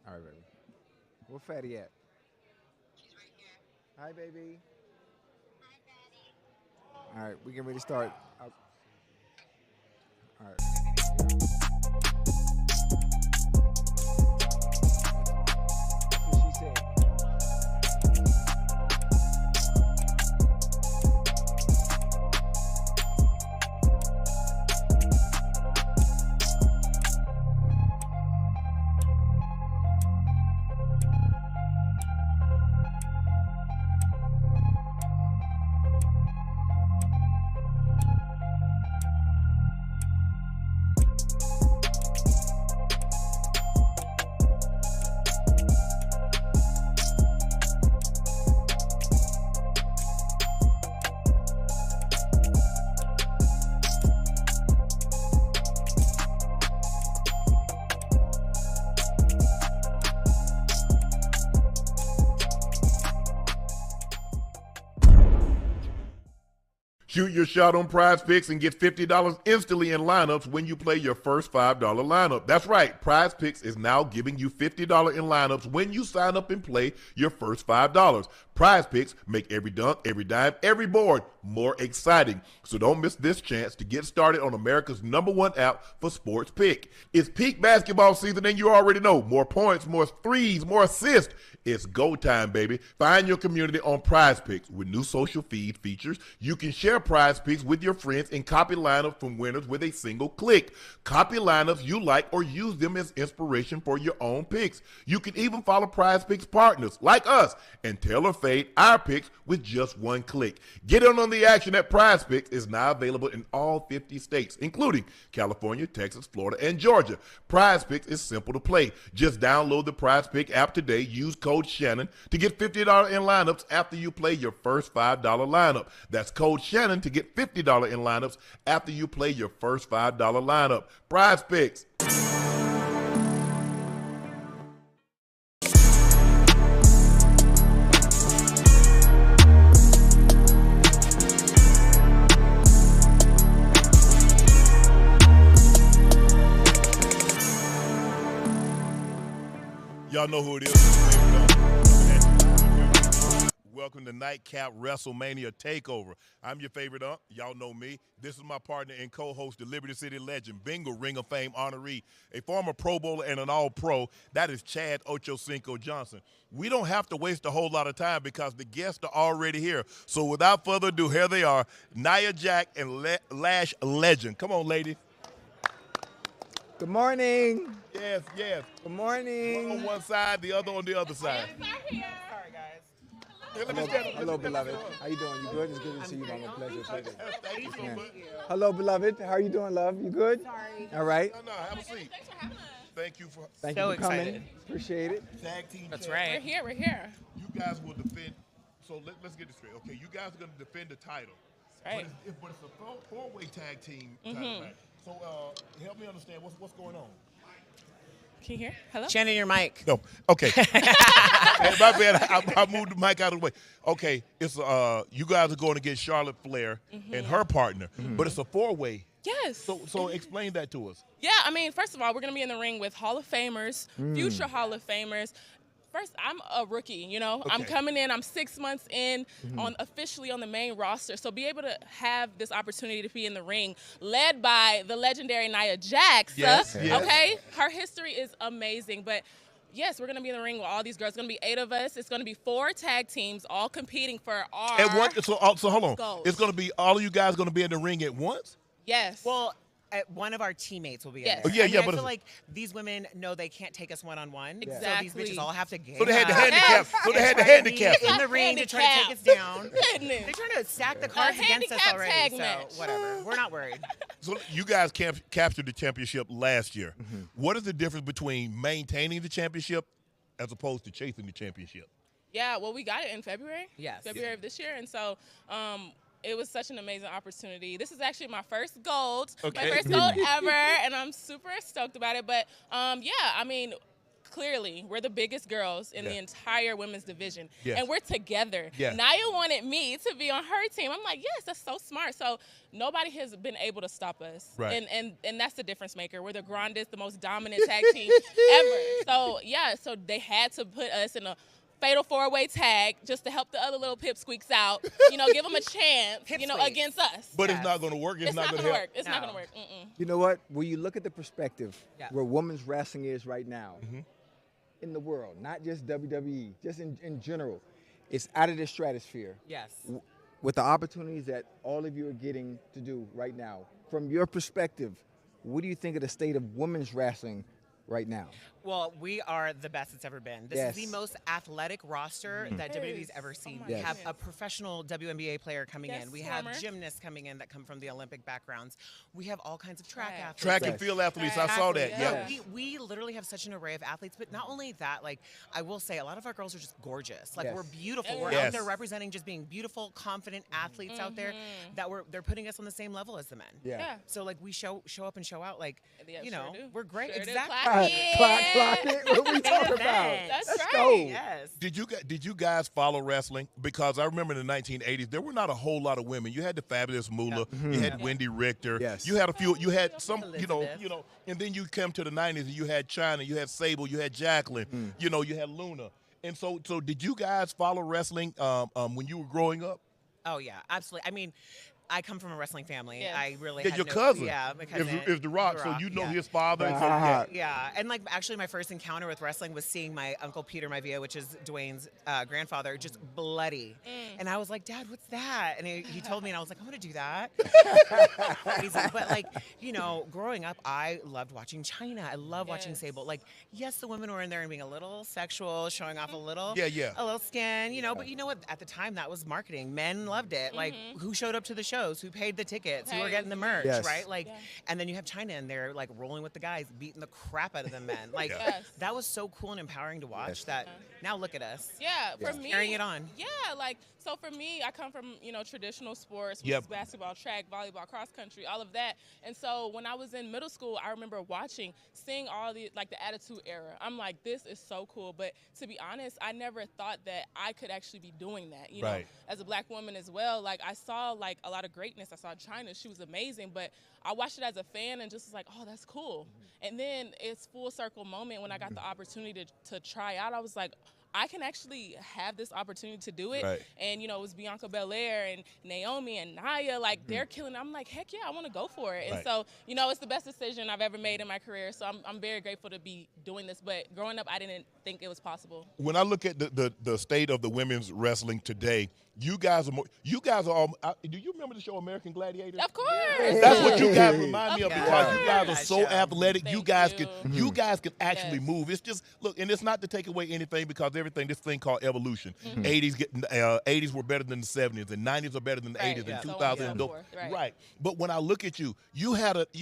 All right, baby. Where Fatty at? She's right here. Hi, baby. Hi, Daddy. All right, we getting ready to start. All right. That's what she said. Shoot your shot on Prize Picks and get $50 instantly in lineups when you play your first $5 lineup. That's right, Prize Picks is now giving you $50 in lineups when you sign up and play your first $5. Prize Picks make every dunk, every dime, every board more exciting. So don't miss this chance to get started on America's #1 app for sports pick. It's peak basketball season and you already know. More points, more threes, more assists. It's go time, baby. Find your community on Prize Picks. With new social feed features, you can share Prize Picks with your friends and copy lineups from winners with a single click. Copy lineups you like or use them as inspiration for your own picks. You can even follow Prize Picks partners like us and tailor fade our picks with just one click. Get in on the action at Prize Picks is now available in all 50 states, including California, Texas, Florida, and Georgia. Prize Picks is simple to play. Just download the Prize Pick app today. Use code Shannon to get $50 in lineups after you play your first $5 lineup. That's code Shannon to get $50 in lineups after you play your first $5 lineup. Prize Picks. Y'all know who it is. Welcome to Nightcap WrestleMania Takeover. I'm your favorite Unc. Y'all know me. This is my partner and co-host, the Liberty City legend, Bingo Ring of Fame honoree, a former Pro Bowler and an All-Pro. That is Chad Ochocinco Johnson. We don't have to waste a whole lot of time because the guests are already here. So without further ado, here they are, Nia Jax and Lash Legend. Come on, ladies. Good morning. Yes, yes. Good morning. One on one side, the other on the other side. Sorry, guys. Hello, beloved. How you doing? You good? It's good to see you, Mama. Pleasure. Thank you so much. Hello, beloved. How are you doing, love? You good? Sorry. All right. No, have a seat. Thanks for having us. Thank you for Thank So you for coming. excited. Appreciate it. tag team. That's champ. right. We're here. You guys will defend. So let's get this straight. Okay, you guys are going to defend the title. That's right. But it's a four-way tag team title match. So help me understand what's going on. Can you hear? Hello? Shannon, your mic. No. Okay. Hey, my bad. I moved the mic out of the way. Okay. It's you guys are going against Charlotte Flair and her partner, but it's a four-way. Yes. So explain that to us. Yeah, I mean, first of all, we're going to be in the ring with Hall of Famers, future Hall of Famers. First, I'm a rookie, you know. I'm Okay. coming in. I'm 6 months in officially on the main roster. So be able to have this opportunity to be in the ring led by the legendary Nia Jax. Yes. Okay? Her history is amazing. But, yes, we're going to be in the ring with all these girls. It's going to be 8 of us. It's going to be 4 tag teams all competing for our And so hold on. goals. It's going to be all of you guys going to be in the ring at once? Yes. Well, one of our teammates will be Yes. in Oh, there. yeah, I but feel like these women know they can't take us one-on-one. So Exactly. these bitches all have to gang So they had the up handicap. So they had the and try to be handicap. in the ring to try to take us down. Goodness. They're trying to stack the cards against us handicap already. tag So match. whatever. We're not worried. So you guys captured the championship last year. What is the difference between maintaining the championship as opposed to chasing the championship? Yeah, well, we got it in February. Yes. February of this year. And so it was such an amazing opportunity. This is actually my first gold, Okay. my first gold ever, and I'm super stoked about it. But, yeah, I mean, clearly we're the biggest girls in the entire women's division, Yes. and we're together. Yeah. Nia wanted me to be on her team. I'm like, yes, that's so smart. So nobody has been able to stop us, Right. and that's the difference maker. We're the grandest, the most dominant tag team ever. So yeah, so they had to put us in a fatal 4-way tag just to help the other little pipsqueaks out, give them a chance, against us. But it's not going to work. It's not going going to to work. It's not going to work. You know what? When you look at the perspective Yeah. where women's wrestling is right now in the world, not just WWE, just in general, it's out of the stratosphere. Yes. With the opportunities that all of you are getting to do right now, from your perspective, what do you think of the state of women's wrestling right now? Well, we are the best it's ever been. This is the most athletic roster that WWE's ever seen. Oh We my have a goodness. professional WNBA player coming Yes, in. We have swimmer. gymnasts coming in that come from the Olympic backgrounds. We have all kinds of track athletes. Track and field athletes. I saw that. Exactly. Yeah. We literally have such an array of athletes, but not only that, like I will say, a lot of our girls are just gorgeous. Like Yes. we're beautiful. We're Yes. out there representing just being beautiful, confident athletes out there that they're putting us on the same level as the men. Yeah. So like we show up and show out. Like Yeah, you sure know, do. we're great. Sure do. Exactly. Clock Clock it. What we talking about? That's Let's right. go. Yes. Did you guys follow wrestling? Because I remember in the 1980s, there were not a whole lot of women. You had the fabulous Moolah. You had Wendy Richter. Yes. You had a few. You had some. Elizabeth. And then you come to the 90s, and you had China. You had Sable. You had Jacqueline. You had Luna. And so did you guys follow wrestling when you were growing up? Oh yeah, absolutely. I mean, I come from a wrestling family. Yes. I really Yeah, had your no- cousin. Yeah, my cousin Is The Rock. So you know yeah. his father. And so, Ah. Yeah, and like actually my first encounter with wrestling was seeing my Uncle Peter Maivia, which is Dwayne's grandfather, just bloody. And I was like, Dad, what's that? And he told me, and I was like, I'm going to do that. But like, growing up, I loved watching China. I love watching Yes. Sable. Like, yes, the women were in there and being a little sexual, showing off a little, Yeah. a little skin, But you know what? At the time, that was marketing. Men loved it. Like, who showed up to the shows? Who paid the tickets? Who were getting the merch? Yes. Right? Like, and then you have China in there, like rolling with the guys, beating the crap out of the men. Like, Yes. that was so cool and empowering to watch. Yes. That now look at us. Yeah, for me, Carrying it on. Yeah, so for me, I come from traditional sports, which Yep. is basketball, track, volleyball, cross country, all of that. And so when I was in middle school, I remember seeing all the Attitude Era. I'm like, this is so cool. But to be honest, I never thought that I could actually be doing that. Right. As a black woman as well, like I saw like a lot of greatness. I saw China; she was amazing. But I watched it as a fan and just was like, oh, that's cool. And then it's full circle moment when I got the opportunity to try out. I was like, I can actually have this opportunity to do it. Right. And, it was Bianca Belair and Naomi and Nia, like they're killing. I'm like, heck yeah, I want to go for it. And Right. so, it's the best decision I've ever made in my career. So I'm very grateful to be doing this. But growing up, I didn't think it was possible. When I look at the state of the women's wrestling today, you guys are all. Do you remember the show American Gladiators? Of course. That's what you guys remind me of Of because you guys are course. so athletic. Thank you guys you. can actually Yes. move. It's just look, and it's not to take away anything because this thing called evolution. 80s were better than the 70s, and 90s are better than the Right, 80s, yeah. and So on 2000 and and so those- forth, right. But when I look at you, you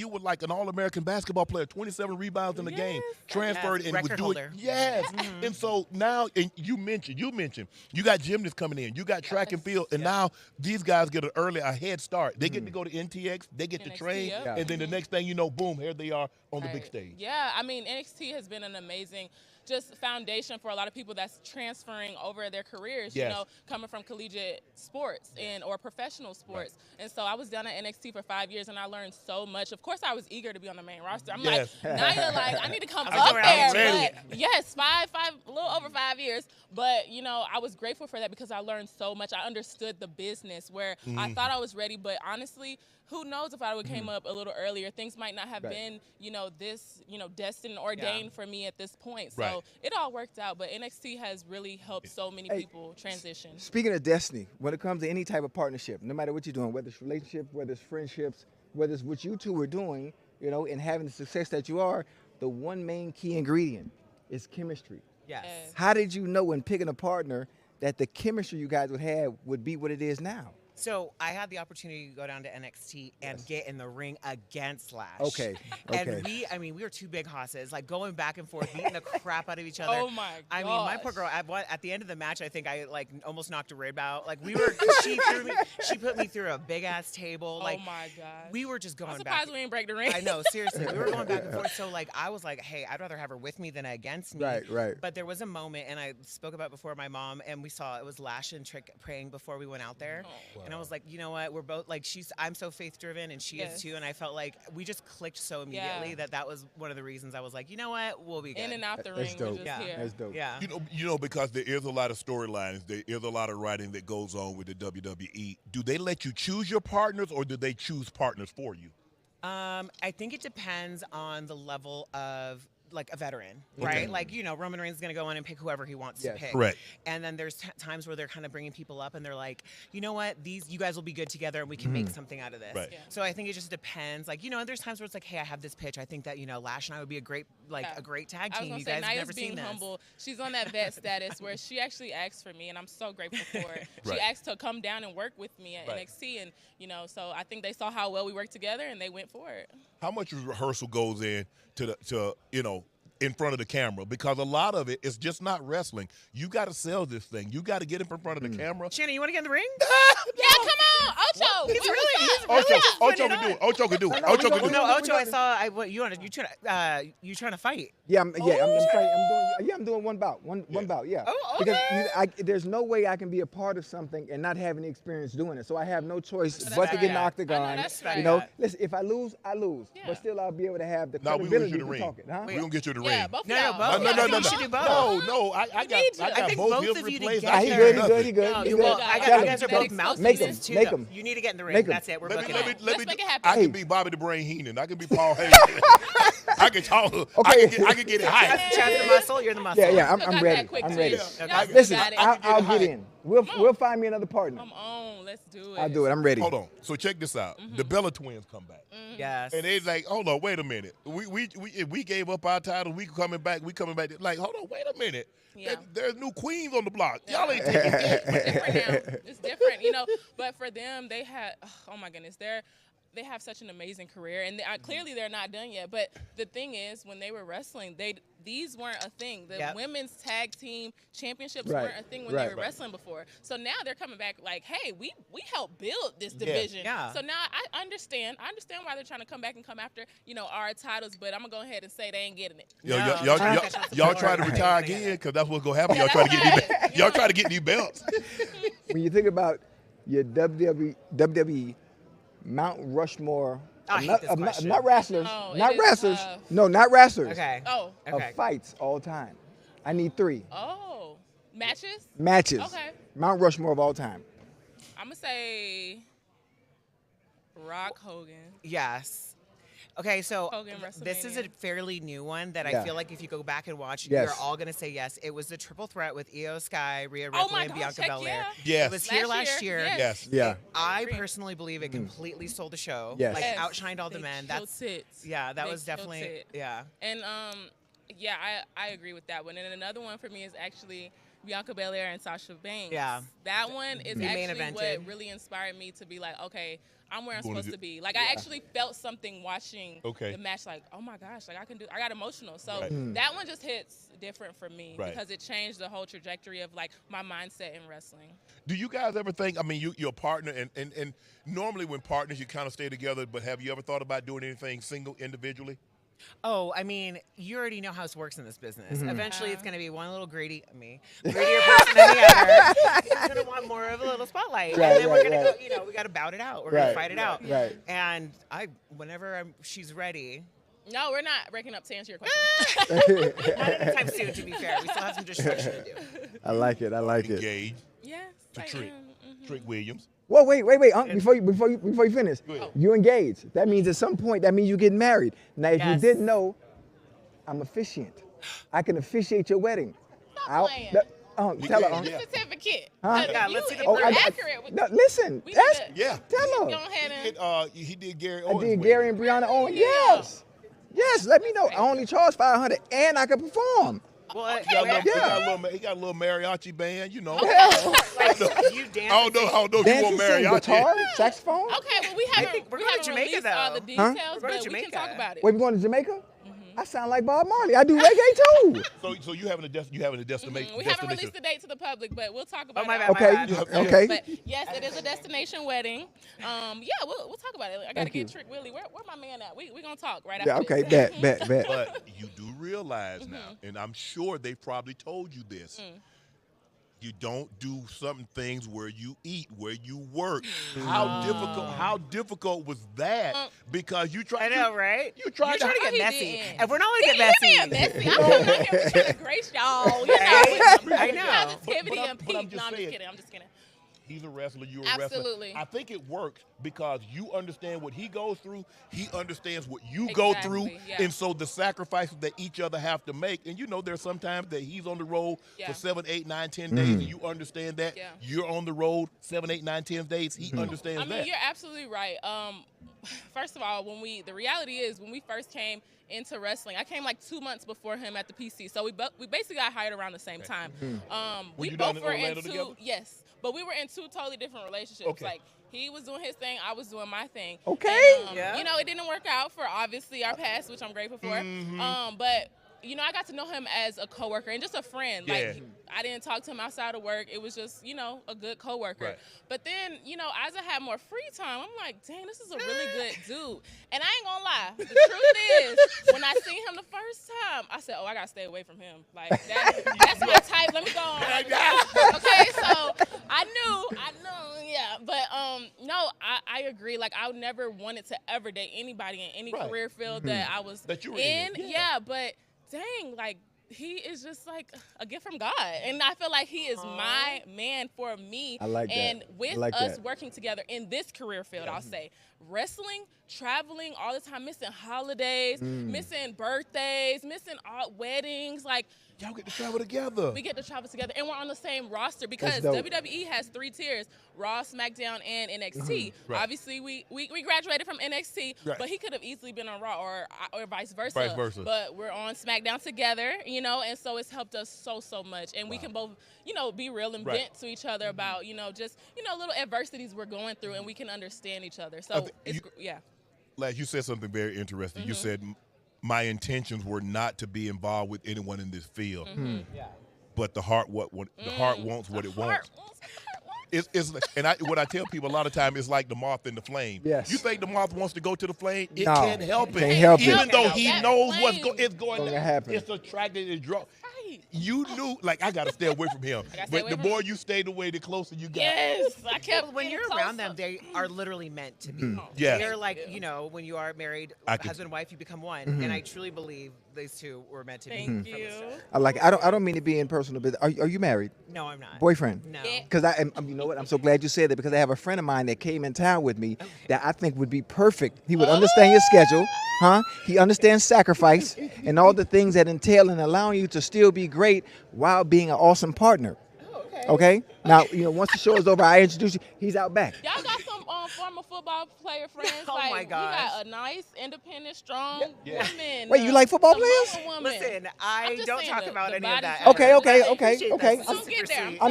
were like an All-American basketball player, 27 rebounds in the game, transferred and was Record doing holder. yes. And so now, and you mentioned you got gymnasts coming in, you got track and field, and now these guys get a head start. They get to go to NTX, they get to NXT, train, yep. and then the next thing you know, boom, here they are on the big Right. stage. Yeah, I mean, NXT has been an amazing just foundation for a lot of people that's transferring over their careers, Yes. coming from collegiate sports or professional sports. And so I was down at NXT for 5 years and I learned so much. Of course, I was eager to be on the main roster. I'm Yes. like, Nia, I need to come I was up around there. too. But yes, a little over 5 years. But, I was grateful for that because I learned so much. I understood the business where I thought I was ready, but honestly, who knows if I would came up a little earlier, things might not have been, this, destined, ordained for me at this point. So Right. it all worked out, but NXT has really helped so many people transition. Speaking of destiny, when it comes to any type of partnership, no matter what you're doing, whether it's relationship, whether it's friendships, whether it's what you two are doing, and having the success that you are, the one main key ingredient is chemistry. Yes. Yes. How did you know when picking a partner that the chemistry you guys would have would be what it is now? So I had the opportunity to go down to NXT and get in the ring against Lash. Okay. And we were two big hosses, like going back and forth, beating the crap out of each other. Oh my gosh. I mean, my poor girl. At the end of the match, I think I like almost knocked a rib out. Like we were, she put me through a big ass table. Like, oh my gosh. we were just going I'm back. surprised we didn't break the ring. I know, seriously, we were going back and forth. So like, I was like, hey, I'd rather have her with me than against me. Right. But there was a moment, and I spoke about before my mom, and we saw it was Lash and Trick praying before we went out there, and I was like, you know what, we're both like, I'm so faith driven, and she is too, and I felt like we just clicked so immediately that was one of the reasons I was like, you know what, we'll be good. In and out the That's ring. dope. We're just here. That's dope. Yeah. You know, because there is a lot of storylines, there is a lot of writing that goes on with the WWE. Do they let you choose your partners, or do they choose partners for you? I think it depends on the level of like a veteran, right? Like, you know, Roman Reigns is going to go in and pick whoever he wants to pick. Correct. And then there's times where they're kind of bringing people up and they're like, you know what, you guys will be good together and we can make something out of this. Right. Yeah. So I think it just depends. Like, you know, and there's times where it's like, hey, I have this pitch. I think that, you know, Lash and I would be a great tag I was team. gonna You say, guys have Nia's never being seen this. humble. She's on that vet status where she actually asked for me, and I'm so grateful for it. Right. She asked to come down and work with me at NXT, and you know, so I think they saw how well we worked together, and they went for it. How much rehearsal goes in to you know, in front of the camera? Because a lot of it is just not wrestling. You got to sell this thing. You got to get in front of the camera. Shannon, you want to get in the ring? Yeah, come on, Ocho. He's Ocho really can do it. Ocho can do it. No, Ocho no, can do No, it. Ocho, I saw. You trying to fight? I'm doing one bout. One bout, yeah. Oh, Because okay. there's no way I can be a part of something and not have any experience doing it. So I have no choice That's but to get in the right. octagon. I know, that's right. You know, listen, if I lose, I lose. Yeah. But still, I'll be able to have the No, we gonna get credibility you the to ring. talk it. Huh? We gonna get you the Yeah, ring. both No, y'all. both. No, I no, think no, you should do both. No, I need got you. I both think hips both of you replaced. together. I He can't good. do He nothing. good. You He well, good. I Tell got, you him. guys are Tell both him. mouthpieces too. Make though. him. You need to get in the ring. Make 'em. That's it. We're Let booking me, it. let Let's me, make it happen. I Hey. can be Bobby the Brain Heenan. I can be Paul Hayes. I can talk. Okay. I can get it hype. Chad's the muscle. You're the muscle. Yeah, Still I'm got ready. that quick I'm to ready. you. Okay. Y'all still Listen, got it. I'll get in. We'll find me another partner. Come on, let's do it. I'll do it. I'm ready. Hold on. So check this out. The Bella twins come back. Yes. And they like, hold on, wait a minute. We gave up our title. We coming back. Like, hold on, wait a minute. Yeah. There's new queens on the block. Y'all ain't taking it. Different now. It's different, you know. But for them, they had, oh my goodness, they have such an amazing career, and clearly they're not done yet. But the thing is, when they were wrestling, these weren't a thing. The women's tag team championships weren't a thing when they were wrestling before. So now they're coming back like, hey, we helped build this division. Yeah. So now I understand why they're trying to come back and come after, you know, our titles. But I'm gonna go ahead and say they ain't getting it. Yo, No. y'all try to retire again because that's what's gonna happen. Y'all try to get these. Y'all try to get these belts. When you think about your WWE Mount Rushmore, I hate this question. not wrestlers, Oh, not it is wrestlers, tough. no, not wrestlers, Okay. Oh. of Okay. fights all time. I need 3 Oh. Matches? matches. Okay. Mount Rushmore of all time. I'm gonna say Rock Hogan. Yes. Okay, so Hogan, this is a WrestleMania. fairly new one that Yeah. I feel like if you go back and watch, Yes. you're all gonna say yes. It was the triple threat with Io Sky, Rhea Oh Ripley, my and gosh, Bianca heck Belair. yeah. Yes. It was here last year. Yes. Yeah. I Agree. personally believe it completely stole the show. Yes. Like Yes. outshined all the They men. killed That's tits. yeah, that They was killed definitely tit. yeah. And yeah, I agree with that one. And another one for me is actually Bianca Belair and Sasha Banks. Yeah. That one is We main actually evented. what really inspired me to be like, okay, I'm where I'm Gonna supposed do- to be. Like I actually felt something watching Okay. the match. Like, oh my gosh, like I got emotional. So Right. that one just hits different for me Right. because it changed the whole trajectory of like my mindset in wrestling. Do you guys ever think, I mean, you're a partner, and normally when partners, you kind of stay together, but have you ever thought about doing anything single, individually? Oh, I mean, you already know how this works in this business. Mm-hmm. Eventually, it's going to be one little greedier person than the other. Who's going to want more of a little spotlight, Right, and then we're right, going to right. go. You know, we got to bout it out. We're going to Right, fight it out. right. And whenever she's ready, No, we're not breaking up to answer your question. not anytime soon. To be fair, we still have some destruction to do. I like it. I like it. Engaged Yes. to I Trick. am. Trick Williams. Whoa, wait, Unc, before you finish, ahead. you engaged. That means at some point, that means you getting married. Now, if you Yes. didn't know, I'm officiant. I can officiate your wedding. playing. Tell her, Unc. Yeah. Certificate. Huh? Yeah, If let's you, see if the you're proof. accurate with No, listen, we that's, need to- Yeah. tell Go her. ahead and He did Gary I Owens. did wedding. Gary and Brianna Owen. Yes. Yes, let me know. I only charge $500 and I can perform. What? He got, Where? he got a little mariachi band, you know. Like, you dance. I don't know if you Dancing, want sing, mariachi. guitar, saxophone. Okay, well, we haven't, we're we going haven't to Jamaica, released all though. the details, We're going but to we can Jamaica. talk about it. Wait, we going to Jamaica? I sound like Bob Marley. I do reggae too. So you having a destination? We haven't released the date to the public, but we'll talk about my it. bad, Okay, my bad. okay. But yes, it is a destination wedding. Yeah, we'll talk about it. I gotta Thank you. get Trick Willie. Where my man at? We gonna talk right Yeah, after okay, this. bet. But you do realize now, and I'm sure they probably told you this. You don't do some things where you eat, where you work. How difficult was that? Because you try. I know, right? You tried You're trying to Oh, get he messy. didn't. And we're not only He get being messy. messy. I'm coming out here trying to grace y'all. You know, Right? with I know. positivity and but I'm peace. just No, I'm just saying. kidding. I'm just kidding. He's a wrestler. You're a wrestler. Absolutely. I think it works because you understand what he goes through. He understands what you go through. Exactly, yeah. And so the sacrifices that each other have to make. And you know, there's sometimes that he's on the road Yeah. for 7, 8, 9, 10 days. And you understand that. Yeah. You're on the road 7, 8, 9, 10 days. He understands I mean, that. you're absolutely right. First of all, the reality is when we first came into wrestling, I came like 2 months before him at the PC. So we basically got hired around the same time. Were We you down both in were Orlando in together? yes, but we were in two totally different relationships. Okay. Like he was doing his thing, I was doing my thing. Okay. And, Yeah. You know, it didn't work out for obviously our past, which I'm grateful for. But you know, I got to know him as a coworker and just a friend. Yeah. Like I didn't talk to him outside of work. It was just, you know, a good coworker. Right. But then, you know, as I had more free time, I'm like, dang, this is a really good dude. And I ain't gonna lie. The truth is, when I seen him the first time, I said, oh, I gotta stay away from him. Like that's my type. Let me go on. Okay, so I knew, yeah. But no, I agree. Like I never wanted to ever date anybody in any Right. career field that I was That you were in. in. Yeah, but dang, like he is just like a gift from God. And I feel like he is my man for me. I like that. And with I like us that. working together in this career field, I'll say, wrestling, traveling all the time, missing holidays, missing birthdays, missing weddings, like Y'all get to travel together. we get to travel together, and we're on the same roster because dope. WWE has 3 tiers: Raw, SmackDown, and NXT. Right. Obviously, we graduated from NXT, Right. but he could have easily been on Raw or vice versa. Vice versa. But we're on SmackDown together, you know, and so it's helped us so much, and we can both, you know, be real and Right. vent to each other about, you know, just little adversities we're going through, and we can understand each other. So it's yeah. Like you said something very interesting. You said my intentions were not to be involved with anyone in this field, but the heart the heart wants what it wants. It's and what I tell people a lot of time is like the moth and the flame. Yes. You think the moth wants to go to the flame? It No, can't help it. can't help it. Even though he That knows flame what's going gonna to happen. It's attracted and draw. Right. You knew, like, I got to stay away from him. gotta stay But away the from more him. you stayed away, the closer you got. Yes, I kept When getting you're around them, closer. they are literally meant to be. Yes. They're like, you know, when you are married, I could- husband and wife, you become one. And I truly believe these two were meant to be. Thank from the you. start. I like it. I don't mean to be in personal business. Are you married? No, I'm not. Boyfriend? No. Yeah. Because you know what? I'm so glad you said that because I have a friend of mine that came in town with me that I think would be perfect. He would understand your schedule, huh? He understands sacrifice and all the things that entail in allowing you to still be great while being an awesome partner. Okay? Now, you know, once the show is over, I introduce you. He's out back. Y'all got some former football player friends. Oh like, my gosh. You got a nice, independent, strong woman. Wait, you like football a players? Wonder Woman. Listen, I I'm just don't saying talk the- about the any of body that. type. Okay, But I okay. appreciate that. We'll get there. Super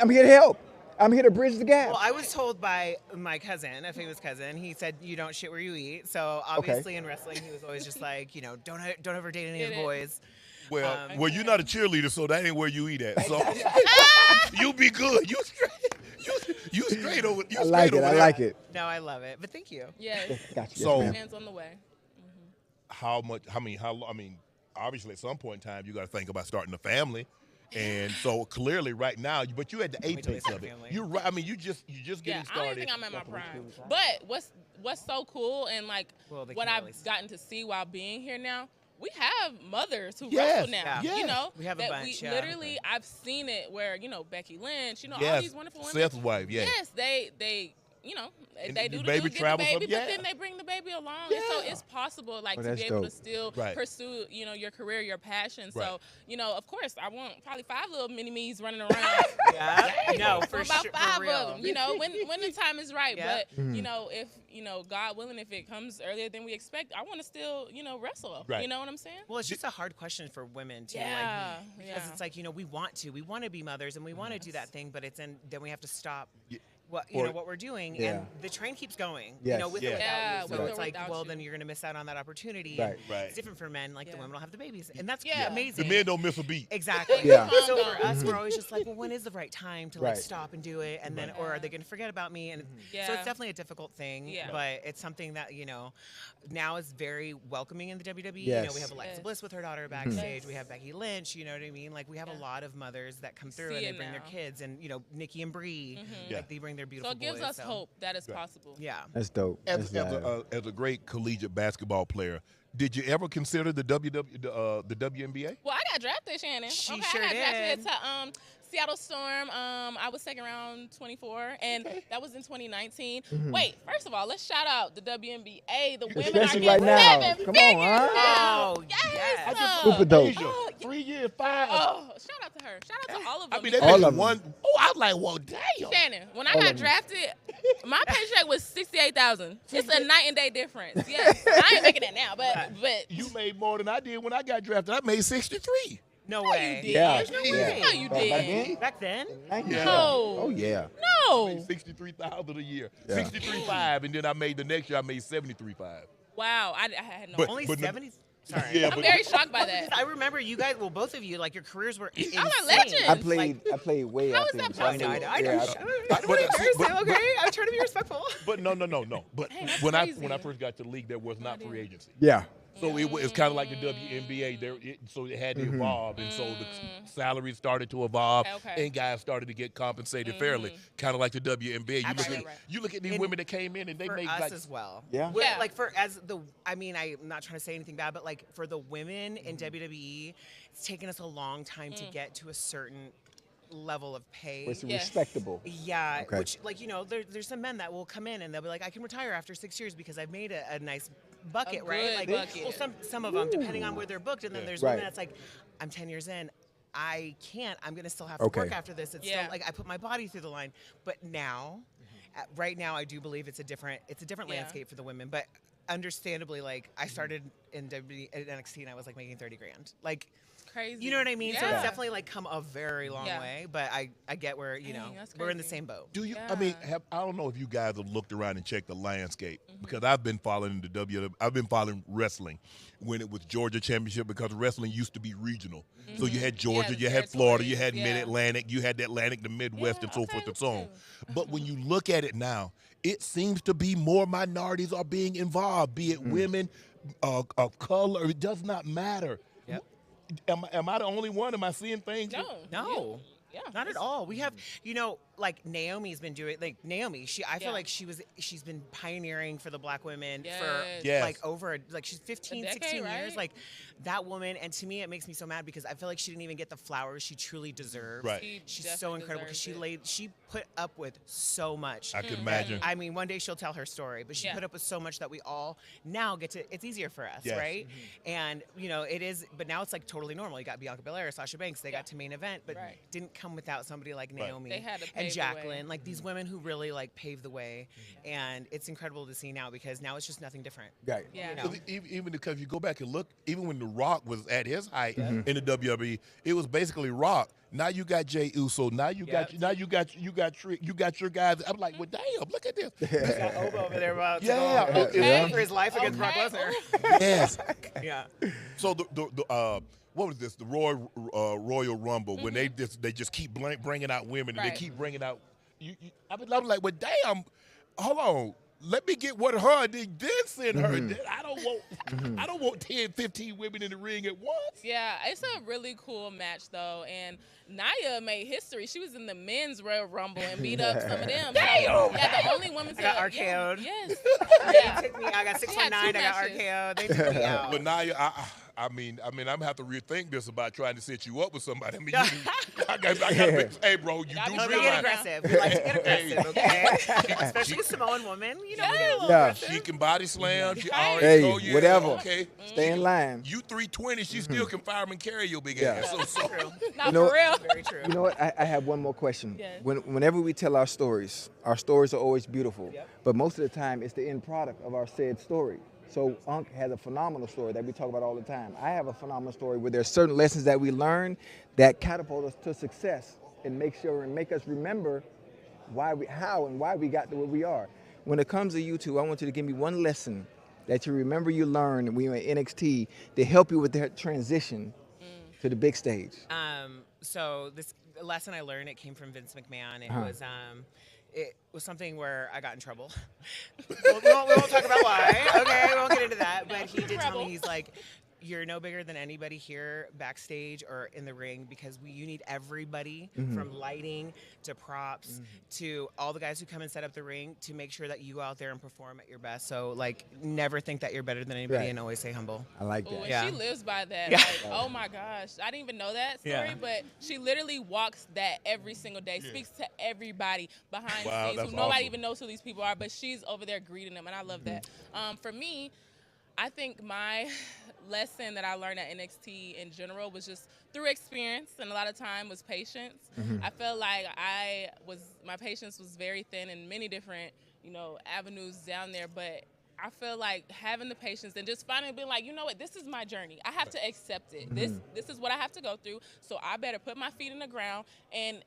I'm here to help. I'm here to bridge the gap. Well, I was told by my cousin, a famous cousin, he said, you don't shit where you eat. So obviously in wrestling, he was always just like, you know, don't ever date any of the Get it. boys. Well, you're not a cheerleader, so that ain't where you eat at. So you be good. You straight. You straight over. You I like straight it. over I there. like it. No, I love it. But thank you. Yes. Gotcha. So- Yes, ma'am. Hands on the way. How much? I mean, obviously, at some point in time, you got to think about starting a family. And so clearly, right now, but you at the wait till they apex start of it. family. You're right. I mean, you just Yeah, getting I don't started. think I'm at my prime. But what's so cool and like Well, they what can't I've really see. gotten to see while being here now, we have mothers who Yes, wrestle now. yeah. You know, We have a that bunch, yeah. I've seen it where, you know, Becky Lynch, you know, all Yes, these wonderful women. Seth's wife. Yeah. Yes, they And they the do baby get the travels baby, up, but then they bring the baby along, and so it's possible, like, to that's be able to dope. still Right. pursue, your career, your passion. Right. So, of course, I want probably 5 little mini-me's running around. Yeah. No, For for about sure. 5 For real. of them, when the time is right. Yeah. But if God willing, if it comes earlier than we expect, I want to still wrestle. Right. You know what I'm saying? Well, it's just a hard question for women too. Yeah, Because it's like, we want to be mothers and we want to do that thing, but then we have to stop. What we're doing, and the train keeps going. Yes. With Yeah. or without Yeah, you. with So or it's like, without well, you. then you're gonna miss out on that opportunity. Right. And Right. It's different for men. Like the Yeah. women don't have the babies, and that's Yeah. The amazing. men don't miss a beat. Exactly. Yeah. So for us, we're always just like, well, when is the right time to Right. stop and do it? And then, or are they going to forget about me? And so Yeah. it's definitely a difficult thing. Yeah. But it's something that now is very welcoming in the WWE. Yes. We have Alexa Yes. Bliss with her daughter backstage. We have Becky Lynch. You know what I mean? Like we have a lot of mothers that come through and See they it bring their now. kids, and Nikki and Brie, Yeah. like they bring their So beautiful it gives boys. us hope that it's possible. Yeah. That's dope. As That's as a great collegiate basketball player, did you ever consider the WNBA? Well, I got drafted, Shannon. She I sure got drafted did. to Seattle Storm. I was second round 24, and that was in 2019. Wait, first of all, let's shout out the WNBA. The women Especially are right getting now. 7 Come on, figures huh? now. Oh, yes. yes. Super dope. Asia, Oh, 3 years, 5. Oh, shout out to her. Shout out to all of them. I mean, they All made of them. one. Oh, I was like, well, damn. Shannon, when I All got of them. drafted, my paycheck was $68,000. It's a night and day difference. Yes, I ain't making that now, but You made more than I did when I got drafted. I made 63. No you way. did. Yeah. No, Yeah. you Back did. then? Back then? Yeah. No. Oh yeah. No. 63,000 a year. Yeah. 63.5, and then I made the next year. I made 73.5. Wow, I had no. But- Only but no- 70? Sorry. Yeah, I'm very shocked by that. I remember you guys, well, both of you, like your careers were insane. I'm a legend. I played way How after is that him. So possible? knew- I know. yeah, I don't want to embarrass him, okay? I'm trying to be respectful. But no. But Hey, that's when crazy. I first got to the league, there was not free agency. yeah. So it's kind of like the WNBA. So it had to evolve, and so the salaries started to evolve, Okay. and guys started to get compensated fairly, kind of like the WNBA. Absolutely. You look at these And women that came in, and they For made us like as well. Yeah. We're- Yeah. Like I'm not trying to say anything bad, but like for the women in WWE, it's taken us a long time to get to a certain level of pay. It's Yes. respectable. Yeah, Okay. which there's some men that will come in and they'll be like, I can retire after 6 years because I've made a nice bucket, A right? good Like, bucket. well, some of them, depending on where they're booked, and then there's Right. women that's like, I'm 10 years in, I can't. I'm gonna still have to Okay. work after this. It's Yeah. still like I put my body through the line. But now, right now, I do believe it's a different Yeah. landscape for the women. But understandably, like I started in NXT and I was like making 30 grand. Like, Crazy. you know what I mean? So Yeah. it's definitely like come a very long Yeah. way. But I get where Dang, that's we're in the crazy. same boat. Do you? I mean, Yeah. I don't know if you guys have looked around and checked the landscape because I've been following the WWE. I've been following wrestling when it was Georgia Championship because wrestling used to be regional. So you had Georgia, the you had Florida, you had territories, yeah. Mid-Atlantic, you had the Atlantic, the Midwest, Yeah, and so okay, forth and that's so on. true. But when you look at it now, it seems to be more minorities are being involved, be it women, of color. It does not matter. Yep. Am I the only one? Am I seeing things? No. Yeah. Not at all. We have, like Naomi's been doing, like Naomi. I feel like she's been pioneering for the black women for Yes. like she's 15, decade, 16 years. right? Like that woman, and to me it makes me so mad because I feel like she didn't even get the flowers she truly deserves. Right. She's definitely so incredible because deserves she put up with so much. I could imagine. I mean, one day she'll tell her story, but she Yeah. put up with so much that we all now get to. It's easier for us, Yes. right? And it is. But now it's like totally normal. You got Bianca Belair, Sasha Banks. They got to main event, but Right. didn't come without somebody like Naomi They had to and pave the Jacqueline, way. like these women who really like paved the way. And it's incredible to see now because now it's just nothing different. Right. Yeah. You know? 'Cause even because you go back and look, even when The Rock was at his height in the WWE, it was basically Rock. Now you got Jey Uso. Now you got your guys. I'm like, well, damn, look at this. Got Oba over there about Yeah. to go Okay. for his life against Brock Okay. Lesnar. Yes. Yeah. So what was this? The Royal Rumble when they just keep bringing out women and they Right. keep bringing out. I'm like, well, damn, hold on. Let me get what her then send her. I don't want 10, 15 women in the ring at once. Yeah, it's a really cool match though, and Nia made history. She was in the men's Royal Rumble and beat up some of them. Damn! Yeah, the only woman to I got RKO'd. Yes. They Yeah. took me. I got She 619. had I got two matches. RKO. They took me out. But Nia, I mean, I'm gonna have to rethink this about trying to set you up with somebody. I mean, I gotta hey, bro, you Y'all do be We get realize aggressive. We like to get aggressive, okay? Especially Samoan women. You know, we get a little Yeah. aggressive. she can body slam. She Hey. already told you. Whatever. Okay. Stay in line. You 320, she still can fireman carry your big Yeah. ass. So True. Not You know- for real. Very true. You know what? I have one more question. Yes. Whenever we tell our stories are always beautiful. But most of the time, it's the end product of our said story. So Unc has a phenomenal story that we talk about all the time. I have a phenomenal story where there's certain lessons that we learn that catapult us to success and make us remember why we got to where we are. When it comes to you two, I want you to give me one lesson that you remember you learned when you were in NXT to help you with that transition to the big stage. So this lesson I learned, it came from Vince McMahon. It was something where I got in trouble. we won't talk about why. Okay, we won't get into that. But he did tell me, he's like, you're no bigger than anybody here backstage or in the ring because you need everybody from lighting to props to all the guys who come and set up the ring to make sure that you go out there and perform at your best. So, like, never think that you're better than anybody Right. and always say humble. I like Ooh, that. and Yeah. she lives by that. Yeah. Like, oh my gosh. I didn't even know that story, Yeah. but she literally walks that every single day, speaks to everybody behind Wow, the scenes that's who nobody awesome. even knows who these people are, but she's over there greeting them, and I love that. For me, I think my lesson that I learned at NXT in general was just through experience, and a lot of time was patience. I felt like my patience was very thin in many different, avenues down there, but I feel like having the patience and just finally being like, you know what, this is my journey. I have to accept it. This is what I have to go through. So I better put my feet in the ground and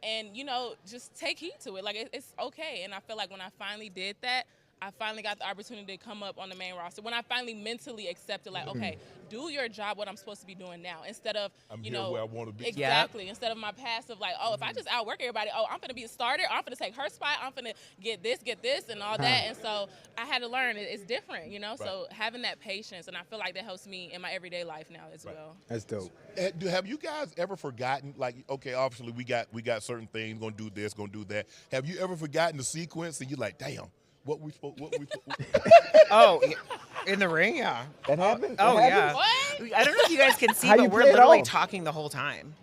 just take heed to it. Like it's okay. And I feel like when I finally did that, I finally got the opportunity to come up on the main roster. When I finally mentally accepted, like, okay, do your job, what I'm supposed to be doing now, instead of, I'm here where I want to be. Exactly. Instead of my passive, like, oh, if I just outwork everybody, I'm going to be a starter, I'm going to take her spot, I'm going to get this, and all that. And so I had to learn it's different, So having that patience, and I feel like that helps me in my everyday life now as well. That's dope. Have you guys ever forgotten, like, okay, obviously we got certain things, gonna do this, gonna do that. Have you ever forgotten the sequence and you're like, damn, what we supposed Oh, in the ring, yeah. That happened? Oh, That yeah. happened? What? I don't know if you guys can see, How you but we're play it literally off? talking the whole time.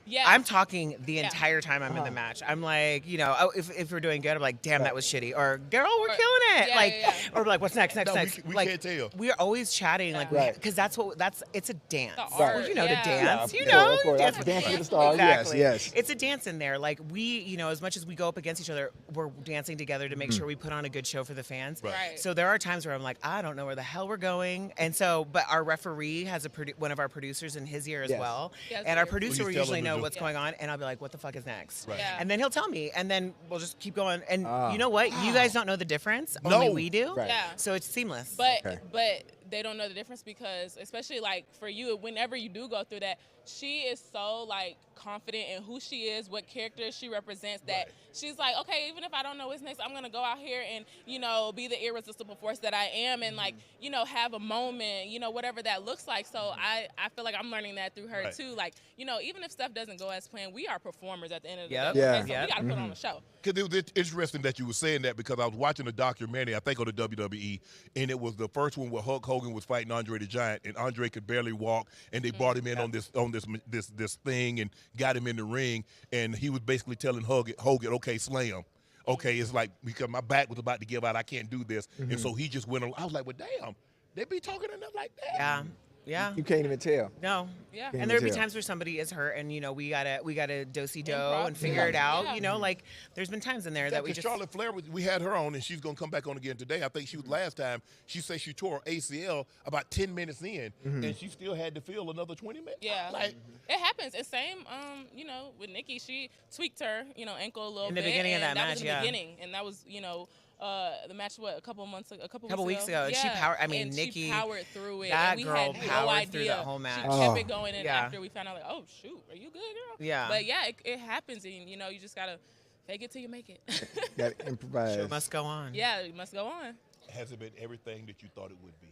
Yeah. I'm talking the entire time I'm in the match. I'm like, if we're doing good, I'm like, damn, that was shitty. Or, girl, we're killing it. yeah. Or we're like, what's next? No, Next. we like, can't tell. We're always chatting, like, Right. because it's a dance. The art, Well, you know, yeah. to dance. Yeah, You know, of course. dance That's Dancing with the Stars. Exactly. Yes. It's a dance in there. Like as much as we go up against each other, we're dancing together to make sure we put on a good show for the fans. Right. So there are times where I'm like, I don't know where the hell we're going. And so, but our referee has one of our producers in his ear as Yes. well. Yes, And our sir. producer Well, will he's usually telling know him to what's do- going on. And I'll be like, what the fuck is next? Right. Yeah. And then he'll tell me. And then we'll just keep going. And you know what? You guys don't know the difference. No. Only we do. Right. Yeah. So it's seamless. But Okay. but they don't know the difference because, especially like for you, whenever you do go through that, she is so like confident in who she is, what character she represents, that she's like, okay, even if I don't know what's next, I'm gonna go out here and be the irresistible force that I am, and like have a moment, whatever that looks like. So I feel like I'm learning that through her Right. too. Like even if stuff doesn't go as planned, we are performers at the end of the Yep. day. Yeah. Okay? So Yep. we gotta put on a show. Because it was interesting that you were saying that, because I was watching a documentary, I think on the WWE, and it was the first one where Hulk Hogan was fighting Andre the Giant, and Andre could barely walk, and they brought him in on this thing and got him in the ring, and he was basically telling Hogan, okay, slam. Okay, it's like, because my back was about to give out, I can't do this, and so he just went on. I was like, well, damn, they be talking enough like that. yeah. Yeah. You can't even tell. No. Yeah. Can't And there'd be tell. times where somebody is hurt, and we gotta do-si-do Improv. and figure it out. Yeah. Like there's been times in there that we Because just Charlotte Flair, we had her on, and she's going to come back on again today. I think she was last time. She said she tore her ACL about 10 minutes in, and she still had to feel another 20 minutes. Yeah. Like, It happens. It's same, with Nikki. She tweaked her, ankle a little In bit. the beginning of and that was match, in the yeah. beginning, and that was, the match. What, a couple weeks ago. She powered- I mean, and Nikki, she powered through it. that and we girl had no powered idea. through that whole match. She Oh. kept it going, and Yeah. after we found out, like, oh shoot, are you good, girl? Yeah. But yeah, it happens, and you just gotta fake it till you make it. Got to improvise. show must go on. Yeah, you must go on. has it been everything that you thought it would be?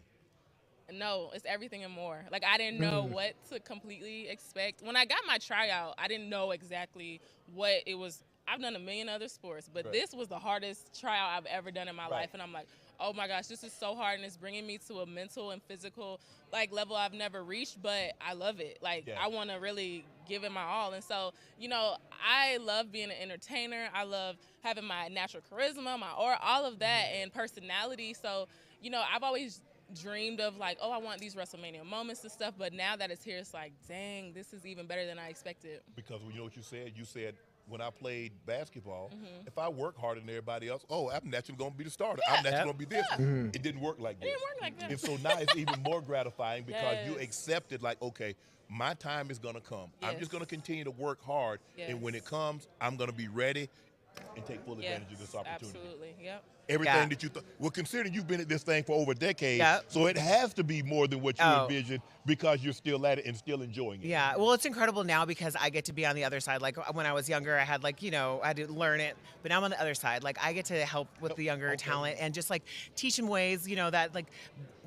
No, it's everything and more. Like, I didn't know what to completely expect. When I got my tryout, I didn't know exactly what it was. I've done a million other sports, but this was the hardest tryout I've ever done in my life. And I'm like, oh my gosh, this is so hard, and it's bringing me to a mental and physical like level I've never reached, but I love it. Like I want to really give it my all. And so, you know, I love being an entertainer. I love having my natural charisma, my aura, all of that, and personality. So, you know, I've always dreamed of like, oh, I want these WrestleMania moments and stuff, but now that it's here, it's like, dang, this is even better than I expected. Because you know what you said when I played basketball, if I work harder than everybody else, oh, I'm naturally going to be the starter. I'm naturally going to be this. It didn't work like this. It didn't work like that. And so now it's even more gratifying because you accepted like, okay, my time is going to come. I'm just going to continue to work hard. And when it comes, I'm going to be ready and take full advantage of this opportunity. Absolutely, yep. Everything that you thought. Well, considering you've been at this thing for over a decade, so it has to be more than what you envisioned because you're still at it and still enjoying it. Yeah, well, it's incredible now because I get to be on the other side. Like when I was younger, I had like, you know, I had to learn it, but now I'm on the other side. Like I get to help with the younger talent and just like teach them ways, you know, that like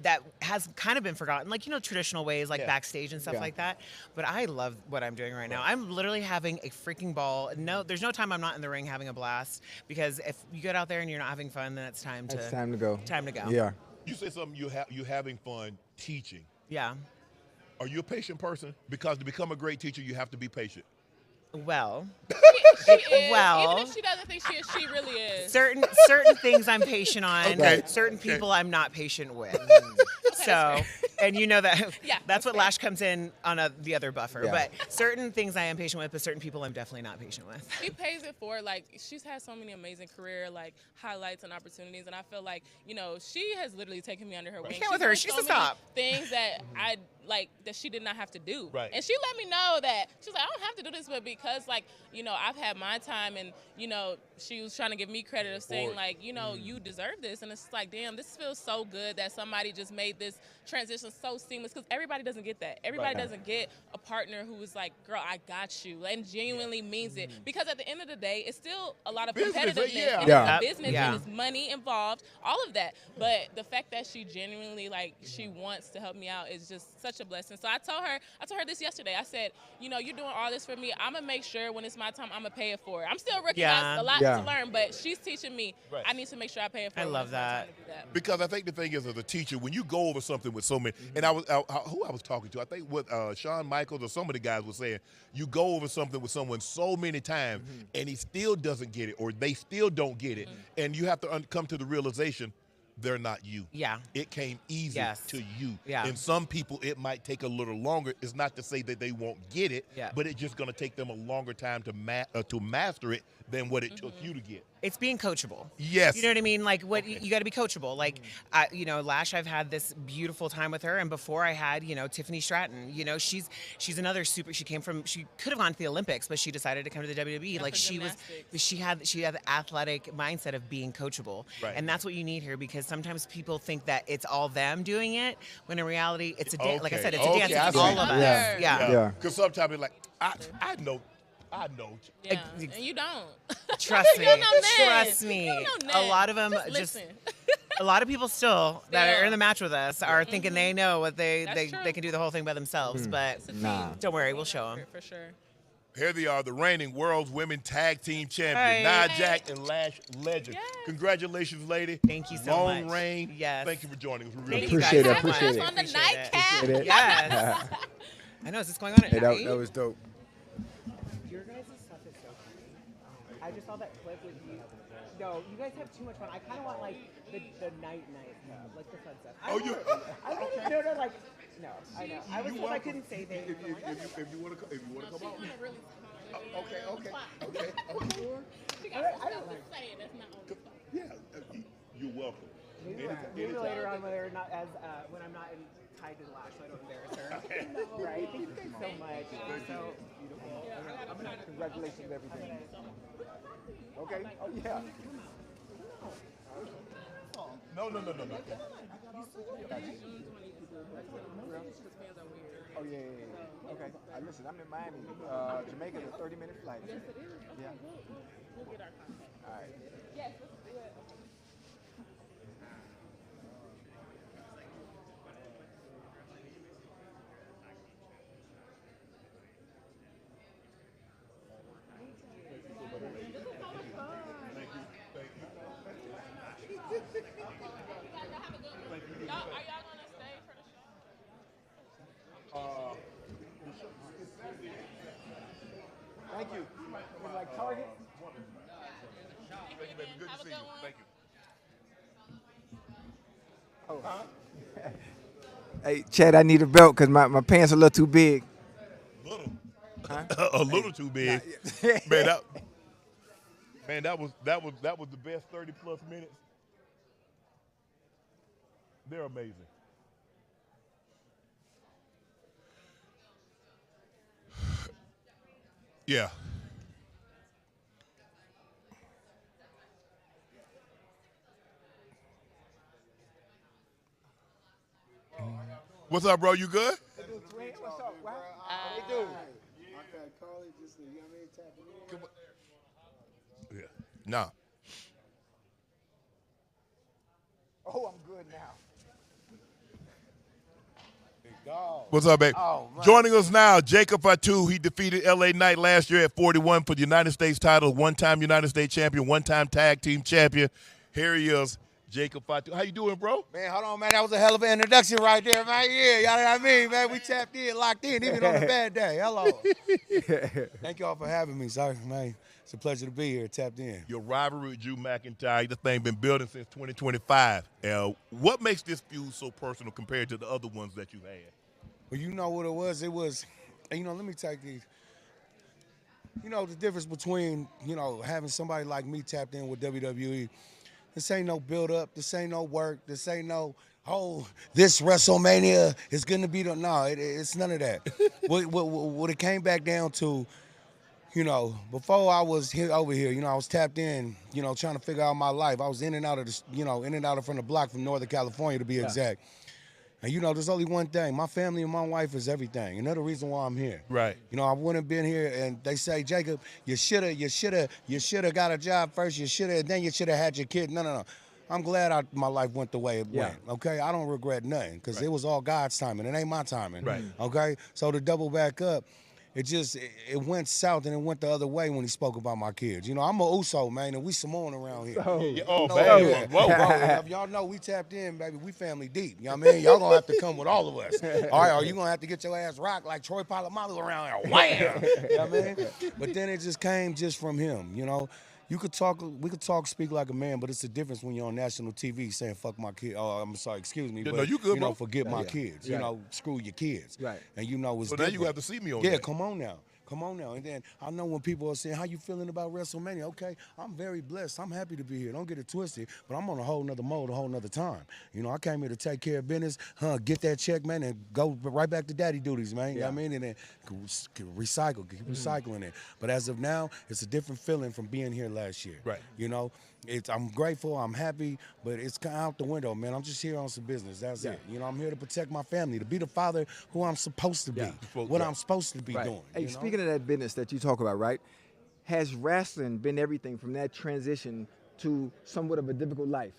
that has kind of been forgotten, like, you know, traditional ways like backstage and stuff like that. But I love what I'm doing right now. I'm literally having a freaking ball. No, there's no time I'm not in the ring having a blast because if you get out there and you're not having fun, then it's time to go. Time to go. Yeah. You said something. You're having fun teaching. Yeah. Are you a patient person? Because to become a great teacher, you have to be patient. Well, she is. well, Even if she doesn't think she is, she really is. certain things I'm patient on. Certain people I'm not patient with. So, and you know that that's what Lash comes in on the other buffer. But certain things I am patient with, but certain people I'm definitely not patient with. She pays it forward. Like she's had so many amazing career like highlights and opportunities, and I feel like, you know, she has literally taken me under her wing. I can't with her. She's so a stop. Things that I like that she did not have to do. Right. And she let me know that she's like, I don't have to do this, but because like, you know, I've had my time, and you know, she was trying to give me credit of saying like, you know, you deserve this, and it's like, damn, this feels so good that somebody just made this transition so seamless, because everybody doesn't get that. Everybody doesn't get a partner who is like, girl, I got you, and genuinely means it. Because at the end of the day, it's still a lot of competitiveness. It's a business, and there's money involved, all of that. But the fact that she genuinely like she wants to help me out is just such a blessing. So I told her this yesterday. I said, you know, you're doing all this for me. I'm gonna make sure when it's my time, I'm gonna pay it for it. I'm still rookie, a lot to learn, but she's teaching me. I need to make sure I pay it for it. I love that. Because I think the thing is, as a teacher, when you go over something with so many, and who I was talking to, I think what Shawn Michaels or some of the guys were saying, you go over something with someone so many times, and he still doesn't get it, or they still don't get it, and you have to come to the realization, they're not you. Yeah. It came easy to you. Yeah. And some people, it might take a little longer. It's not to say that they won't get it, but it's just going to take them a longer time to master it than what it took you to get. It's being coachable. Yes. You know what I mean? Like you got to be coachable. Like, you know, Lash, I've had this beautiful time with her, and before I had, you know, Tiffany Stratton. You know, she's another super. She could have gone to the Olympics, but she decided to come to the WWE. Like she had the athletic mindset of being coachable, and that's what you need here, because sometimes people think that it's all them doing it, when in reality it's a dance. Like I said, it's a dance. It's all of us. Yeah. Because sometimes it's like, I know. Yeah. And you don't. Trust me. Trust me. You don't know a lot of them just a lot of people still that are in the match with us are thinking they know what they can do the whole thing by themselves. But don't worry, we'll show them. For sure. Here they are, the reigning World's Women Tag Team Champion, Nia Jax and Lash Legend. Yes. Congratulations, lady. Thank you so much. Long reign. Yes. Thank you for joining us. We really Appreciate it. Appreciate it. On the Nightcap. Yes. I know. Is this going on at night? That was dope. Your guys' stuff is so funny. I just saw that clip with you. No, you guys have too much fun. I kind of want like the night stuff, like the fun stuff. No, I know. I was told I couldn't say things. If you want to come on. Okay. I don't say it. That's not on the spot. Yeah, you're welcome. Maybe later on, when I'm not tied to the lash, so I don't embarrass her. Right? Thank you guys so much. So beautiful. Congratulations on everything. Okay. Oh yeah. No. Oh yeah. Okay. Listen, I'm in Miami. Jamaica's a 30-minute flight. Yes, it is. Yeah. We'll get our contact. All right. Yes, let's do it. Thank you. Like Target. Have a good one. Thank you. Hey, Chad, I need a belt because my pants are a little too big. Little. A little too big. Man, that was the best 30+ minutes. They're amazing. Yeah. What's up, bro? You good? What's up? How they do? Yeah. Nah. Oh, I'm good now. What's up, babe? Oh, man. Joining us now, Jacob Fatu. He defeated LA Knight last year at 41 for the United States title, one-time United States champion, one-time tag team champion. Here he is, Jacob Fatu. How you doing, bro? Man, hold on, man. That was a hell of an introduction right there, man. Yeah, y'all know what I mean, man. We tapped in, locked in, even on a bad day. Hello. Thank y'all for having me, sir, man. It's a pleasure to be here, tapped in. Your rivalry with Drew McIntyre, this thing been building since 2025. What makes this feud so personal compared to the other ones that you've had? Well, you know what it was? It was, let me take these. The difference between, having somebody like me tapped in with WWE. This ain't no build-up. This ain't no work. This ain't no, this WrestleMania is going to be the, no, it's none of that. What it came back down to, before I was over here, I was tapped in, trying to figure out my life. I was in and out of from the block from Northern California to be exact. And there's only one thing. My family and my wife is everything. And they're the reason why I'm here. Right. I wouldn't have been here. And they say, Jacob, you shoulda got a job first. Then you shoulda had your kid. No. I'm glad my life went the way it went. Okay. I don't regret nothing because it was all God's timing. It ain't my timing. Right. Okay. So to double back up, it went south and it went the other way when he spoke about my kids. I'm a Uso, man, and we Samoan around here. Man. Whoa. Bro, y'all know we tapped in, baby. We family deep. You know what I mean? Y'all gonna have to come with all of us. All right, or you gonna have to get your ass rocked like Troy Polamalu around here. Wham! You know what I mean? But then it just came from him, we could talk, speak like a man, but it's a difference when you're on national TV saying "fuck my kid." Oh, I'm sorry, excuse me. No, but, you good, bro. Forget my kids. Screw your kids. Right. And it's So different. now you have to see me on Yeah, that. come on now. And then I know when people are saying, how you feeling about WrestleMania? Okay, I'm very blessed. I'm happy to be here. Don't get it twisted, but I'm on a whole nother mode, a whole nother time. I came here to take care of business, get that check, man, and go right back to daddy duties, man. You know what I mean? And then keep recycling it. But as of now, it's a different feeling from being here last year. Right. I'm grateful, I'm happy, but it's kind of out the window, man. I'm just here on some business. That's it. I'm here to protect my family, to be the father who I'm supposed to be, what I'm supposed to be doing. Hey, speaking of that business that you talk about, right? Has wrestling been everything from that transition to somewhat of a difficult life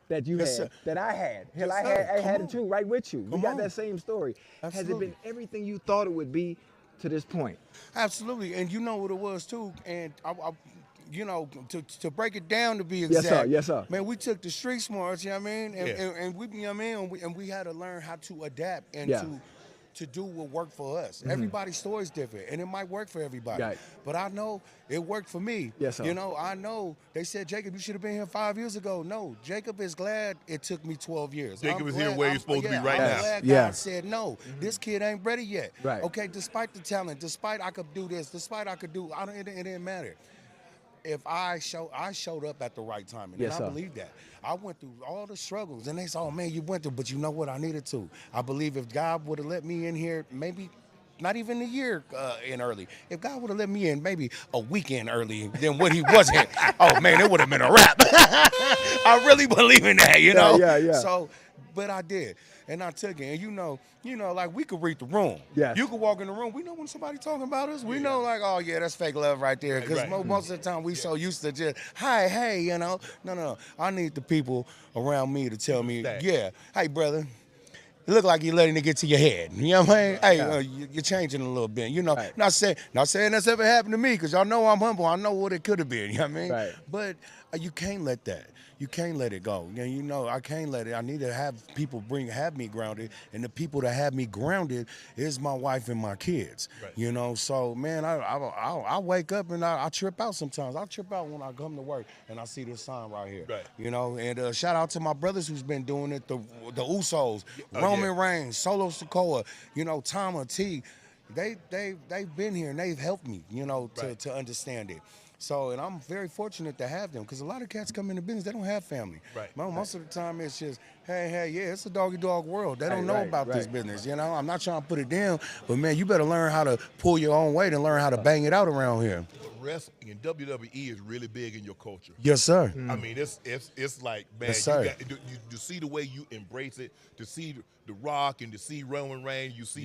that you Yes, had, sir. that I had? Hell, Yes, I sir. had Come it too, right with you. We got on. that same story. Has it Absolutely. been everything you thought it would be to this point? Absolutely, and you know what it was too, and to break it down to be exact. Yes, sir. Man, we took the street smarts, you know what I mean, and we, you know what I mean, and we had to learn how to adapt and to do what worked for us. Everybody's story is different, and it might work for everybody. Right. But I know it worked for me. Yes, sir. I know they said, Jacob, you should have been here 5 years ago. No, Jacob is glad it took me 12 years. Jacob I'm is here glad- where I'm- he's supposed to be yeah, right I'm now. glad Yeah. God said, no, this kid ain't ready yet. Right. Okay, despite the talent, despite I could do this, despite I could do, it didn't matter. If I showed up at the right time, and Yes, I sir. believe that. I went through all the struggles, and they said, "Oh man, you went through," but you know what? I needed to. I believe if God would have let me in here, maybe not even a year in early. If God would have let me in maybe a weekend early than what he wasn't, oh man, it would have been a wrap. I really believe in that, you know. Yeah. So, but I did, and I took it, and you know, like we could read the room. Yes. You could walk in the room. We know when somebody talking about us. We know, like, oh yeah, that's fake love right there. Because Right. most of the time we so used to just, hi, hey, No. I need the people around me to tell me, yeah, hey brother. It look like you're letting it get to your head. You know what I mean? Hey, you're changing a little bit. Not saying that's ever happened to me, because y'all know I'm humble. I know what it could have been. You know what I mean? Right. But You can't let that. You can't let it go. You know, I can't let it. I need to have people have me grounded, and the people that have me grounded is my wife and my kids. Right. You know, so man, I wake up and I trip out sometimes. I trip out when I come to work and I see this sign right here. Right. You know, and shout out to my brothers who's been doing it. The Usos, Oh, Roman Reigns, Solo Sikoa, you know, Tama T. They've been here and they've helped me, you know, to understand it. So, and I'm very fortunate to have them because a lot of cats come into business, they don't have family. Right. Most of the time it's just, hey, yeah, it's a dog world. They don't know about this business, you know. I'm not trying to put it down, but man, you better learn how to pull your own weight and learn how to bang it out around here. Wrestling and WWE is really big in your culture. Yes, sir. I mean, it's like, man, Yes, sir. you see the way you embrace it, to see the Rock and to see Roman Reigns, you see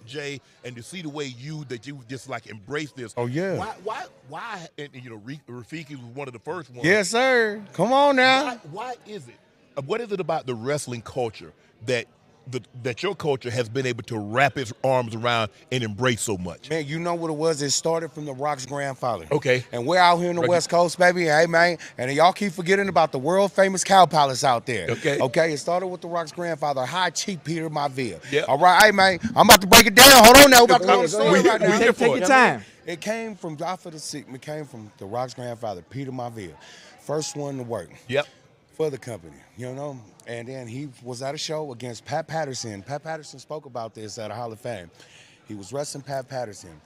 Jey, and to see the way you just like embrace this. Oh, yeah. Why? And you know, Rafiki was one of the first ones. Yes, sir. Come on now. Why is it? What is it about the wrestling culture that your culture has been able to wrap its arms around and embrace so much? Man, you know what it was? It started from the Rock's grandfather. Okay. And we're out here in the West Coast, baby. Hey, man. And y'all keep forgetting about the world famous Cow Palace out there. Okay. Okay. It started with the Rock's grandfather, High Chief Peter Maivia. Yeah. All right. Hey, man. I'm about to break it down. Hold on now. We're about to go to the story right now. Take your time. It came from it came from the Rock's grandfather, Peter Maivia. First one to work. Yep. For the company, you know, and then he was at a show against Pat Patterson. Pat Patterson spoke about this at a Hall of Fame. He was wrestling Pat Patterson,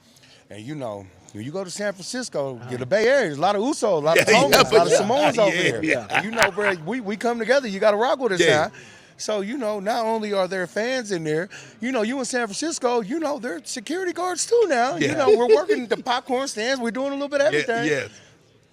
and you know, when you go to San Francisco, the Bay Area, there's a lot of Usos, a lot of Tongas, a lot of Samoans over there. Yeah. And you know, bro, we come together. You got to rock with us now. So, you know, not only are there fans in there, you know, you in San Francisco, you know, there are security guards too now. Yeah. You know, we're working the popcorn stands. We're doing a little bit of everything. Yes.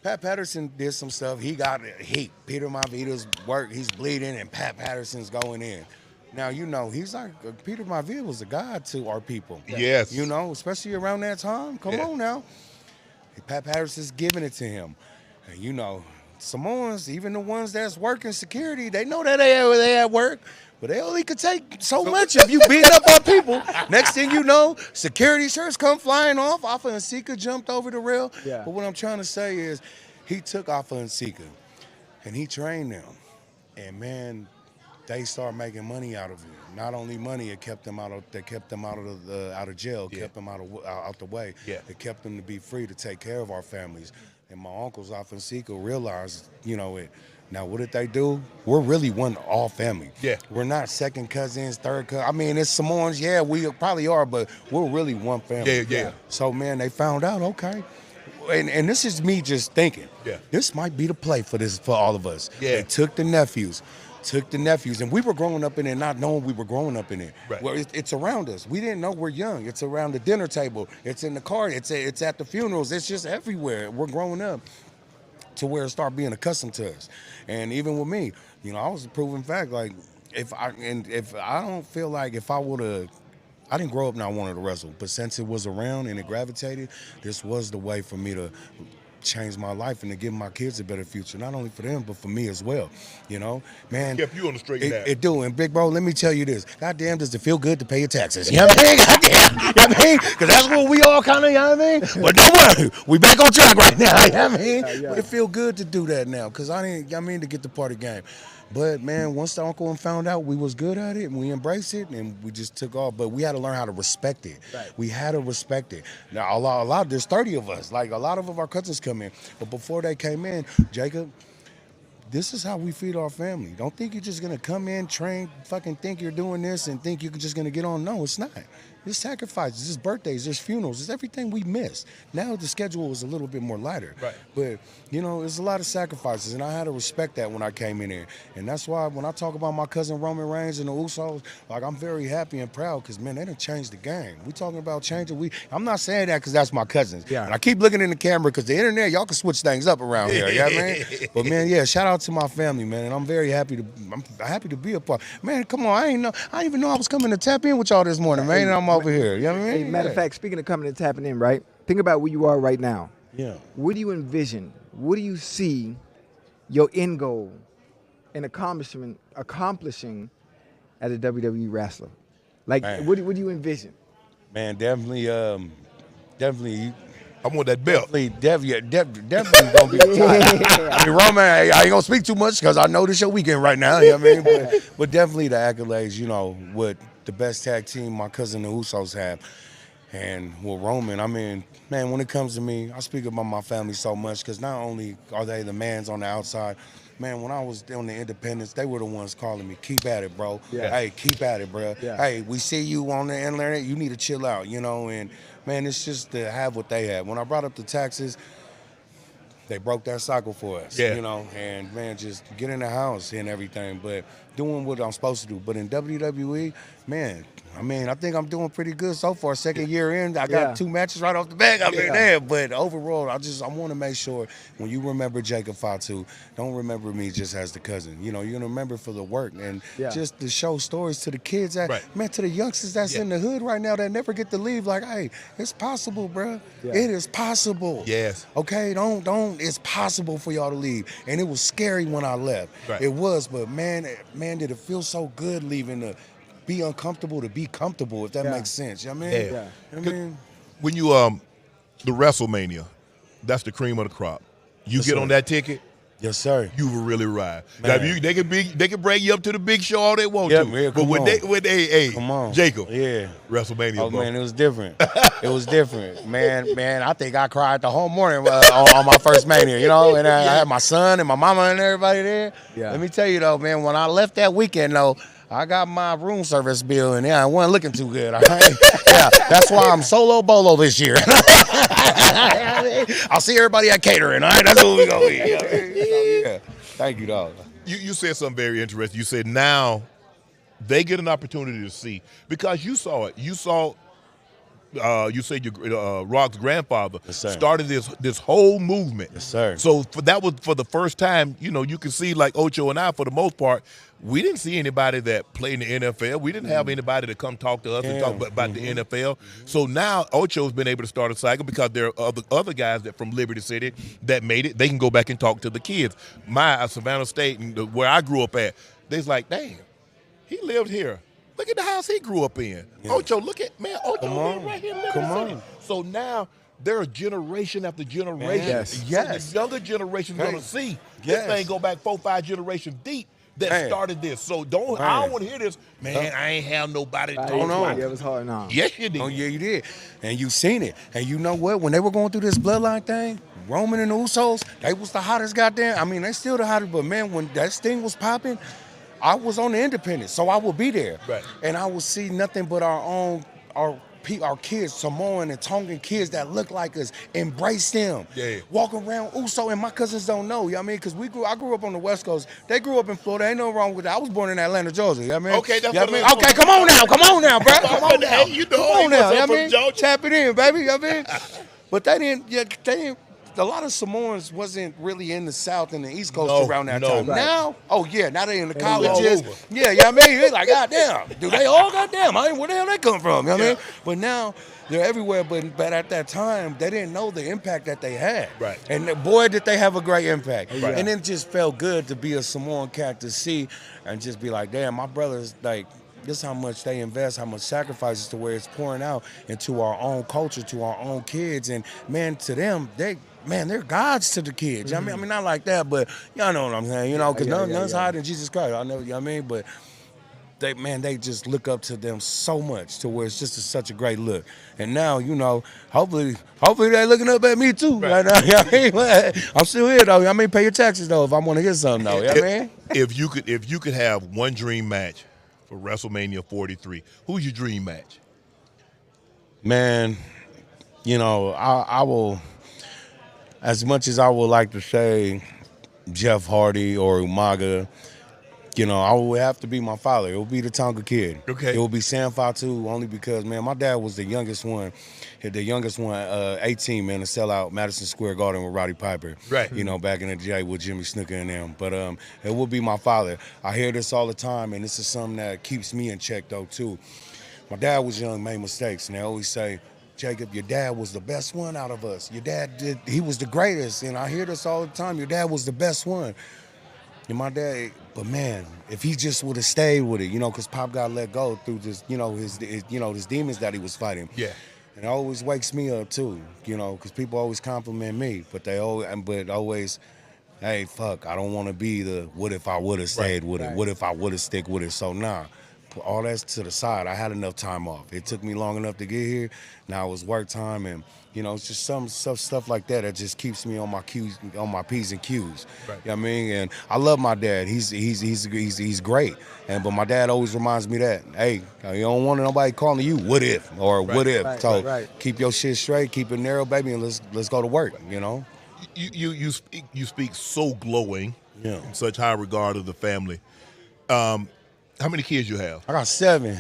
Pat Patterson did some stuff. He got heat. Peter Maivia's work. He's bleeding, and Pat Patterson's going in. Now, you know, he's like, Peter Maivia was a god to our people. Yes. You know, especially around that time. Come on now. Pat Patterson's giving it to him. And, you know, Samoans, even the ones that's working security, they know that they at work. But they only could take so much if you beating up on people. Next thing you know, security shirts come flying off. Alpha and Sika jumped over the rail. Yeah. But what I'm trying to say is he took Alpha and Sika and he trained them. And man, they started making money out of it. Not only money, it kept them out of out of jail, kept them out the way. Yeah. It kept them to be free to take care of our families. And my uncles, Alpha and Sika, realized, you know, it. Now, what did they do? We're really one all family. Yeah. We're not second cousins, third cousin. I mean, it's Samoans. Yeah, we probably are, but we're really one family. Yeah. So, man, they found out, okay. And this is me just thinking. Yeah. This might be the play for all of us. Yeah. They took the nephews, and we were growing up in it, not knowing we were growing up in it. Right. Well, it's around us. We didn't know we're young. It's around the dinner table. It's in the car. It's at the funerals. It's just everywhere. We're growing up to where it started being accustomed to us. And even with me, you know, I was a proven fact. Like, if I don't feel like if I would have, I didn't grow up now wanting to wrestle, but since it was around and it gravitated, this was the way for me to change my life and to give my kids a better future, not only for them, but for me as well. You know, man. Kept you on the straight and narrow. It do. And big bro, let me tell you this. Goddamn, does it feel good to pay your taxes? You know what I mean? Goddamn. You know what I mean? Because that's what we all kind of, you know what I mean? But don't worry, we back on track right now. You know what I mean? But it feel good to do that now because to get the party game. But man, once the uncle found out we was good at it and we embraced it and we just took off, but we had to learn how to respect it. Right. We had to respect it. Now a lot, there's 30 of us. Like a lot of our cousins come in, but before they came in, Jacob, this is how we feed our family. Don't think you're just gonna come in, train, fucking think you're doing this and think you're just gonna get on. No, it's not. There's sacrifices, there's birthdays, there's funerals, there's everything we missed. Now the schedule was a little bit more lighter. Right. But, you know, there's a lot of sacrifices, and I had to respect that when I came in here. And that's why when I talk about my cousin Roman Reigns and the Usos, like, I'm very happy and proud because, man, they done changed the game. We talking about changing. I'm not saying that because that's my cousins. Yeah. And I keep looking in the camera because the internet, y'all can switch things up around here. You know what I mean? But, man, yeah, shout out to my family, man. And I'm very happy to be a part. Man, come on, I didn't even know I was coming to tap in with y'all this morning, man. And I'm over here. You know what I mean? Hey, matter of fact, speaking of coming and tapping in, right? Think about where you are right now. Yeah. What do you envision? What do you see your end goal and accomplishing as a WWE wrestler? Like, Man. what do you envision? Man, definitely. I want that belt. Definitely gonna be tight. I mean, Roman, I ain't gonna speak too much because I know this your weekend right now. You know what I mean? But definitely the accolades, you know, with the best tag team my cousin the Usos have. And with Roman, I mean, man, when it comes to me, I speak about my family so much because not only are they the mans on the outside, man, when I was on the independents, they were the ones calling me, keep at it, bro. Yeah. Hey, keep at it, bro. Yeah. Hey, we see you on the internet, you need to chill out, you know? And, man, it's just to have what they have. When I brought up the taxes, they broke that cycle for us, Yeah. you know? And, man, just get in the house and everything, but doing what I'm supposed to do. But in WWE, man, I mean, I think I'm doing pretty good so far. Second year in, I got 2 matches right off the bat. I mean, there. But overall, I want to make sure when you remember Jacob Fatu, don't remember me just as the cousin. You know, you're going to remember for the work and just to show stories to the kids, that, man, to the youngsters that's in the hood right now that never get to leave. Like, hey, it's possible, bro. Yeah. It is possible. Yes. Okay, don't. It's possible for y'all to leave. And it was scary when I left. Right. It was, but man, did it feel so good leaving to be uncomfortable to be comfortable, if that makes sense. You know what I mean? Yeah. I mean, When you the WrestleMania, that's the cream of the crop. You get on that ticket, yes, sir. you will really ride. Man. Now, they can bring you up to the big show all they want Yeah, to. man, but come when on. hey, Come on. Jacob, Yeah. WrestleMania, Oh bro. man, it was different. It was different, man. I think I cried the whole morning on my first Mania, you know. And I had my son and my mama and everybody there. Yeah. Let me tell you though, man, when I left that weekend though, I got my room service bill and I wasn't looking too good. All right? Yeah, that's why I'm solo bolo this year. I'll see everybody at catering. All right, that's what we gonna eat. Yeah. Thank you, dog. You said something very interesting. You said now they get an opportunity to see because you saw it. You saw. You said your Rock's grandfather started this whole movement. Yes, sir. So that was for the first time. You know, you can see like Ocho and I, for the most part, we didn't see anybody that played in the NFL. We didn't have anybody to come talk to us and talk about the NFL. So now Ocho's been able to start a cycle because there are other guys that from Liberty City that made it. They can go back and talk to the kids. My Savannah State and where I grew up at, they's like, damn, he lived here. Look at the house he grew up in. Yeah. Ocho, look at, man, Ocho live right here in Liberty City. So now there are generation after generation. Yes. So the younger generation's going to see this thing go back 4-5 generations deep that started this. So I don't want to hear this, man, I ain't have nobody to talk to. Yeah, it was hard now. Yes, you did. Oh, yeah, you did. And you seen it. And you know what? When they were going through this bloodline thing, Roman and the Usos, they was the hottest goddamn. I mean, they still the hottest, but man, when that sting was popping, I was on the independent, so I would be there. Right. And I would see nothing but our kids, Samoan and Tongan kids that look like us, embrace them. Yeah. Walk around Uso, and my cousins don't know, you know what I mean? Because I grew up on the West Coast. They grew up in Florida. Ain't no wrong with that. I was born in Atlanta, Georgia, you know what I mean? Okay, that's you know what I mean? Okay, come on now, bro. Come on now. Hey, you know, Come on now, you know from what I mean? Georgia. Tap it in, baby, you know what I mean? But they didn't. A lot of Samoans wasn't really in the South and the East Coast around that time. Right. Now, now they in the all colleges. over. Yeah, you know what I mean? It's like, goddamn, do they all goddamn? Where the hell they come from? You know what I mean? But now they're everywhere. But at that time, they didn't know the impact that they had. Right. And boy, did they have a great impact. Right. And it just felt good to be a Samoan cat to see and just be like, damn, my brothers, like, this is how much they invest, how much sacrifices to where it's pouring out into our own culture, to our own kids. And, man, to them, they're gods to the kids. I mean, not like that, but y'all know what I'm saying, you know, because none's higher than Jesus Christ. I know, you know what I mean? But they just look up to them so much to where it's just such a great look. And now, you know, hopefully they looking up at me too right now. You know what I mean? But I'm still here though. I mean, pay your taxes though if I want to get something though. You know what I mean? If you could have one dream match for WrestleMania 43, who's your dream match? Man, you know, I will. As much as I would like to say Jeff Hardy or Umaga, you know, I would have to be my father. It would be the Tonga Kid. Okay. It would be Sam Fatu, only because, man, my dad was the youngest one. 18, man, to sell out Madison Square Garden with Roddy Piper. Right. You know, back in the day with Jimmy Snuka and them. But it would be my father. I hear this all the time, and this is something that keeps me in check, though, too. My dad was young, made mistakes, and they always say, Jacob, your dad was the best one out of us. Your dad he was the greatest. And I hear this all the time. Your dad was the best one. And my dad, but man, if he just would have stayed with it, you know, because Pop got let go through this, you know, his demons that he was fighting. Yeah. And it always wakes me up too, because people always compliment me, but always, hey, fuck, I don't want to be the what if I would have stayed with it, what if I would have stick with it. So nah, put all that to the side. I had enough time off. It took me long enough to get here. Now it was work time, and it's just some stuff like that just keeps me on my Q's, on my P's and Q's. Right. You know what I mean? And I love my dad. He's great. But my dad always reminds me that, hey, you don't want nobody calling you what if or what if. So keep your shit straight, keep it narrow, baby, and let's go to work. You speak so glowing, Yeah. in such high regard of the family. How many kids you have? I got 7.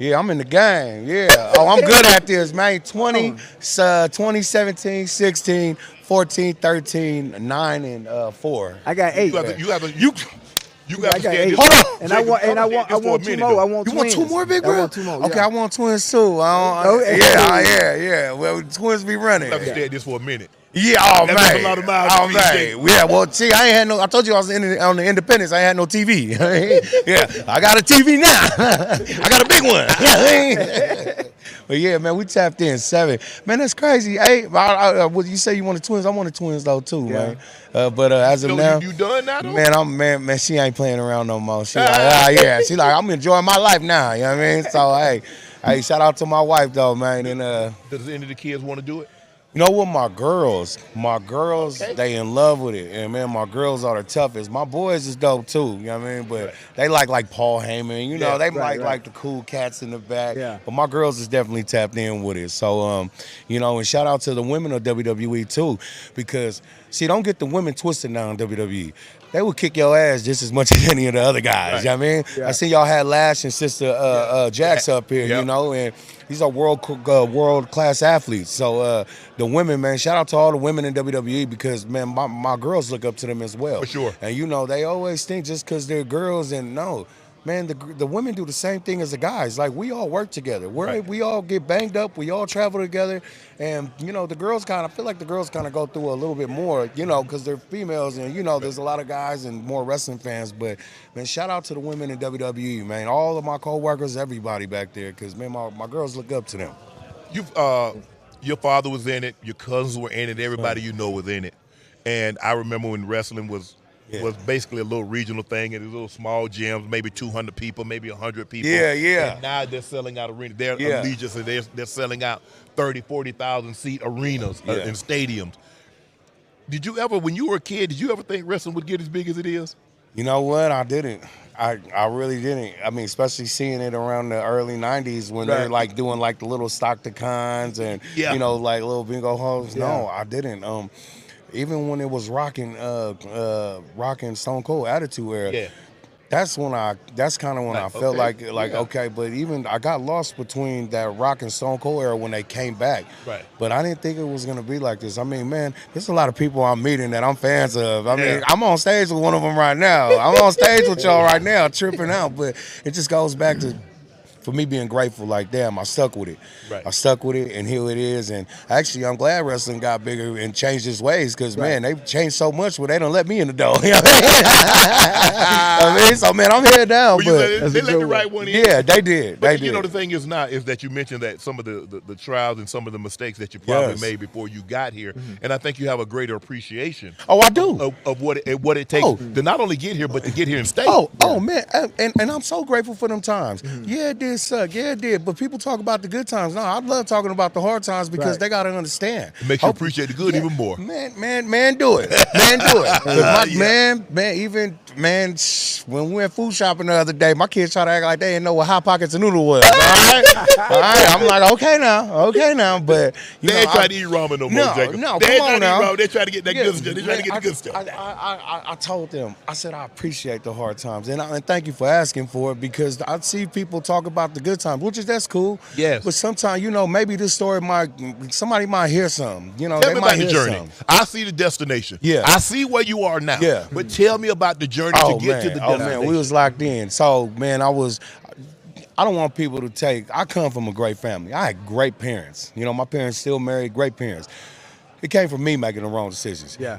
Yeah, I'm in the game. Yeah. Oh, I'm good at this, man. 2017, 16, 14, 13, 9, and 4. I got 8. You got to stand this. Hold on. And I want 2 more. I want You twins. want 2 more, big bro? I want 2 more. Okay, yeah. I want twins too. Yeah. Well, twins be running. You have to stand this for a minute. Yeah, That's man. a lot of miles Oh, to man. Yeah, well, see, I ain't had no. I told you I was on the Independence. I ain't had no TV. Yeah, I got a TV now. I got a big one. But yeah, man, we tapped in 7. Man, that's crazy. Hey, you say you wanted twins? I wanted twins though too, man. But as of now, you done now, though? man, she ain't playing around no more. She like, she like, I'm enjoying my life now. You know what I mean? So hey, shout out to my wife though, man. And Does any of the kids want to do it? you know what, my girls, they in love with it. And man, my girls are the toughest. My boys is dope too, you know what I mean? But they like Paul Heyman, they like the cool cats in the back. Yeah. But my girls is definitely tapped in with it. So and shout out to the women of WWE too, because don't get the women twisted now in WWE. They would kick your ass just as much as any of the other guys. You know what I mean? Yeah. I see y'all had Lash and Sister Jax up here, and these are world class athletes. So the women, man, shout out to all the women in WWE because, man, my girls look up to them as well. For sure. And they always think just because they're girls, and no, man, the women do the same thing as the guys. Like, we all work together. We all get banged up. We all travel together. And, the girls I feel like the girls kind of go through a little bit more, because they're females and, there's a lot of guys and more wrestling fans. But, man, shout out to the women in WWE, man. All of my co-workers, everybody back there, because, man, my girls look up to them. Your father was in it. Your cousins were in it. Everybody you know was in it. And I remember when wrestling was basically a little regional thing in these little small gyms, maybe 200 people, maybe 100 people. Yeah. And now they're selling out arenas. They're allegiance, and they're selling out 30, 40,000 seat arenas and stadiums. Did you ever, when you were a kid, did you ever think wrestling would get as big as it is? You know what? I didn't. I really didn't. I mean, especially seeing it around the early 90s when they're like doing like the little Stockton-Cons and, like little bingo halls. Yeah. No, I didn't. Even when it was rocking Stone Cold Attitude Era, that's kind of when I felt like okay, but even I got lost between that Rock and Stone Cold era when they came back. Right. But I didn't think it was gonna be like this. I mean, man, there's a lot of people I'm meeting that I'm fans of. I mean, I'm on stage with one of them right now. I'm on stage with y'all right now, tripping out. But it just goes back to, for me, being grateful, like, damn, I stuck with it. Right. I stuck with it, and here it is. And actually, I'm glad wrestling got bigger and changed its ways because, man, they've changed so much where they don't let me in the door. You know what I mean? So, man, I'm head down. They let the right one in. Yeah, they did. But the thing is that you mentioned that some of the trials and some of the mistakes that you probably made before you got here, and I think you have a greater appreciation. Oh, I do. Of what it takes to not only get here, but to get here and stay. Oh, man, and I'm so grateful for them times. Yeah, it did suck. Yeah, it did. But people talk about the good times. No, I love talking about the hard times because they got to understand. It makes you appreciate the good even more. Man, do it. Man, do it. Man, when we went food shopping the other day, my kids try to act like they didn't know what Hot Pockets and noodle was. All right? I'm like, okay now. But they ain't trying to eat ramen no more, Jacob. No, they come on now. They try to get that good stuff. They try to get the good stuff. I told them, I said, I appreciate the hard times. And thank you for asking for it because I see people talk about the good times, that's cool. Yes. But sometimes, maybe this story somebody might hear something. Tell they me might about the hear journey. something. I see the destination. Yeah. I see where you are now. Yeah. But tell me about the journey to get to the destination. Man, we was locked in. So, man, I don't want people to I come from a great family. I had great parents. My parents still married, great parents. It came from me making the wrong decisions. Yeah.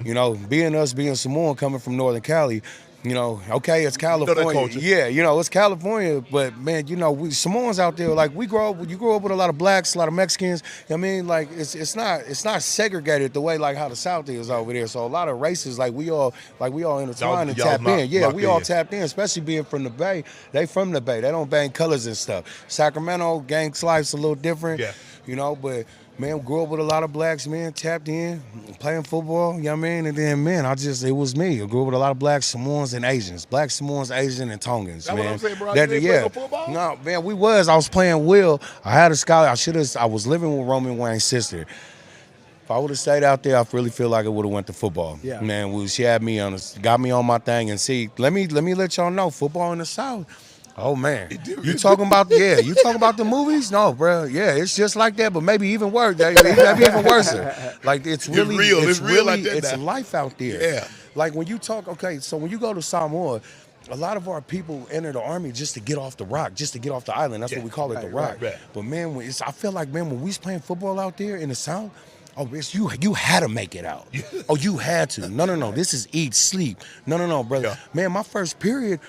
Being Samoan, coming from Northern Cali, You know, okay, it's that California. culture. Yeah, you know, it's California, but man, you know, we Samoans out there, like you grow up with a lot of blacks, a lot of Mexicans. You know what I mean, like it's not segregated the way like how the South is over there. So a lot of races, like we all intertwined and Y'all tap in. Yeah, locked we all in. tapped in, especially being from the Bay. They from the Bay. They don't bang colors and stuff. Sacramento gang life's a little different. Yeah. You know, but man, grew up with a lot of blacks, man, tapped in, playing football, you know what I mean? And then, man, it was me. I grew up with a lot of blacks, Samoans, and Asians. Black Samoans, Asian, and Tongans, That's man. what I'm saying, bro. You didn't play no football? No, man, I was playing Will. I had a scholarship. I was living with Roman Wayne's sister. If I would have stayed out there, I really feel like I would have went to football. Yeah. Man, she had me got me on my thing. And see, let me let y'all know, football in the South. Oh man, you talking about the movies? No, bro. Yeah, it's just like that, but maybe even worse. Maybe even worse. Like it's really real. It's real like that It's now. life out there. Yeah. Like when you talk. Okay, so when you go to Samoa, a lot of our people enter the army just to get off the rock, just to get off the island. That's what we call it, the rock. right. But man, I feel like when we was playing football out there in the South. Oh, Rich, you had to make it out. Oh, you had to. No. This is eat, sleep. No, brother. Yeah. Man, my first period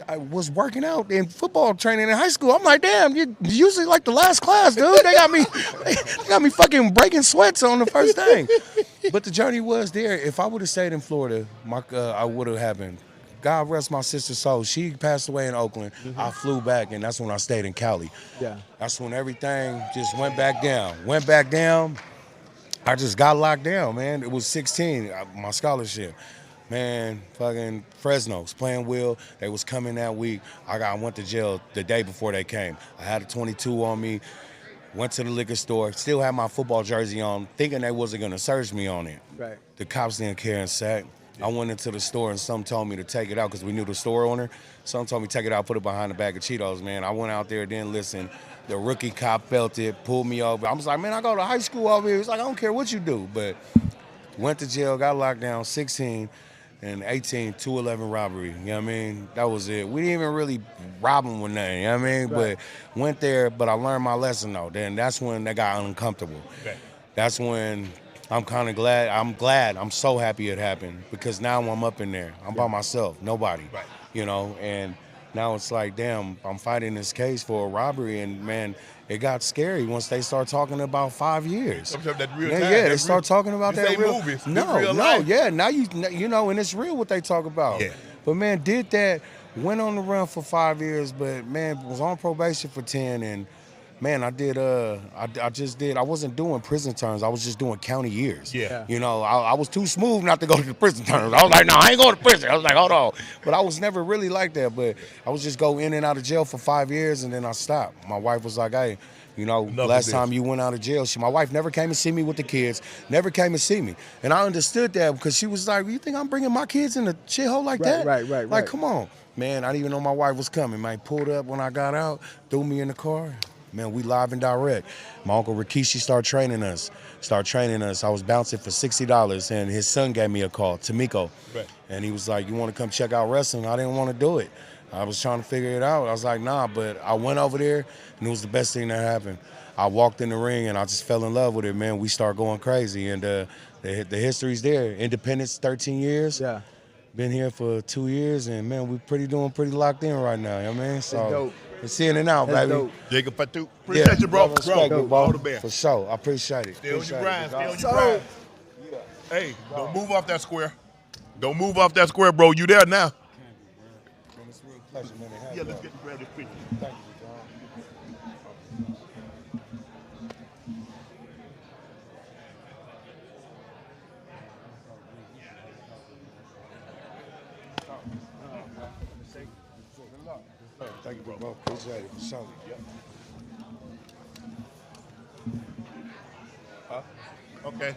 I was working out in football training in high school. I'm like, damn, you usually like the last class, dude. They got me fucking breaking sweats on the first thing. But the journey was there. If I would have stayed in Florida, I would have happened. God rest my sister's soul. She passed away in Oakland. I flew back, and that's when I stayed in Cali. Yeah. That's when everything just went back down. I just got locked down, man. It was 16, my scholarship. Man, fucking Fresno was playing Will. They was coming that week. I went to jail the day before they came. I had a 22 on me, went to the liquor store, still had my football jersey on, thinking they wasn't gonna search me on it. Right. The cops didn't care and sack. I went into the store and some told me to take it out because we knew the store owner. Some told me take it out, put it behind a bag of Cheetos, man. I went out there, didn't listen. The rookie cop felt it, pulled me over. I was like, man, I go to high school over here. He's like, I don't care what you do. But went to jail, got locked down, 16 and 18, 211 robbery. You know what I mean? That was it. We didn't even really rob them with nothing, you know what I mean? Right. But went there, but I learned my lesson, though. Then that's when they got uncomfortable. Okay. That's when I'm kind of glad. I'm so happy it happened because now I'm up in there. I'm by myself, nobody. Right. You know, and now it's like, damn, I'm fighting this case for a robbery, and man, it got scary once they start talking about 5 years. Sometimes that real Yeah, time, yeah, that they start real- talking about this that ain't real. movies, this No, real no, life. yeah. Now you know, and it's real what they talk about. Yeah. But man, did that, went on the run for 5 years, but man, was on probation for 10, and man, I wasn't doing prison terms. I was just doing county years. Yeah. You know, I was too smooth not to go to the prison terms. I was like, no, I ain't going to prison. I was like, hold on. But I was never really like that. But I was just go in and out of jail for 5 years, and then I stopped. My wife was like, hey, you know, Enough last of time this. you went out of jail, my wife never came and see me with the kids, never came and see me. And I understood that because she was like, you think I'm bringing my kids in a shithole like that? Right. Like, come on. Man, I didn't even know my wife was coming. Man, pulled up when I got out, threw me in the car. Man, we live and direct. My uncle Rikishi started training us. I was bouncing for $60, and his son gave me a call, Tamiko. Right. And he was like, you want to come check out wrestling? I didn't want to do it. I was trying to figure it out. I was like, nah, but I went over there, and it was the best thing that happened. I walked in the ring, and I just fell in love with it, man. We started going crazy, and the history's there. Independence, 13 years. Yeah. Been here for 2 years, and man, we doing pretty locked in right now, you know what I mean? So dope. it's in and out, That's baby. dope. Jacob Fatu. Appreciate you, bro. love and respect, Bro, bro. all the best. For sure. I appreciate it. Stay on your grind. Stay on your So- grind. Hey, don't move off that square. Don't move off that square, bro. You there now? Man, it's a real pleasure, man, to have Yeah, you. let's get to grab this picture. Thank you, John. Thank you, bro. Appreciate it. For sure. Okay.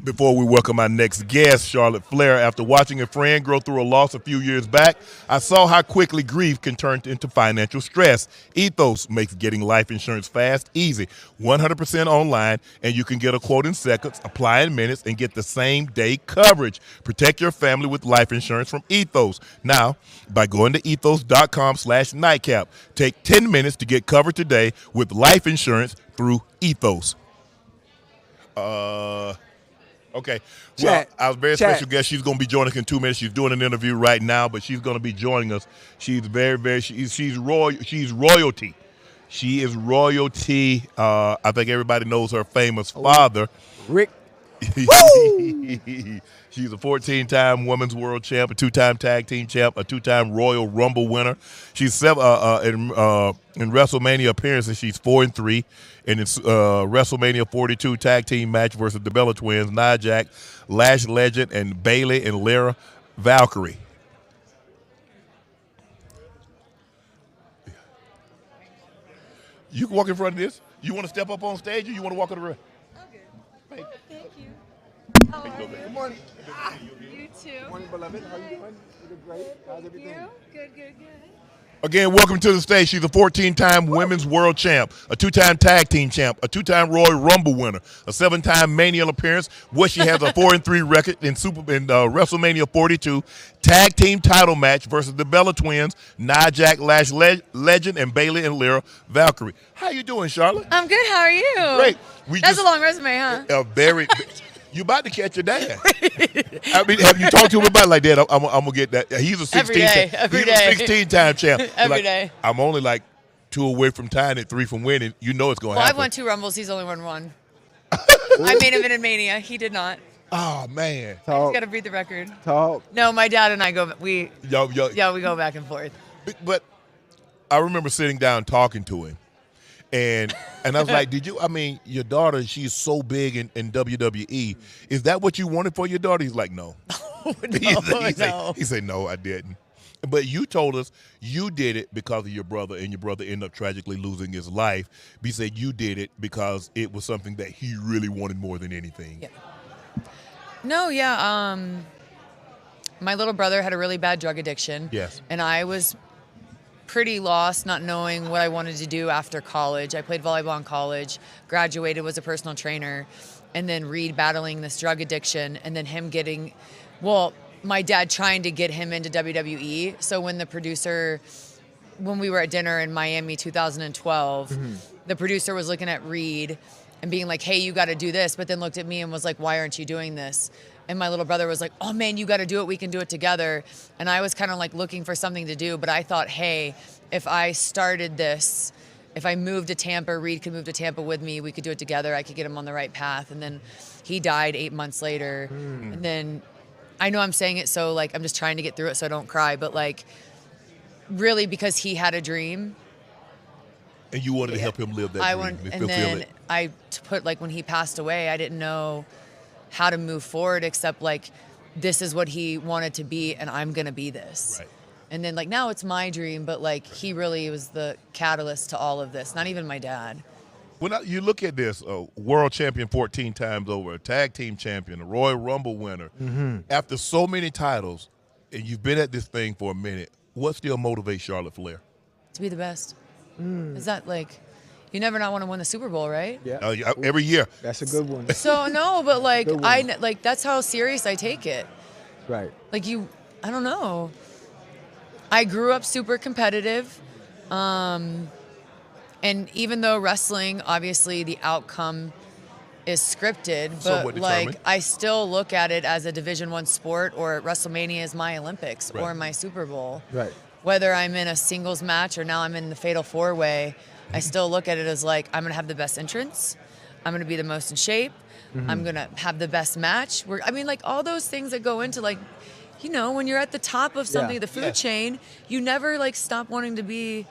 Before we welcome our next guest, Charlotte Flair, after watching a friend grow through a loss a few years back, I saw how quickly grief can turn into financial stress. Ethos makes getting life insurance fast, easy, 100% online, and you can get a quote in seconds, apply in minutes, and get the same day coverage. Protect your family with life insurance from Ethos. Now, by going to ethos.com/nightcap, take 10 minutes to get covered today with life insurance through Ethos. Okay. Chad, Well, our very Chad. special guest, she's going to be joining us in 2 minutes. She's doing an interview right now, but she's going to be joining us. She's she's royalty. She is royalty. I think everybody knows her famous father. Rick. She's a 14-time Women's World Champ, a 2-time Tag Team Champ, a 2-time Royal Rumble winner. She's in WrestleMania appearances. She's 4-3, and it's WrestleMania 42 Tag Team match versus the Bella Twins, Nia Jax, Lash Legend, and Bayley and Lyra Valkyrie. You can walk in front of this. You want to step up on stage, or you want to walk on the ring? Thank you. How are you? Good morning. You too. Good morning, beloved. How you doing? You look great. How's everything? You? Good. Again, welcome to the stage. She's a 14-time Women's World Champ, a 2-time Tag Team Champ, a 2-time Royal Rumble winner, a 7-time Mania appearance, where she has a 4-3 record in WrestleMania 42 Tag Team title match versus the Bella Twins, Nia Jax Lash Legend, and Bayley and Lyra Valkyrie. How you doing, Charlotte? I'm good. How are you? Great. That's a long resume, huh? Very. You about to catch your dad. I mean, have you talked to him about it like that? I'm gonna get that. He's a 16. Every day. He's a 16-time champ. Every day. I'm only like 2 away from tying it, 3 from winning. You know it's gonna Well, happen. I've won 2 Rumbles. He's only won 1. I made him in Mania. He did not. Oh man. He's Talk. got to beat the record. Talk. No, my dad and I go. We Yo. we go back and forth. But I remember sitting down talking to him. And I was like, your daughter, she's so big in WWE. Is that what you wanted for your daughter? He's like, no. He said, no, I didn't. But you told us you did it because of your brother, and your brother ended up tragically losing his life. But you said you did it because it was something that he really wanted more than anything. Yeah. No, yeah. My little brother had a really bad drug addiction. Yes. And I was pretty lost, not knowing what I wanted to do after college. I played volleyball in college, graduated, was a personal trainer, and then Reed battling this drug addiction, and then him my dad trying to get him into WWE. So when we were at dinner in Miami 2012, the producer was looking at Reed and being like, hey, you got to do this, but then looked at me and was like, why aren't you doing this? And my little brother was like, oh man, you got to do it. We can do it together. And I was kind of like looking for something to do, but I thought, hey, if I started this, if I moved to Tampa, Reed could move to Tampa with me. We could do it together. I could get him on the right path. And then he died 8 months later. And then I know I'm saying it so like I'm just trying to get through it so I don't cry, but like really because he had a dream. And you wanted to help him live that dream. And then I put like when he passed away, I didn't know how to move forward except like this is what he wanted to be and I'm gonna be this. Right. And then like now it's my dream, but like he really was the catalyst to all of this, not even my dad. When you look at this, world champion 14 times over, a tag team champion, a Royal Rumble winner, after so many titles, and you've been at this thing for a minute, what still motivates Charlotte Flair? To be the best. Is that like, you never not want to win the Super Bowl, right? Yeah. Every year. That's a good one. So no, but like Good one. like that's how serious I take it. Right. Like I don't know. I grew up super competitive. And even though wrestling, obviously the outcome is scripted, but Somewhat like determined. I still look at it as a Division I sport, or WrestleMania is my Olympics Right. or my Super Bowl. Right. Whether I'm in a singles match or now I'm in the Fatal 4-Way, I still look at it as like I'm gonna have the best entrance, I'm gonna be the most in shape, I'm gonna have the best match. Like all those things that go into like, you know, when you're at the top of something, Yeah. the food chain, you never like stop wanting to be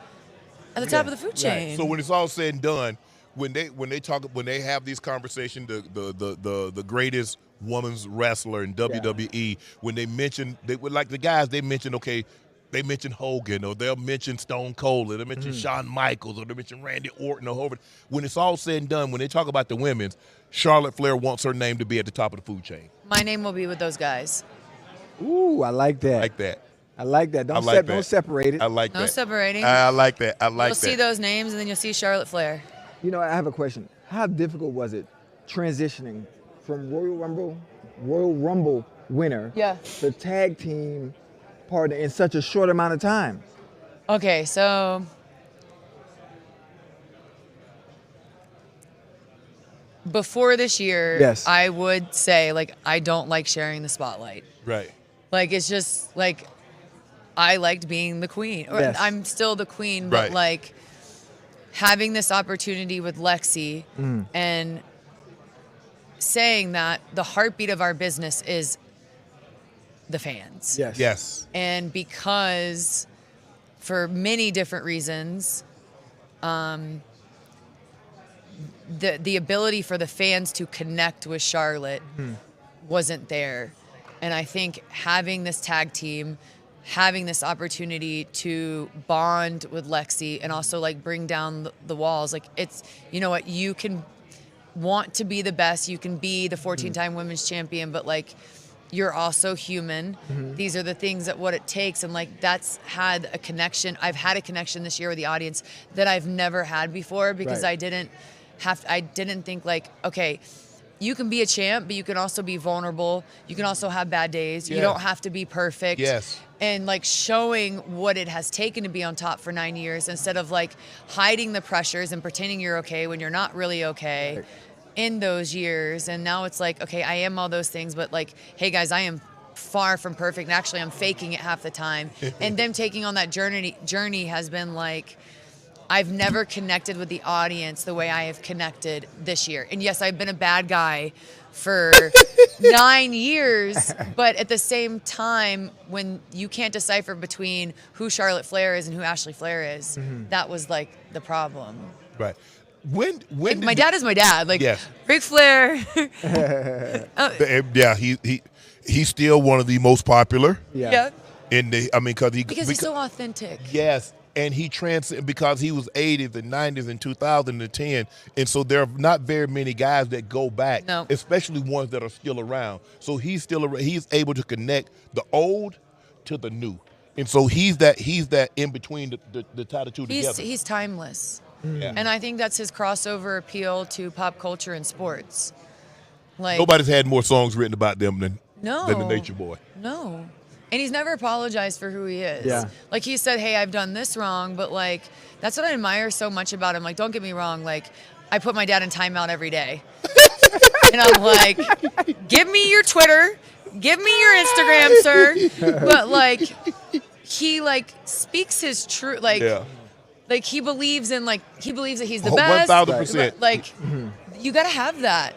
at the top of the food chain. So when it's all said and done, when they have these conversations, the greatest women's wrestler in WWE, when they mention they mention Hogan, or they'll mention Stone Cold, or they'll mention Shawn Michaels, or they'll mention Randy Orton, or whoever. When it's all said and done, when they talk about the women's, Charlotte Flair wants her name to be at the top of the food chain. My name will be with those guys. Ooh, I like that. Like that. I like that. Don't, I like that. don't separate it. I like No that. separating. I like that. I like You'll that. see those names, and then you'll see Charlotte Flair. You know, I have a question. How difficult was it transitioning from Royal Rumble winner to tag team partner in such a short amount of time? Okay, so before this year, Yes. I would say like I don't like sharing the spotlight. Right. Like it's just like I liked being the queen. Or Yes. I'm still the queen, but Right. like having this opportunity with Lexi and saying that the heartbeat of our business is the fans. Yes. Yes. And because for many different reasons, the ability for the fans to connect with Charlotte wasn't there. And I think having this tag team, having this opportunity to bond with Lexi and also like bring down the walls, like it's, you know what, you can want to be the best, you can be the 14-time women's champion, but like you're also human. These are the things that what it takes. And like that's had a connection. I've had a connection this year with the audience that I've never had before because Right. I didn't think like, okay, you can be a champ, but you can also be vulnerable. You can also have bad days. You Yeah. don't have to be perfect. Yes. And like showing what it has taken to be on top for 9 years instead of like hiding the pressures and pretending you're okay when you're not really okay in those years. And now it's like, okay, I am all those things, but like, hey guys, I am far from perfect. And actually I'm faking it half the time. And them taking on that journey has been like, I've never connected with the audience the way I have connected this year. And yes, I've been a bad guy for 9 years, but at the same time, when you can't decipher between who Charlotte Flair is and who Ashley Flair is, that was like the problem. Right. When Like, did my dad is my dad. Like Yes. Ric Flair. Yeah, he's still one of the most popular Yeah. in the. I mean, Because he's so authentic. Yes, and he because he was 80s and 90s and 2010, and so there are not very many guys that go back, No. especially ones that are still around. So he's able to connect the old to the new, and so he's that in between the tie the two together. He's timeless. Yeah. And I think that's his crossover appeal to pop culture and sports. Like Nobody's had more songs written about them than No. the Nature Boy. No. And he's never apologized for who he is. Yeah. Like he said, hey, I've done this wrong, but like that's what I admire so much about him. Like, don't get me wrong, like I put my dad in timeout every day. And I'm like, give me your Twitter, give me your Instagram, sir. But like he like speaks his truth, like Yeah. like he believes that he's the Oh, best. 1000%. Like you gotta have that.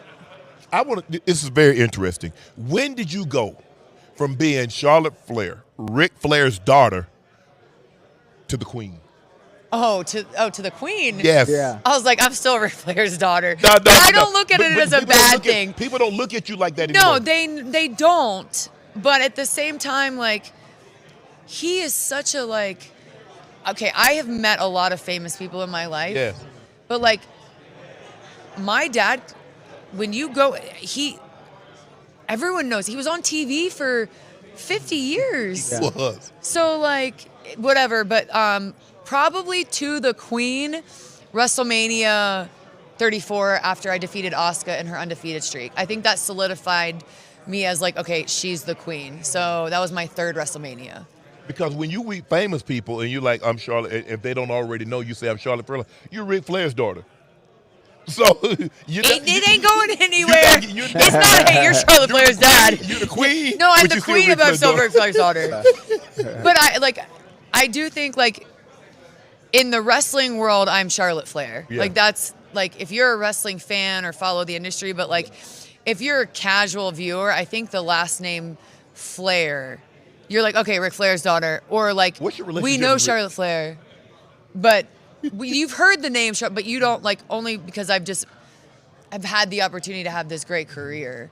This is very interesting. When did you go from being Charlotte Flair, Ric Flair's daughter, to the Queen? To the Queen. Yes. Yeah. I was like, I'm still Ric Flair's daughter. No, But I don't no. look at But- it but as a people don't bad look at- thing. People don't look at you like that No, anymore. they don't. But at the same time, like, he is such a like. Okay, I have met a lot of famous people in my life. Yes. But like, my dad, when you go, everyone knows he was on TV for 50 years. It was. So like whatever, but probably to the Queen, WrestleMania 34 after I defeated Asuka in her undefeated streak. I think that solidified me as like, okay, she's the Queen. So that was my third WrestleMania. Because when you meet famous people and you're like, I'm Charlotte, if they don't already know, you say I'm Charlotte Flair, you're Ric Flair's daughter. So it ain't going anywhere. It's not, hey, you're Charlotte Flair's dad. You're the Queen. No, I'm but the you're still Queen, Ric but I'm Flair's still daughter. Ric Flair's daughter. But I do think like in the wrestling world, I'm Charlotte Flair. Yeah. Like that's like if you're a wrestling fan or follow the industry, but like if you're a casual viewer, I think the last name Flair, you're like, okay, Ric Flair's daughter, or like What's your we relationship know with Ric? Charlotte Flair, but you've heard the name, but you don't like only because I've had the opportunity to have this great career.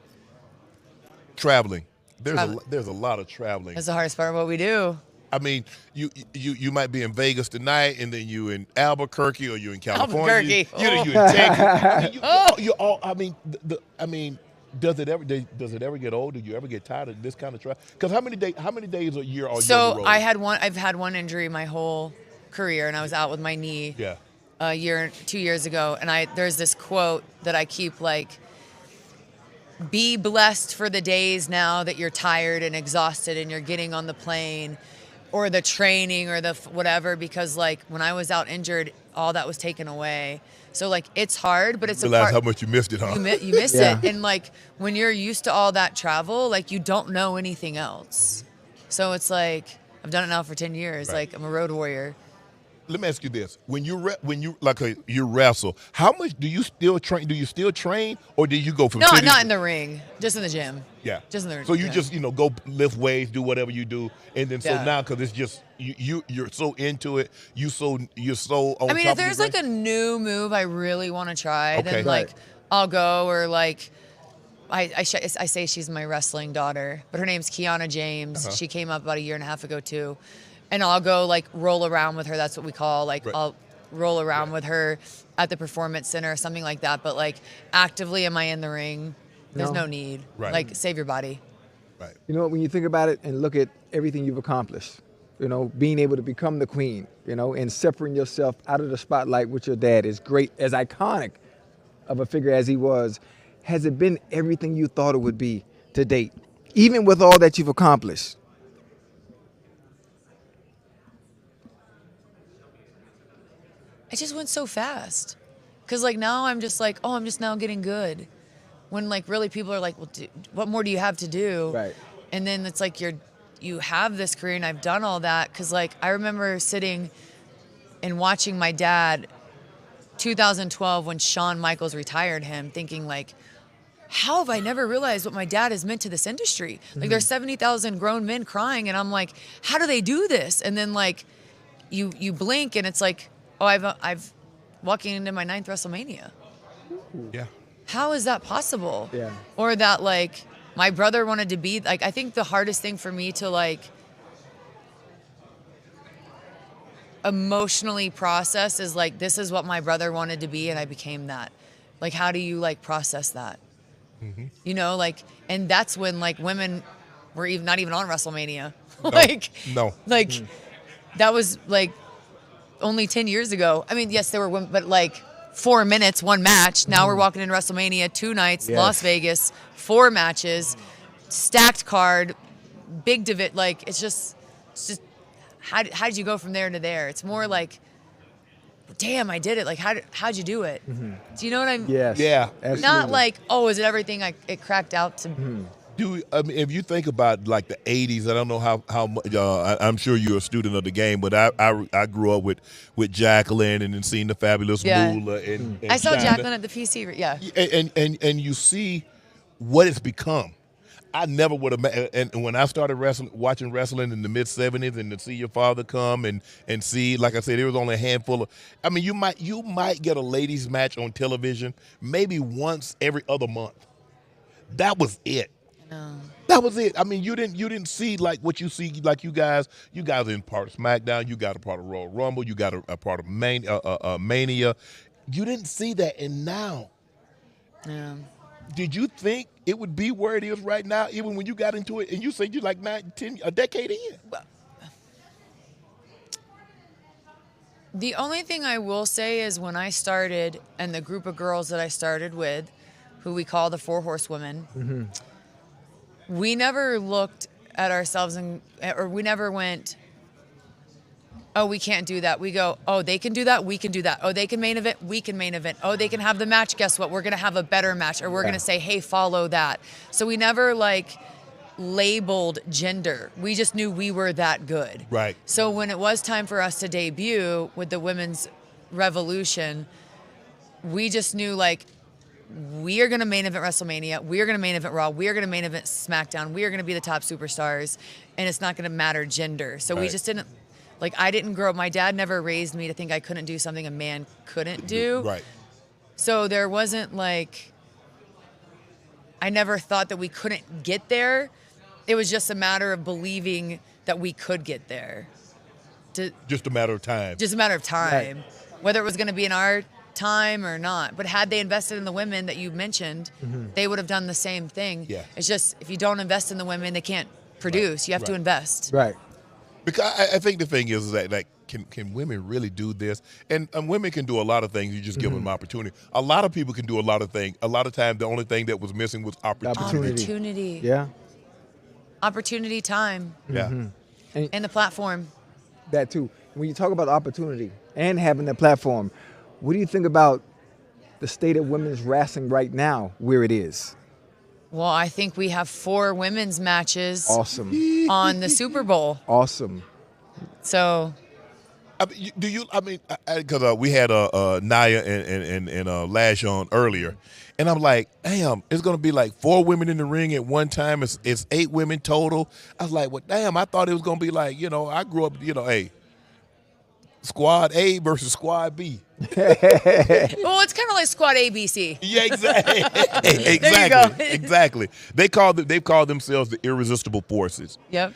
Traveling. There's Traveling. a lot of traveling. That's the hardest part of what we do. I mean, you might be in Vegas tonight, and then you in Albuquerque, or you in California. Albuquerque. You in Texas. I mean, I mean, does it ever get old? Do you ever get tired of this kind of travel? Because how many days a year are you on the So road? I've had one injury my whole career, and I was out with my knee Yeah. 2 years ago. And there's this quote that I keep like, be blessed for the days now that you're tired and exhausted and you're getting on the plane or the training or the whatever, because like when I was out injured, all that was taken away. So like it's hard, but it's a Realize part. how much you missed it, huh? You miss Yeah. it, and like when you're used to all that travel, like you don't know anything else. So it's like I've done it now for 10 years. Right. Like I'm a road warrior. Let me ask you this: when you wrestle, how much do you still train? Do you still train, or do you go from No, city not to- in the ring, just in the gym. Yeah, Just in the ring. So you yeah. just go lift weights, do whatever you do, and then so Yeah. now because it's just you're so into it, you're so on I mean, top if there's of the like a new move I really want to try, Okay. then Right. like I'll go, or like I say she's my wrestling daughter, but her name's Kiana James. She came up about a year and a half ago too, and I'll go like roll around with her. That's what we call like Right. I'll roll around with her at the performance center or something like that. But like actively, am I in the ring? There's No. no need. Right. Like save your body. right. You know, when you think about it and look at everything you've accomplished, being able to become the queen, and separating yourself out of the spotlight with your dad is great, as iconic of a figure as he was. Has it been everything you thought it would be to date, even with all that you've accomplished? It just went so fast. Cause like now I'm just like, oh, I'm just now getting good. When like really people are like, well, what more do you have to do? Right. And then it's like you have this career and I've done all that. Cause like I remember sitting and watching my dad 2012 when Shawn Michaels retired him, thinking like, how have I never realized what my dad has meant to this industry? Like there's 70,000 grown men crying and I'm like, how do they do this? And then like you blink and it's like, oh, I've walking into my 9th WrestleMania. Yeah. How is that possible? Yeah. Or that like my brother wanted to be like, I think the hardest thing for me to like emotionally process is like, this is what my brother wanted to be and I became that. Like, how do you like process that? Like, and that's when like women were even not even on WrestleMania. No. Like that was like only 10 years ago. I mean, yes, there were women, but like 4 minutes, one match. Now we're walking in WrestleMania, 2 nights, Yes. Las Vegas, 4 matches, stacked card, big divid. Like it's just how did you go from there to there? It's more like, damn, I did it. Like how'd you do it? Do you know what I mean? Yes. Yeah. Absolutely. Not like, oh, is it everything it cracked out to? If you think about like the '80s, I don't know how much. I'm sure you're a student of the game, but I grew up with Jacqueline and then seeing the fabulous Yeah. Moolah and I saw China. Jacqueline at the PC. Yeah. and you see what it's become. I never would have. And when I started watching wrestling in the mid '70s, and to see your father come and see, like I said, there was only a handful of. I mean, you might get a ladies match on television maybe once every other month. That was it. No. That was it. I mean, you didn't see like what you see, like you guys are in part of SmackDown, you got a part of Royal Rumble, you got a part of Mania. You didn't see that, and now. Yeah. Did you think it would be where it is right now, even when you got into it, and you said you're like 9, 10, a decade in? The only thing I will say is when I started, and the group of girls that I started with, who we call the 4 Horsewomen, we never looked at ourselves or we never went, oh, we can't do that. We go, oh, they can do that, we can do that. Oh, they can main event, we can main event. Oh, they can have the match, guess what? We're gonna have a better match, or we're gonna say, hey, follow that. So we never like labeled gender. We just knew we were that good. Right. So when it was time for us to debut with the Women's Revolution, we just knew like, we are going to main event WrestleMania. We are going to main event Raw. We are going to main event SmackDown. We are going to be the top superstars, and it's not going to matter gender. So we Right. just didn't, like, I didn't grow up. My dad never raised me to think I couldn't do something a man couldn't do. Right. So there wasn't like, I never thought that we couldn't get there. It was just a matter of believing that we could get there. Just a matter of time. Just a matter of time, whether it was going to be in our time or not. But had they invested in the women that you mentioned, they would have done the same thing. Yeah. It's just if you don't invest in the women, they can't produce. You have to Right. invest. Right. Because I think the thing is that like, can women really do this? And women can do a lot of things. You just give them opportunity. A lot of people can do a lot of things. A lot of times, the only thing that was missing was opportunity. Opportunity. Opportunity. Yeah. Opportunity time. Yeah. And the platform. That too. When you talk about opportunity and having that platform, what do you think about the state of women's wrestling right now, where it is? Well, I think we have 4 women's matches Awesome. on the Super Bowl. Awesome. So, Do you? I mean, because we had Nia and Lash on earlier, and I'm like, damn, it's gonna be like 4 women in the ring at one time. It's 8 women total. I was like, well, damn, I thought it was gonna be like, I grew up, hey, Squad A versus Squad B. well, it's kind of like Squad ABC. Yeah, exactly. There you go. Exactly. They've called themselves the Irresistible Forces. Yep.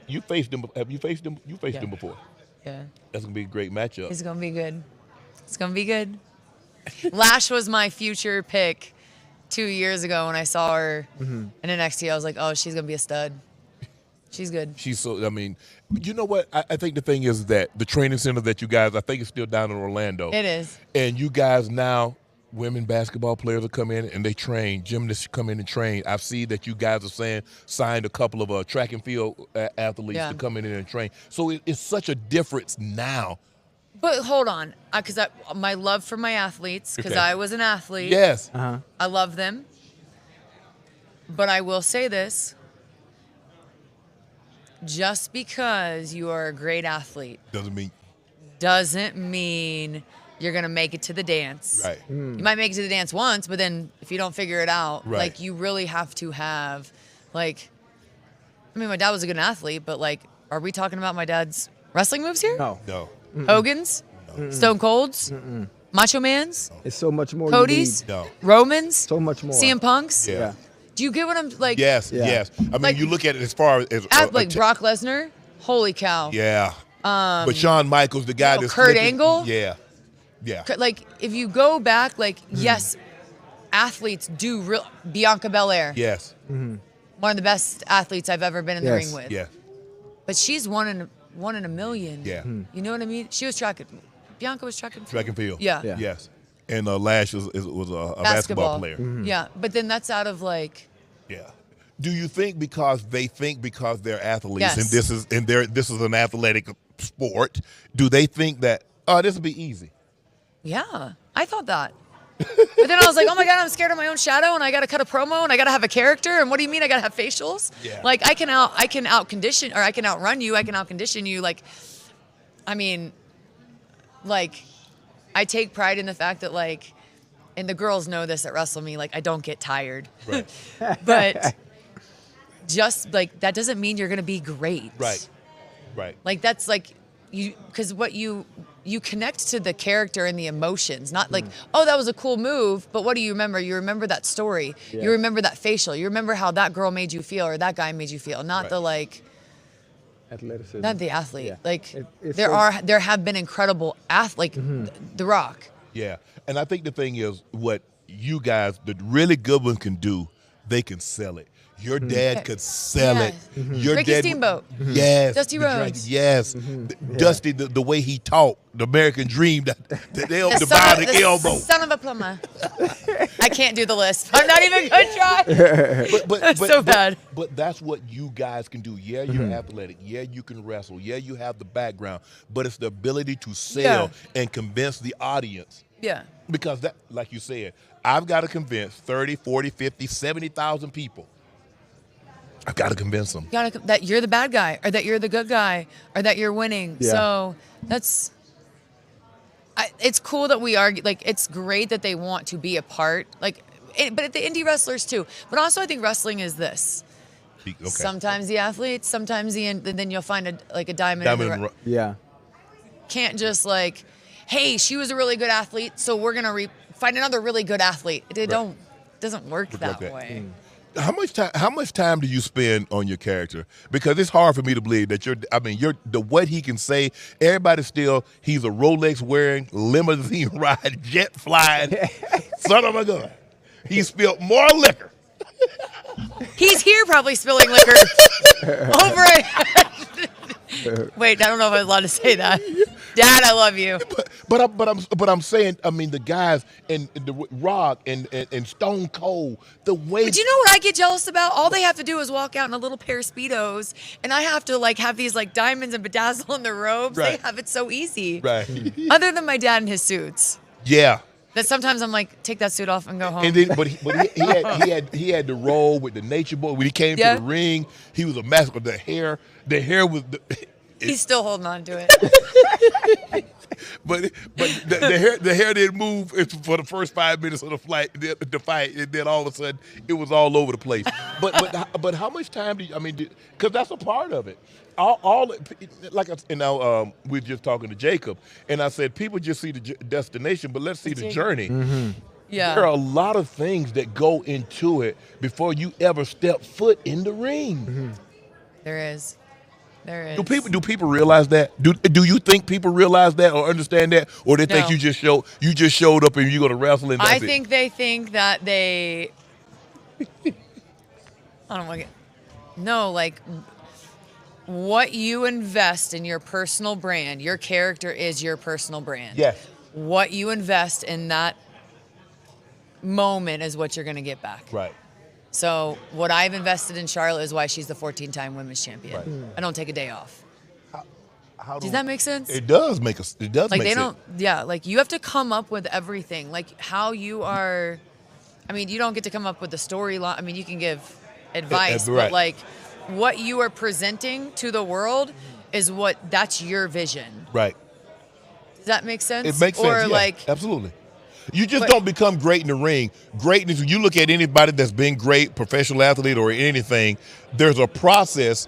You faced them. Have you faced them? You faced them before. Yeah. That's gonna be a great matchup. It's gonna be good. It's gonna be good. Lash was my future pick 2 years ago when I saw her in NXT. I was like, oh, she's gonna be a stud. She's good. She's so. I mean, you know what? I think the thing is that the training center that you guys, I think it's still down in Orlando. It is. And you guys now, women basketball players will come in and they train. Gymnasts come in and train. I've seen that you guys are signed a couple of track and field athletes to come in and train. So it's such a difference now. But hold on, because my love for my athletes, because I was an athlete. Yes. I love them. But I will say this. Just because you are a great athlete doesn't mean you're going to make it to the dance. Right. You might make it to the dance once, but then if you don't figure it out, Right. like you really have to have, like, I mean, my dad was a good athlete, but like, are we talking about my dad's wrestling moves here? No. Hogan's? Stone Cold's? Macho Man's? It's so much more. Cody's? You need. No. Roman's? So much more. CM Punk's? Yeah. Do you get what I'm like? Yes. Yeah. Yes. I mean, Like- you look at it as far as Like Brock Lesnar? Holy cow. Yeah. But Shawn Michaels, the guy that's Kurt flipping- Angle? Yeah. Yeah. Like, if you go back, like, yes, athletes do Bianca Belair, Yes. one of the best athletes I've ever been in the Yes. ring with. Yeah. But she's one in a million. Yeah. You know what I mean? She was Bianca was track and field. Track and field. Yeah. Yeah. Yes. And Lash was a basketball player. Yeah, but then that's out of like, Yeah. Do you think because they're athletes Yes. and this is an athletic sport, do they think that this will be easy? yeah, I thought that. But then I was like, oh my God, I'm scared of my own shadow and I got to cut a promo and I got to have a character. And what do you mean I got to have facials? Yeah. Like I can out-condition or I can outrun you. I can out-condition you. Like, I mean, like I take pride in the fact that like, and the girls know this at WrestleMania, like I don't get tired. Right. But just like, that doesn't mean you're going to be great. Right. Right. Like that's like because what you connect to the character and the emotions, not like, oh, that was a cool move, but what do you remember? You remember that story. Yeah. You remember that facial. You remember how that girl made you feel or that guy made you feel, not Right. the like, Athleticism. not the athlete. Yeah. Like It's there have been incredible athletes, like The Rock. Yeah. And I think the thing is what you guys, the really good ones can do, they can sell it. Your dad could sell it. Your Ricky dad, Steamboat. Yes. Dusty the Dragon- Rhodes. Yes. Dusty, the way he talked, the American Dream, the bionic elbow. Son of a plumber. I can't do the list. I'm not even gonna try. But So bad. But that's what you guys can do. Yeah, you're athletic. Yeah, you can wrestle. Yeah, you have the background. But it's the ability to sell and convince the audience. Yeah. Because that, like you said, I've got to convince 30, 40, 50, 70,000 people. I've got to convince them. That you're the bad guy, or that you're the good guy, or that you're winning. Yeah. So it's cool that we argue. Like, it's great that they want to be a part. Like, but the indie wrestlers too. But also, I think wrestling is this. Okay. Sometimes the athletes, sometimes then you'll find a diamond. In the Yeah. can't just like, hey, she was a really good athlete, so we're gonna find another really good athlete. It doesn't work that that. way. How much time do you spend on your character? Because it's hard for me to believe that what he can say. Everybody still, he's a Rolex wearing, limousine ride, jet flying, son of a gun. He spilled more liquor. He's here probably spilling liquor over it. Wait, I don't know if I'm allowed to say that. Dad, I love you. But I'm saying, I mean, the guys and the Rock and Stone Cold, the way. But you know what I get jealous about? All they have to do is walk out in a little pair of Speedos, and I have to like have these like diamonds and bedazzle in their robes. Right. They have it so easy. Right. Other than my dad and his suits. Yeah. That sometimes I'm like, take that suit off and go home. And then, but he had to roll with the Nature Boy when he came to the ring. He was a master. The hair was. He's still holding on to it. but the hair didn't move for the first 5 minutes of the fight, and then all of a sudden it was all over the place. But how much time do you? I mean, because that's a part of it. We're just talking to Jacob, and I said people just see the destination, but let's see the journey. Mm-hmm. Yeah. There are a lot of things that go into it before you ever step foot in the ring. Mm-hmm. There is. Do people realize that? Do you think people realize that or understand that, or they think you just showed up and you're gonna wrestle and that's I think they think that they. I don't want to. No, like what you invest in your personal brand, your character is your personal brand. Yes. What you invest in that moment is what you're gonna get back. Right. So what I've invested in Charlotte is why she's the 14-time women's champion. Right. I don't take a day off. How Does that make sense? It does make us. It does Like make they sense. don't. Yeah. Like you have to come up with everything. Like how you are. I mean, you don't get to come up with the storyline. I mean, you can give advice, right. but like what you are presenting to the world is that's your vision. Right. Does that make sense? It makes sense. Or yeah, like absolutely. You just don't become great in the ring. Greatness, you look at anybody that's been great, professional athlete or anything, there's a process.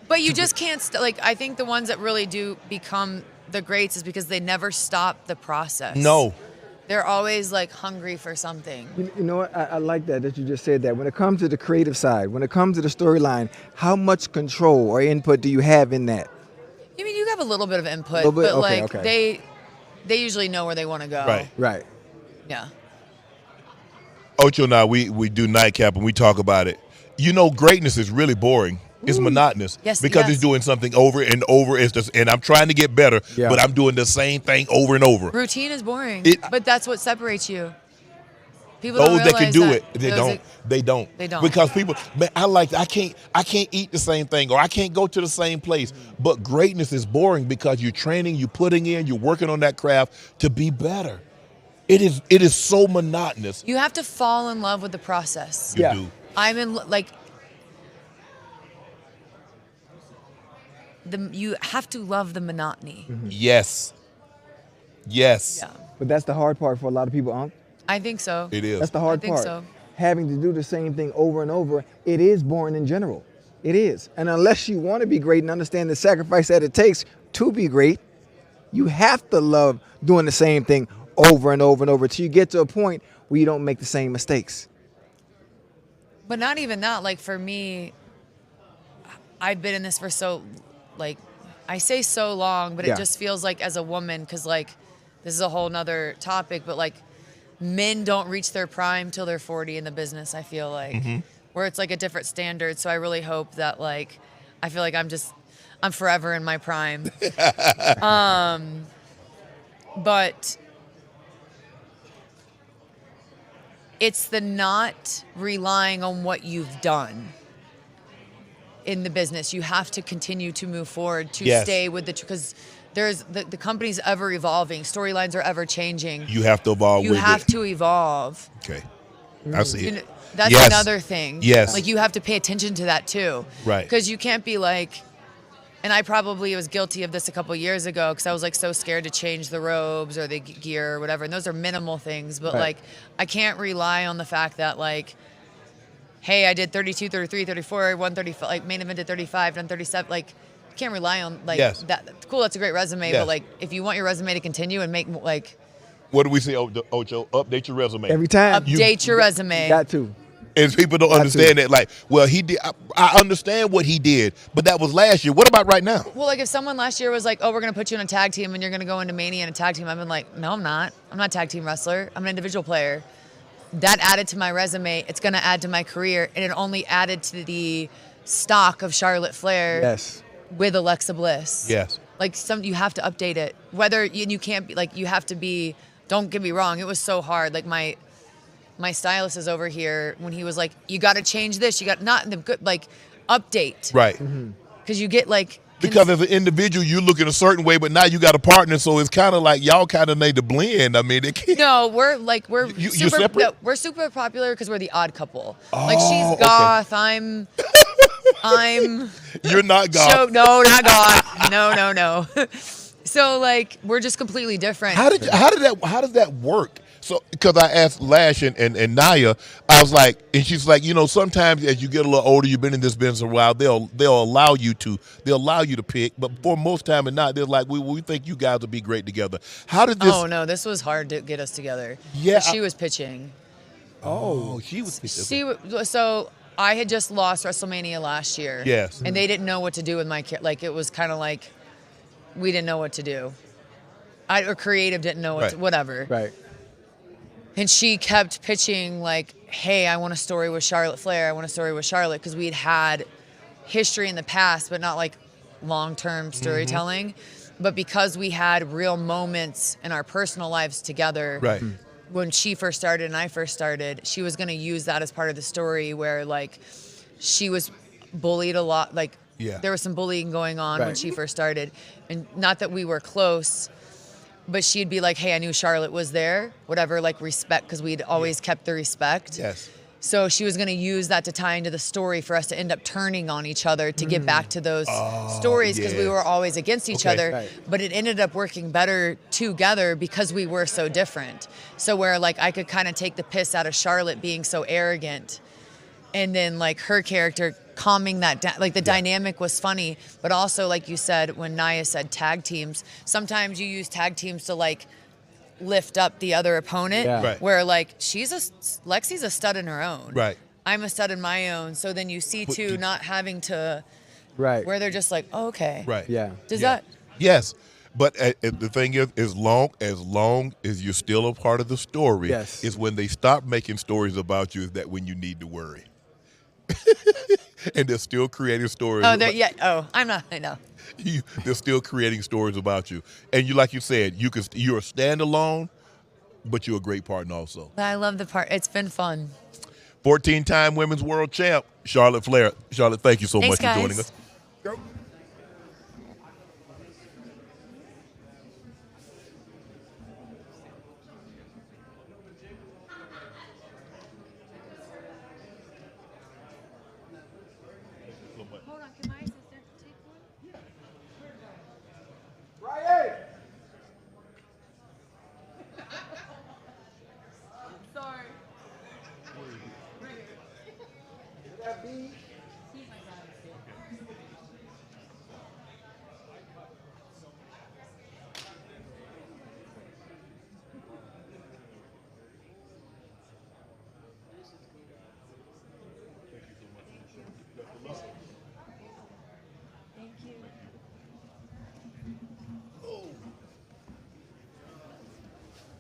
But you just can't, I think the ones that really do become the greats is because they never stop the process. No. They're always like hungry for something. You know what? I like that you just said that. When it comes to the creative side, when it comes to the storyline, how much control or input do you have in that? I mean, you have a little bit of input, but Okay. they usually know where they want to go. Right. Right. Yeah. Ocho and I, we do Nightcap and we talk about it. You know, greatness is really boring. It's monotonous. Yes, because it's doing something over and over. And I'm trying to get better, but I'm doing the same thing over and over. Routine is boring, but that's what separates you. People Those don't that can realize do that. it, they don't. They don't. Because people, man, I can't eat the same thing or I can't go to the same place. But greatness is boring because you're training, you're putting in, you're working on that craft to be better. It is so monotonous. You have to fall in love with the process. You do. I'm in you have to love the monotony. Mm-hmm. Yes. Yes. Yeah. But that's the hard part for a lot of people, Unc. I think so. It is. That's the hard I think part. so. Having to do the same thing over and over, it is boring in general. It is. And unless you want to be great and understand the sacrifice that it takes to be great, you have to love doing the same thing over and over and over till you get to a point where you don't make the same mistakes. But not even that. Like for me, I've been in this for I say so long, but it just feels like as a woman, because this is a whole nother topic, but men don't reach their prime till they're 40 in the business, I feel like, where it's a different standard. So I really hope that I feel like I'm forever in my prime. But it's the not relying on what you've done in the business. You have to continue to move forward to stay with because there's the company's ever evolving. Storylines are ever changing. You have to evolve with it. You have to evolve. Okay. I see it. That's another thing. Yes. You have to pay attention to that too. Right. Because you can't be and I probably was guilty of this a couple years ago because I was so scared to change the robes or the gear or whatever. And those are minimal things. But I can't rely on the fact that hey, I did 32, 33, 34, 135, main event did 35, done 37. You can't rely on that. Cool, that's a great resume. Yes. But if you want your resume to continue and make what do we say, Ocho? Update your resume. Every time. Update your resume. Got to. And people don't understand that. He did. I understand what he did, but that was last year. What about right now? Well, if someone last year was oh, we're going to put you in a tag team and you're going to go into Mania in a tag team, I've been no, I'm not. I'm not a tag team wrestler. I'm an individual player. That added to my resume. It's going to add to my career, and it only added to the stock of Charlotte Flair Yes. with Alexa Bliss. Yes. like you have to update it. Whether you can't be like you have to be. Don't get me wrong, it was so hard. Like my stylist is over here when he was like, you got to change this. You got not in the good like update. Right. Because you get like. Because as an individual, you look in a certain way, but now you got a partner, so it's kind of like y'all kind of need to blend. I mean, they can't. No, we're You super. separate? No, we're super popular because we're the odd couple. Like she's goth, I'm. You're not goth. No, not goth. No. So like we're just completely different. How does that work? So, because I asked Lash and Nia, I was like, and she's like, sometimes as you get a little older, you've been in this business a while, they'll allow you to pick, but for most time and not, they're like, we think you guys will be great together. How did this? Oh no, this was hard to get us together. Yeah, she was pitching. Oh, she was pitching. So I had just lost WrestleMania last year. Yes, and they didn't know what to do with my like. It was kind of like we didn't know what to do. Or creative didn't know what to, whatever. Right. And she kept pitching like, hey, I want a story with Charlotte Flair. I want a story with Charlotte because we'd had history in the past, but not like long-term storytelling. But because we had real moments in our personal lives together, right. When she first started and I first started, she was going to use that as part of the story where like she was bullied a lot. Like there was some bullying going on when she first started. And not that we were close, but she'd be like, hey, I knew Charlotte was there, whatever, like respect, because we'd always kept the respect. Yes. So she was going to use that to tie into the story for us to end up turning on each other to get back to those stories because we were always against each other. Right. But it ended up working better together because we were so different. So where like I could kind of take the piss out of Charlotte being so arrogant, and then like her character calming that down. Like the dynamic was funny, but also like you said, when Nia said tag teams, sometimes you use tag teams to like lift up the other opponent. Yeah. Right. Where like Lexi's a stud in her own. Right. I'm a stud in my own. So then you see two not having to. Right. Where they're just like, oh, okay. Right. Yeah. Does that? Yes. But the thing is, as long as you're still a part of the story, is when they stop making stories about you. Is that when you need to worry? And they're still creating stories. Oh, I'm not. I know. They're still creating stories about you, and like you said, you're a standalone, but you're a great partner also. I love the part. It's been fun. 14-time women's world champ, Charlotte Flair. Charlotte, thank you so much for joining us. Go.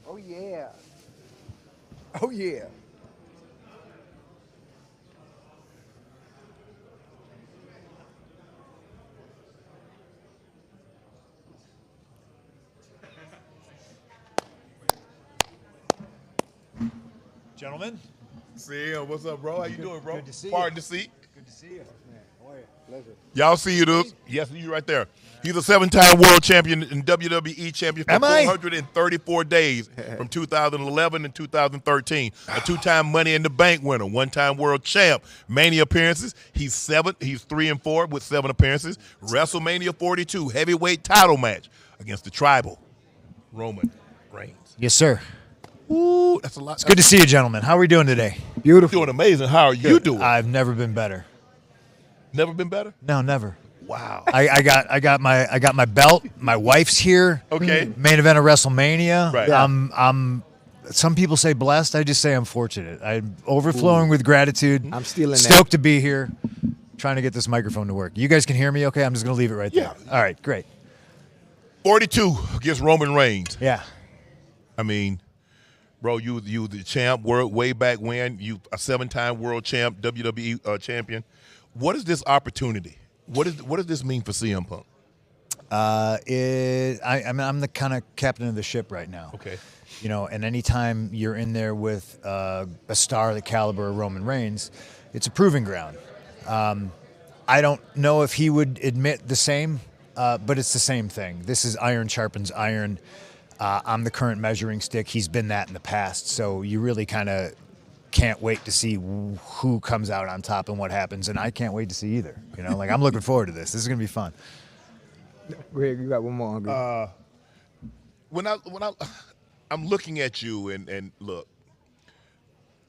Oh yeah. Oh yeah. Gentlemen. See ya. What's up, bro? How you doing, bro? Good to see you. Pardon the seat. Good to see you. How are you? Pleasure. Y'all see you, dude? Yes, you right there. He's a 7-time world champion and WWE champion for 434 days from 2011 and 2013. A 2-time Money in the Bank winner, 1-time world champ. Mania appearances. He's 3-4 with 7 appearances. WrestleMania 42 heavyweight title match against the tribal Roman Reigns. Yes, sir. Ooh, that's a lot. It's good to see you, gentlemen. How are we doing today? Beautiful. Doing amazing. How are you doing? I've never been better. Never been better? No, never. Wow. I got my belt. My wife's here. Okay. Main event of WrestleMania. Right. I'm some people say blessed. I just say I'm fortunate. I'm overflowing with gratitude. I'm stealing Stoked to be here. Trying to get this microphone to work. You guys can hear me okay? I'm just going to leave it right there. All right, great. 42 against Roman Reigns. Yeah. I mean, bro, you the champ way back when. You a 7-time world champ, WWE champion. What is this opportunity? What does this mean for CM Punk? I mean, I'm the kind of captain of the ship right now. Okay. You know, and anytime you're in there with a star the caliber of Roman Reigns, it's a proving ground. I don't know if he would admit the same, but it's the same thing. This is iron sharpens iron. I'm the current measuring stick. He's been that in the past. So you really kind of can't wait to see who comes out on top and what happens. And I can't wait to see either. You know, like I'm looking forward to this. This is going to be fun. Greg, you got one more. Hungry. When I'm looking at you and look,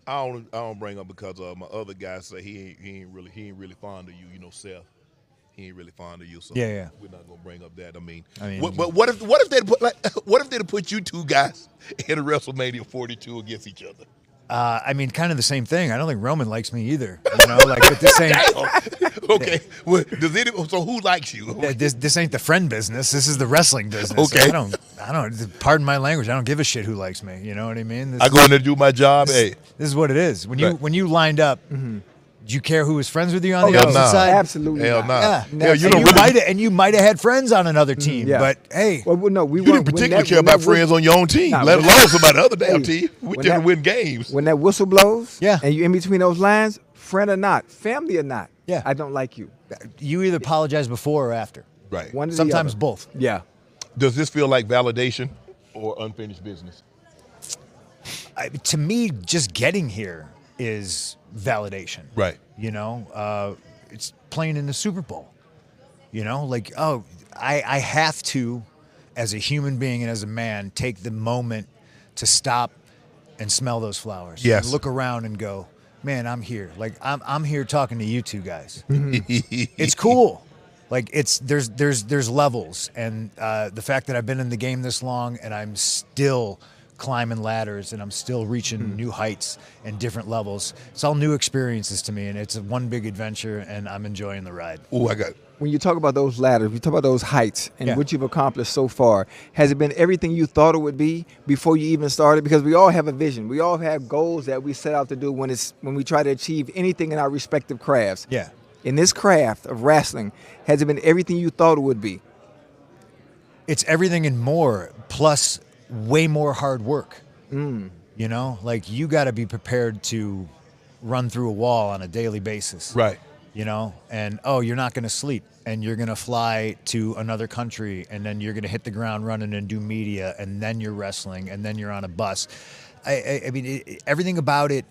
I don't bring up because my other guy say he ain't really fond of you. You know, Seth. He ain't really fond of you, so yeah. We're not gonna bring up that. I mean what if they'd put you two guys in a WrestleMania 42 against each other? I mean, kind of the same thing. I don't think Roman likes me either. You know, like, but this ain't. Okay. Well, so who likes you? This ain't the friend business. This is the wrestling business. Okay. I don't. Pardon my language. I don't give a shit who likes me. You know what I mean? I go in there to do my job. This is what it is. When you lined up. Mm-hmm. Do you care who was friends with you on the hell opposite nah. side? Absolutely. Hell not. no. Yeah. Hell, You might have had friends on another team, yeah. but hey, Well, no, we you didn't weren't. particularly care about friends on your own team, let alone somebody other damn team. We didn't win games. When that whistle blows, Yeah. and you in between those lines, friend or not, family or not, Yeah. I don't like you. you either apologize before or after. Right. One or the Sometimes other. both. Yeah. Does this feel like validation or unfinished business? To me, just getting here is validation. Right. You know, it's playing in the Super Bowl. You know, like, I have to, as a human being and as a man, take the moment to stop and smell those flowers. Yes. And look around and go, man, I'm here. Like, I'm here talking to you two guys. It's cool. Like, there's levels, and the fact that I've been in the game this long and I'm still climbing ladders and I'm still reaching new heights and different levels. It's all new experiences to me, and it's one big adventure, and I'm enjoying the ride. Oh, I got it. When you talk about those ladders, you talk about those heights and Yeah. what you've accomplished so far, has it been everything you thought it would be before you even started? Because we all have a vision. We all have goals that we set out to do when we try to achieve anything in our respective crafts. Yeah. In this craft of wrestling, has it been everything you thought it would be? It's everything and more, plus way more hard work. You know, like, you got to be prepared to run through a wall on a daily basis. Right. You know, and you're not going to sleep, and you're going to fly to another country, and then you're going to hit the ground running and do media, and then you're wrestling, and then you're on a bus. I mean, everything about it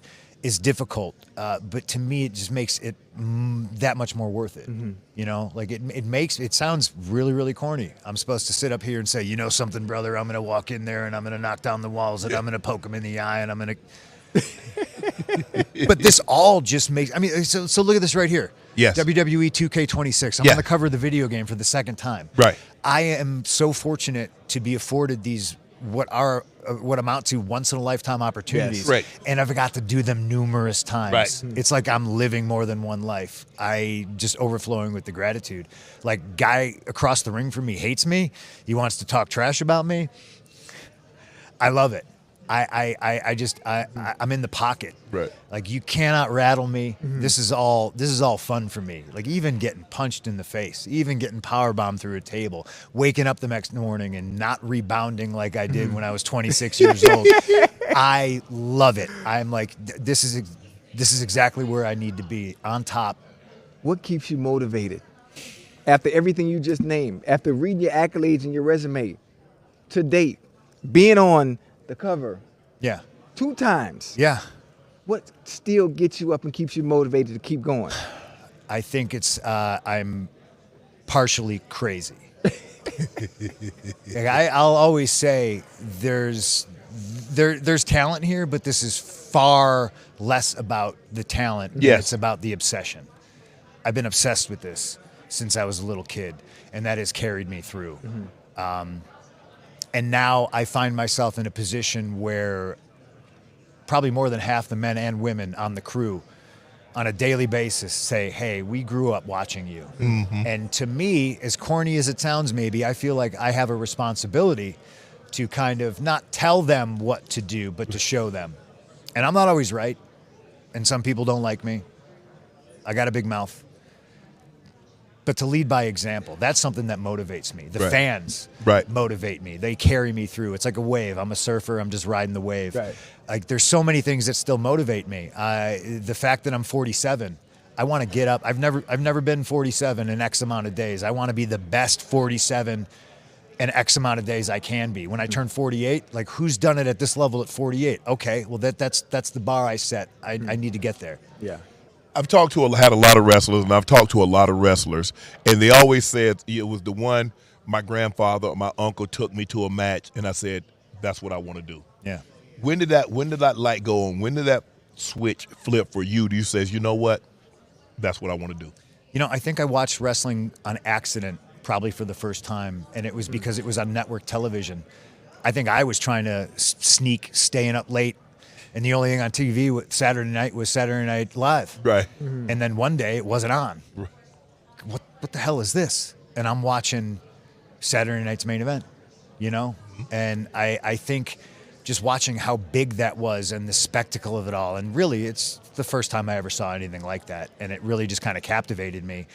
is difficult, but to me, it just makes it that much more worth it. You know, like, it sounds really, really corny. I'm supposed to sit up here and say, you know something, brother, I'm going to walk in there and I'm going to knock down the walls and I'm going to poke them in the eye and I'm going to. But this all just makes. I mean, so look at this right here. Yes. WWE 2K26. I'm on the cover of the video game for the second time. Right. I am so fortunate to be afforded these what amount to once in a lifetime opportunities. Yes. Right. And I've got to do them numerous times. Right. It's like I'm living more than one life. I just overflowing with the gratitude. Like, guy across the ring from me hates me. He wants to talk trash about me. I love it. I'm in the pocket. Right. Like, you cannot rattle me. This is all fun for me. Like, even getting punched in the face, even getting powerbombed through a table, waking up the next morning and not rebounding like I did when I was 26 years old. I love it. I'm like, this is exactly where I need to be, on top. What keeps you motivated? After everything you just named, after reading your accolades and your resume, to date, being on the cover Yeah. 2 times. Yeah. What still gets you up and keeps you motivated to keep going? I think it's I'm partially crazy. Like, I'll always say there's talent here, but this is far less about the talent. Yes. It's about the obsession. I've been obsessed with this since I was a little kid, and that has carried me through. And now I find myself in a position where probably more than half the men and women on the crew on a daily basis say, hey, we grew up watching you. And to me, as corny as it sounds maybe, I feel like I have a responsibility to kind of not tell them what to do, but to show them. And I'm not always right, and some people don't like me. I got a big mouth. but to lead by example, that's something that motivates me. The Right. fans Right. motivate me. They carry me through. It's like a wave. I'm a surfer. I'm just riding the wave. Right. Like there's so many things that still motivate me. The fact that I'm 47, I want to get up. I've never been 47 in X amount of days. I want to be the best 47 in X amount of days I can be. When I turn 48, like who's done it at this level at 48? Okay, well that's the bar I set. I need to get there. Yeah. I've had a lot of wrestlers, and I've talked to a lot of wrestlers, and they always said it was the one my grandfather or my uncle took me to a match, and I said, that's what I want to do. Yeah. When did that light go on? When did that switch flip for you? Do you say, you know what? That's what I want to do. You know, I think I watched wrestling on accident probably for the first time, and it was because it was on network television. I think I was trying to sneak, staying up late, and the only thing on TV Saturday night was Saturday Night Live. Right. And then one day it wasn't on. What the hell is this? And I'm watching Saturday night's main event, you know? And I think just watching how big that was and the spectacle of it all, and really it's the first time I ever saw anything like that, and it really just kind of captivated me.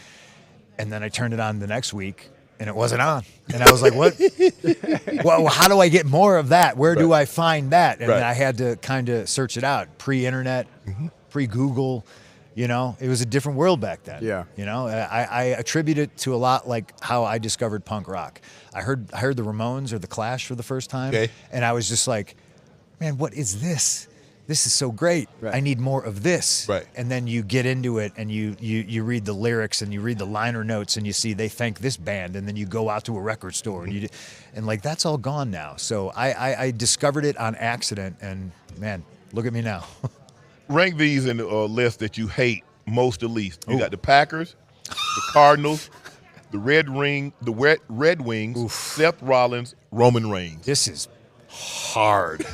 And then I turned it on the next week, and it wasn't on. And I was like, what? Well, how do I get more of that? Where do I find that? And I had to kind of search it out. Pre-internet, pre-Google, you know, it was a different world back then. Yeah. You know, I attribute it to a lot like how I discovered punk rock. I heard the Ramones or the Clash for the first time, and I was just like, man, what is this? This is so great. Right. I need more of this. Right. And then you get into it and you read the lyrics and you read the liner notes and you see they thank this band, and then you go out to a record store and like that's all gone now. So I discovered it on accident, and man, look at me now. Rank these in the list that you hate most to least. You got the Packers, the Cardinals, the Red Wings, Seth Rollins, Roman Reigns. This is hard.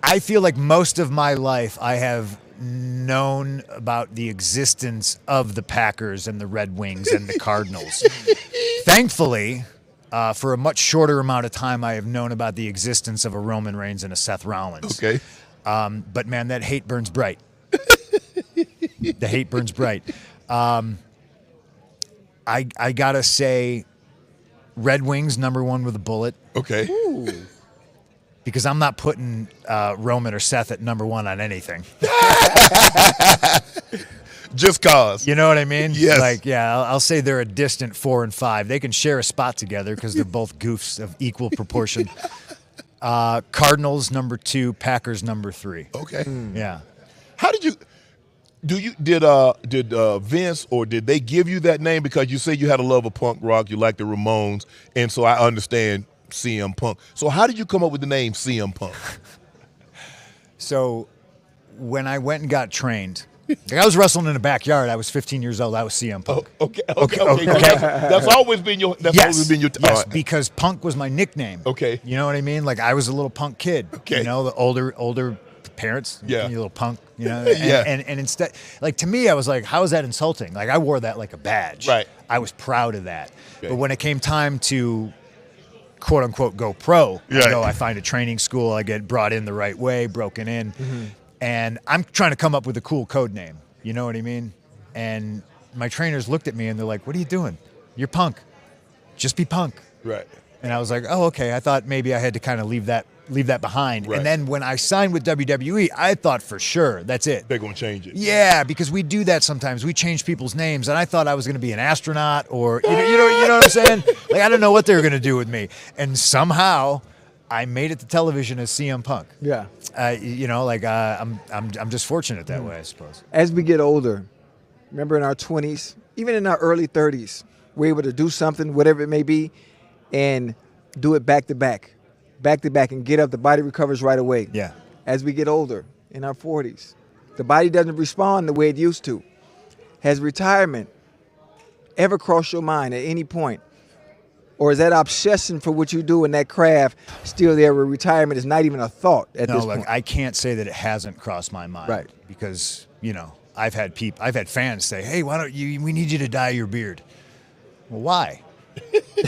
I feel like most of my life I have known about the existence of the Packers and the Red Wings and the Cardinals. Thankfully, for a much shorter amount of time, I have known about the existence of a Roman Reigns and a Seth Rollins. Okay. But man, that hate burns bright. The hate burns bright. I gotta say, Red Wings #1 with a bullet. Okay. Ooh. Because I'm not putting Roman or Seth at #1 on anything. Just cause. You know what I mean? Yes. Like, yeah, I'll say they're a distant 4 and 5. They can share a spot together because they're both goofs of equal proportion. Cardinals #2, Packers #3. Okay. Yeah. How did you? Did Vince or did they give you that name because you said you had a love of punk rock, you like the Ramones, and so I understand CM Punk. So how did you come up with the name CM Punk? So when I went and got trained, like I was wrestling in the backyard. I was 15 years old. I was CM Punk. Okay. That's always been your. Yes, because Punk was my nickname. Okay. You know what I mean? Like I was a little punk kid. Okay. You know, the older parents. Yeah. You little punk. You know. Yeah. And instead, like to me, I was like, how is that insulting? Like I wore that like a badge. Right. I was proud of that. Okay. But when it came time to quote unquote go pro, Right. I find a training school. I get brought in the right way, broken in. And I'm trying to come up with a cool code name. You know what I mean? And my trainers looked at me and they're like, what are you doing? You're Punk. Just be Punk. Right. And I was like, oh, okay. I thought maybe I had to kind of leave that behind. Right. And then when I signed with WWE, I thought for sure that's it. They're gonna change it. Yeah, because we do that sometimes. We change people's names, and I thought I was going to be an astronaut or you know what I'm saying? Like I don't know what they were going to do with me, and somehow I made it to television as CM Punk. Yeah. I'm just fortunate that way, I suppose. As we get older, remember in our 20s, even in our early 30s, we're able to do something, whatever it may be, and do it back to back, and get up. The body recovers right away. Yeah. As we get older, in our 40s, the body doesn't respond the way it used to. Has retirement ever crossed your mind at any point? Or is that obsession for what you do in that craft still there where retirement is not even a thought at this point? I can't say that it hasn't crossed my mind. Right. Because, I've had fans say, hey, why don't we need you to dye your beard. Well, why?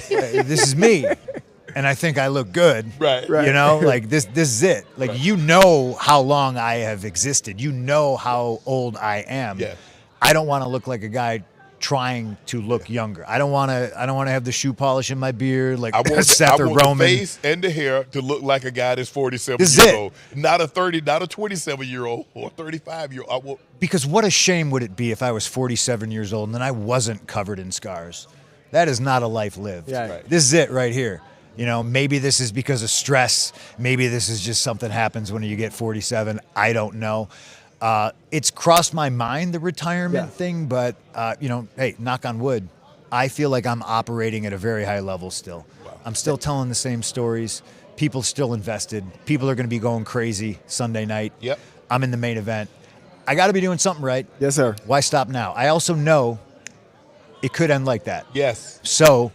This is me. And I think I look good. Right. Like this is it. Like, how long I have existed. You know how old I am. Yeah. I don't want to look like a guy trying to look younger. I don't want to have the shoe polish in my beard like Seth or Roman. The face and the hair to look like a guy that's 47 This is years it. old, not a 27-year-old or 35-year-old. Because what a shame would it be if I was 47 years old and then I wasn't covered in scars. That is not a life lived. Yeah. Right. This is it right here. You know, maybe this is because of stress. Maybe this is just something happens when you get 47. I don't know. It's crossed my mind, the retirement thing, but, you know, hey, knock on wood, I feel like I'm operating at a very high level still. Wow. I'm still telling the same stories. People still invested. People are going to be going crazy Sunday night. Yep. I'm in the main event. I got to be doing something right. Yes, sir. Why stop now? I also know it could end like that. Yes. So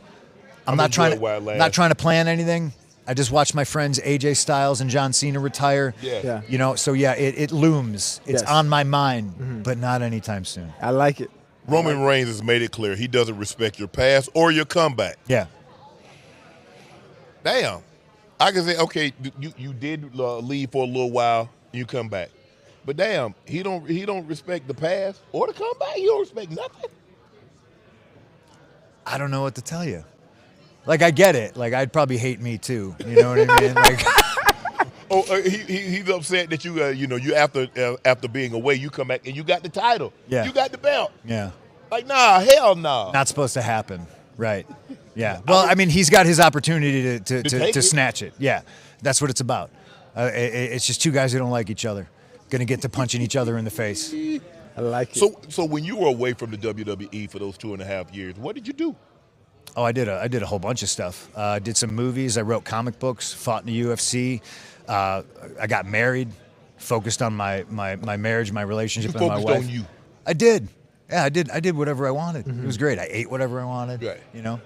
I'm not enjoying trying it while it lasts. not trying to plan anything. I just watched my friends AJ Styles and John Cena retire. Yeah. You know, so yeah, it looms. It's Yes. on my mind, but not anytime soon. I like it. Roman Reigns has made it clear he doesn't respect your past or your comeback. Yeah. Damn. I can say, okay, you did leave for a little while, you come back. But damn, he don't respect the past or the comeback. He don't respect nothing. I don't know what to tell you. Like, I get it. Like, I'd probably hate me too. You know what I mean? Like, He's upset that you after being away, you come back and you got the title. Yeah. You got the belt. yeah. Like, nah, hell no. Not supposed to happen. Right. Yeah. Well, I mean, he's got his opportunity take to it. snatch it. Yeah. That's what it's about. It's just two guys who don't like each other. Going to get to punching each other in the face. I like it. So when you were away from the WWE for those 2.5 years, what did you do? Oh, I did a whole bunch of stuff. Did some movies. I wrote comic books. Fought in the UFC. I got married. Focused on my marriage, my relationship, You and my focused wife. on you. I did. Yeah, I did. I did whatever I wanted. It was great. I ate whatever I wanted. Right. You know.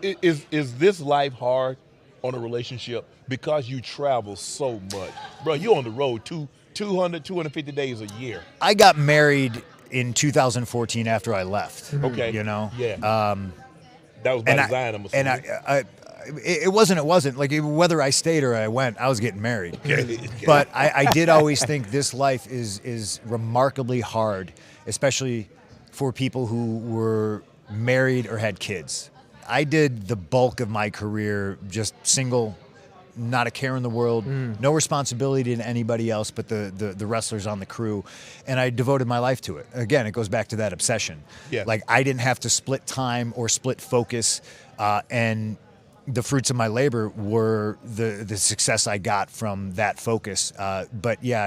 Is this life hard on a relationship because you travel so much? Bro, you're on the road 250 days a year. I got married in 2014 after I left. Okay. You know. Yeah. That was by design, I'm assuming. And it wasn't like whether I stayed or I went, I was getting married. Okay. But I did always think this life is remarkably hard, especially for people who were married or had kids. I did the bulk of my career just single, not a care in the world, no responsibility to anybody else but the wrestlers on the crew, and I devoted my life to it. Again, it goes back to that obsession. Yeah. Like, I didn't have to split time or split focus, and the fruits of my labor were the success I got from that focus. But yeah,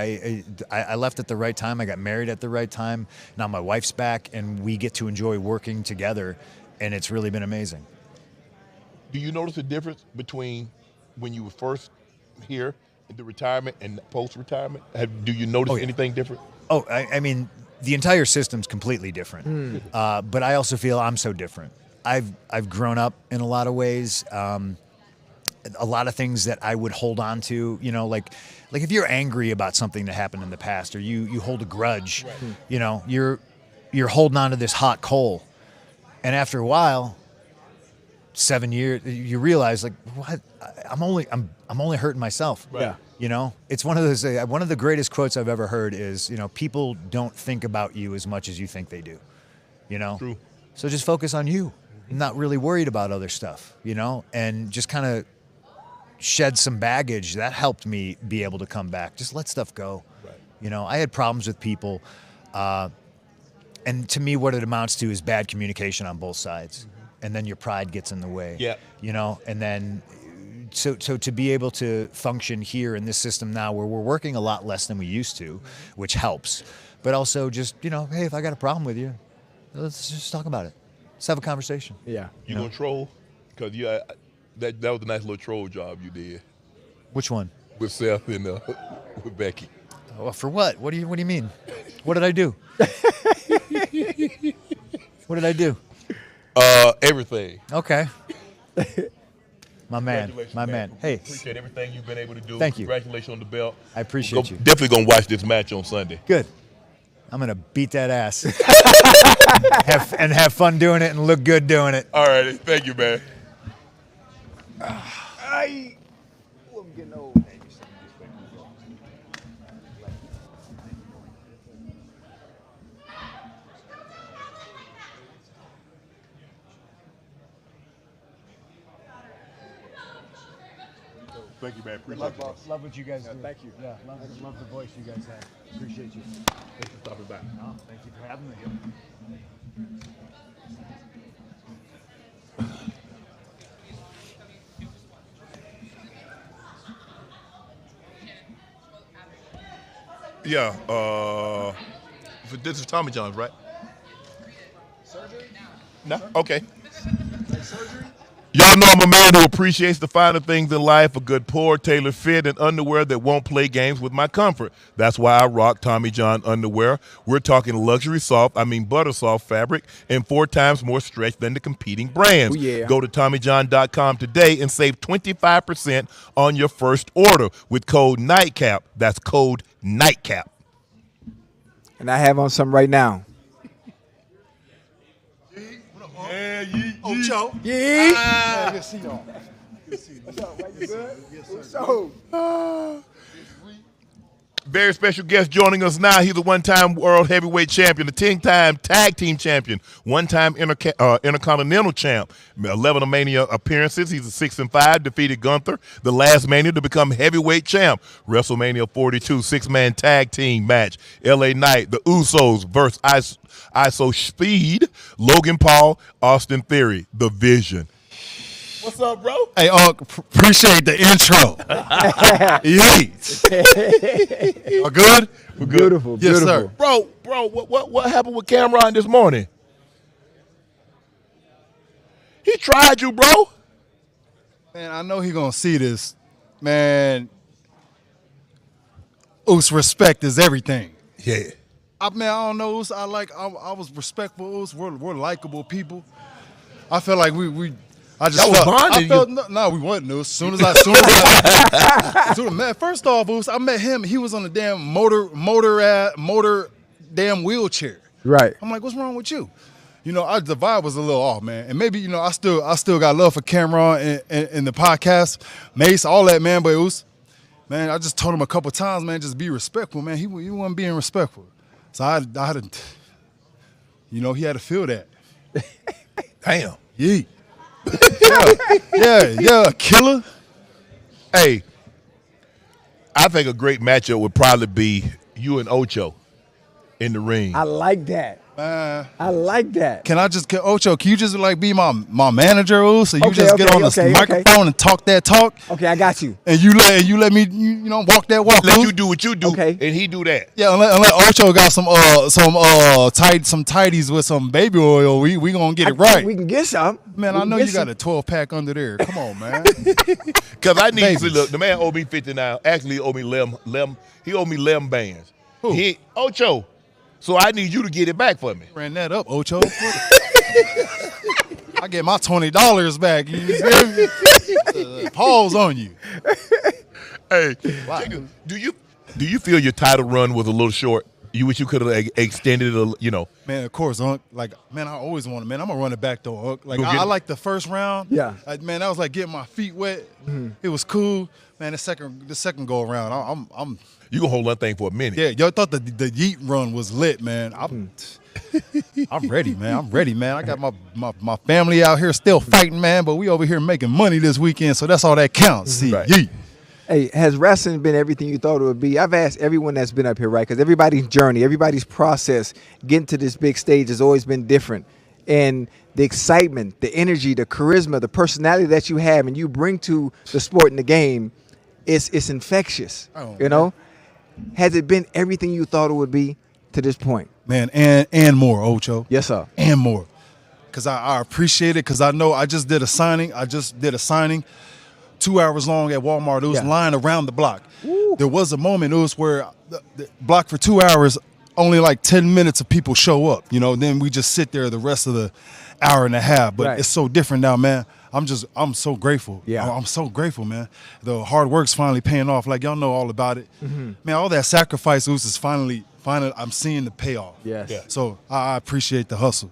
I left at the right time. I got married at the right time. Now my wife's back, and we get to enjoy working together, and it's really been amazing. Do you notice a difference between when you were first here in the retirement and post-retirement? Do you notice anything different? Oh, I mean, the entire system's completely different. But I also feel I'm so different. I've grown up in a lot of ways. A lot of things that I would hold on to, you know, like if you're angry about something that happened in the past, or you hold a grudge, you know, you're holding on to this hot coal, and after a while, 7 years, you realize, like, what? I'm only hurting myself. Right. Yeah. You know, it's one of those. One of the greatest quotes I've ever heard is, you know, people don't think about you as much as you think they do. You know. True. So just focus on you. I'm not really worried about other stuff. You know, and just kind of shed some baggage. That helped me be able to come back. Just let stuff go. Right. You know, I had problems with people, and to me, what it amounts to is bad communication on both sides. And then your pride gets in the way. Yeah. You know, and then so to be able to function here in this system now, where we're working a lot less than we used to, which helps, but also just, you know, hey, if I got a problem with you, let's just talk about it. Let's have a conversation. Yeah. You gonna troll? Because that was a nice little troll job you did Which one? with Seth and with Becky. Oh, for what? What do you mean? What did I do? What did I do? Everything. Okay. My man. Congratulations, My man. Hey, appreciate everything you've been able to do. Thank you. Congratulations on the belt. I appreciate you. Definitely gonna watch this match on Sunday. Good. I'm going to beat that ass. have fun doing it and look good doing it. All right, thank you, man. I'm getting old. Thank you, man. Appreciate Love, it. love what you guys do. Thank you. Yeah, love the voice you guys have. Appreciate you. Thanks for stopping by. No, thank you for having me. Yeah. This is Tommy John's, right? Surgery? No. Okay. Y'all know I'm a man who appreciates the finer things in life, a good pour, tailored fit, and underwear that won't play games with my comfort. That's why I rock Tommy John underwear. We're talking luxury soft, butter soft fabric, and 4 times more stretch than the competing brands. Oh, yeah. Go to TommyJohn.com today and save 25% on your first order with code NIGHTCAP. That's code NIGHTCAP. And I have on some right now. Yeah, Ocho. Yeah. Good to see y'all. Good to see you. What's up? Right, you good? Yes, sir. So, Very special guest joining us now. He's a one-time world heavyweight champion, a 10-time tag team champion, one-time intercontinental champ, 11 Mania appearances. He's a 6-5, defeated Gunther, the last Mania to become heavyweight champ. WrestleMania 42, 6-man tag team match. LA Knight, the Usos versus ISO Speed, Logan Paul, Austin Theory, The Vision. What's up, bro? Hey, Unc, appreciate the intro. Yeet. All good? We're good. beautiful, Yes, beautiful. sir. Bro, what happened with Cameron this morning? He tried you, bro. Man, I know he gonna see this. Man, Oos, respect is everything. Yeah. I don't know, Oos. I was respectful, Oos. We're likable people. I feel like I just That was felt, bonding I felt, no, we wasn't, Oos. Soon as I man, first off, Oos, I met him. He was on the damn motor damn wheelchair. Right. I'm like, what's wrong with you? The vibe was a little off, man. And maybe, I still got love for Cameron and the podcast, Mace, all that, man. But it was, man, I just told him a couple times, man, just be respectful, man. He wasn't being respectful. So I had to, he had to feel that. Damn. Yeah. Yeah, killer. Hey, I think a great matchup would probably be you and Ocho in the ring. I like that. I like that. Ocho, can you just be my manager, Ooh? So you Okay, just get okay, on this okay, microphone and talk that talk, Okay, I got you. and you let me walk that walk. Let Ooh? you do what you do, Okay. and he do that. Yeah, unless Ocho got some tighties with some baby oil, we gonna get it right. We can get some. Man, We I can know get you got some. a 12-pack under there. Come on, man. Because I need to Babies. look. The man owe me 50 now. Actually, he owe me he owe me lemon bands. Who? Ocho. So I need you to get it back for me. Ran that up, Ocho. I get my $20 back. You feel me? Pause on you. Hey, Wow. Jacob, do you feel your title run was a little short? You wish you could have extended it, Man, of course, Unc. I always want to, man, I'm going to run it back, though, Unc. Go get I it. like the first round. Yeah. Man, that was like getting my feet wet. Mm-hmm. It was cool. Man, the second go around, I'm You gonna hold that thing for a minute. yeah, y'all thought the yeet run was lit, man. I'm ready, man. I'm ready, man. I got my family out here still fighting, man, but we over here making money this weekend, so that's all that counts. See, Right. yeet. Hey, has wrestling been everything you thought it would be? I've asked everyone that's been up here, right? Because everybody's journey, everybody's process getting to this big stage has always been different. And the excitement, the energy, the charisma, the personality that you have and you bring to the sport and the game, it's infectious. Oh, you know? Has it been everything you thought it would be to this point? Man, and more, Ocho. Yes, sir. And more. Because I appreciate it, because I know I just did a signing. 2 hours long at Walmart. It was Yeah. line around the block. There was a moment, it was where the block for 2 hours, only like 10 minutes of people show up. Then we just sit there the rest of the hour and a half. But Right. it's so different now, man. I'm so grateful. Yeah. I'm so grateful, man. The hard work's finally paying off. Like, y'all know all about it. Mm-hmm. Man, all that sacrifice is finally, I'm seeing the payoff. Yes. Yeah. So I appreciate the hustle.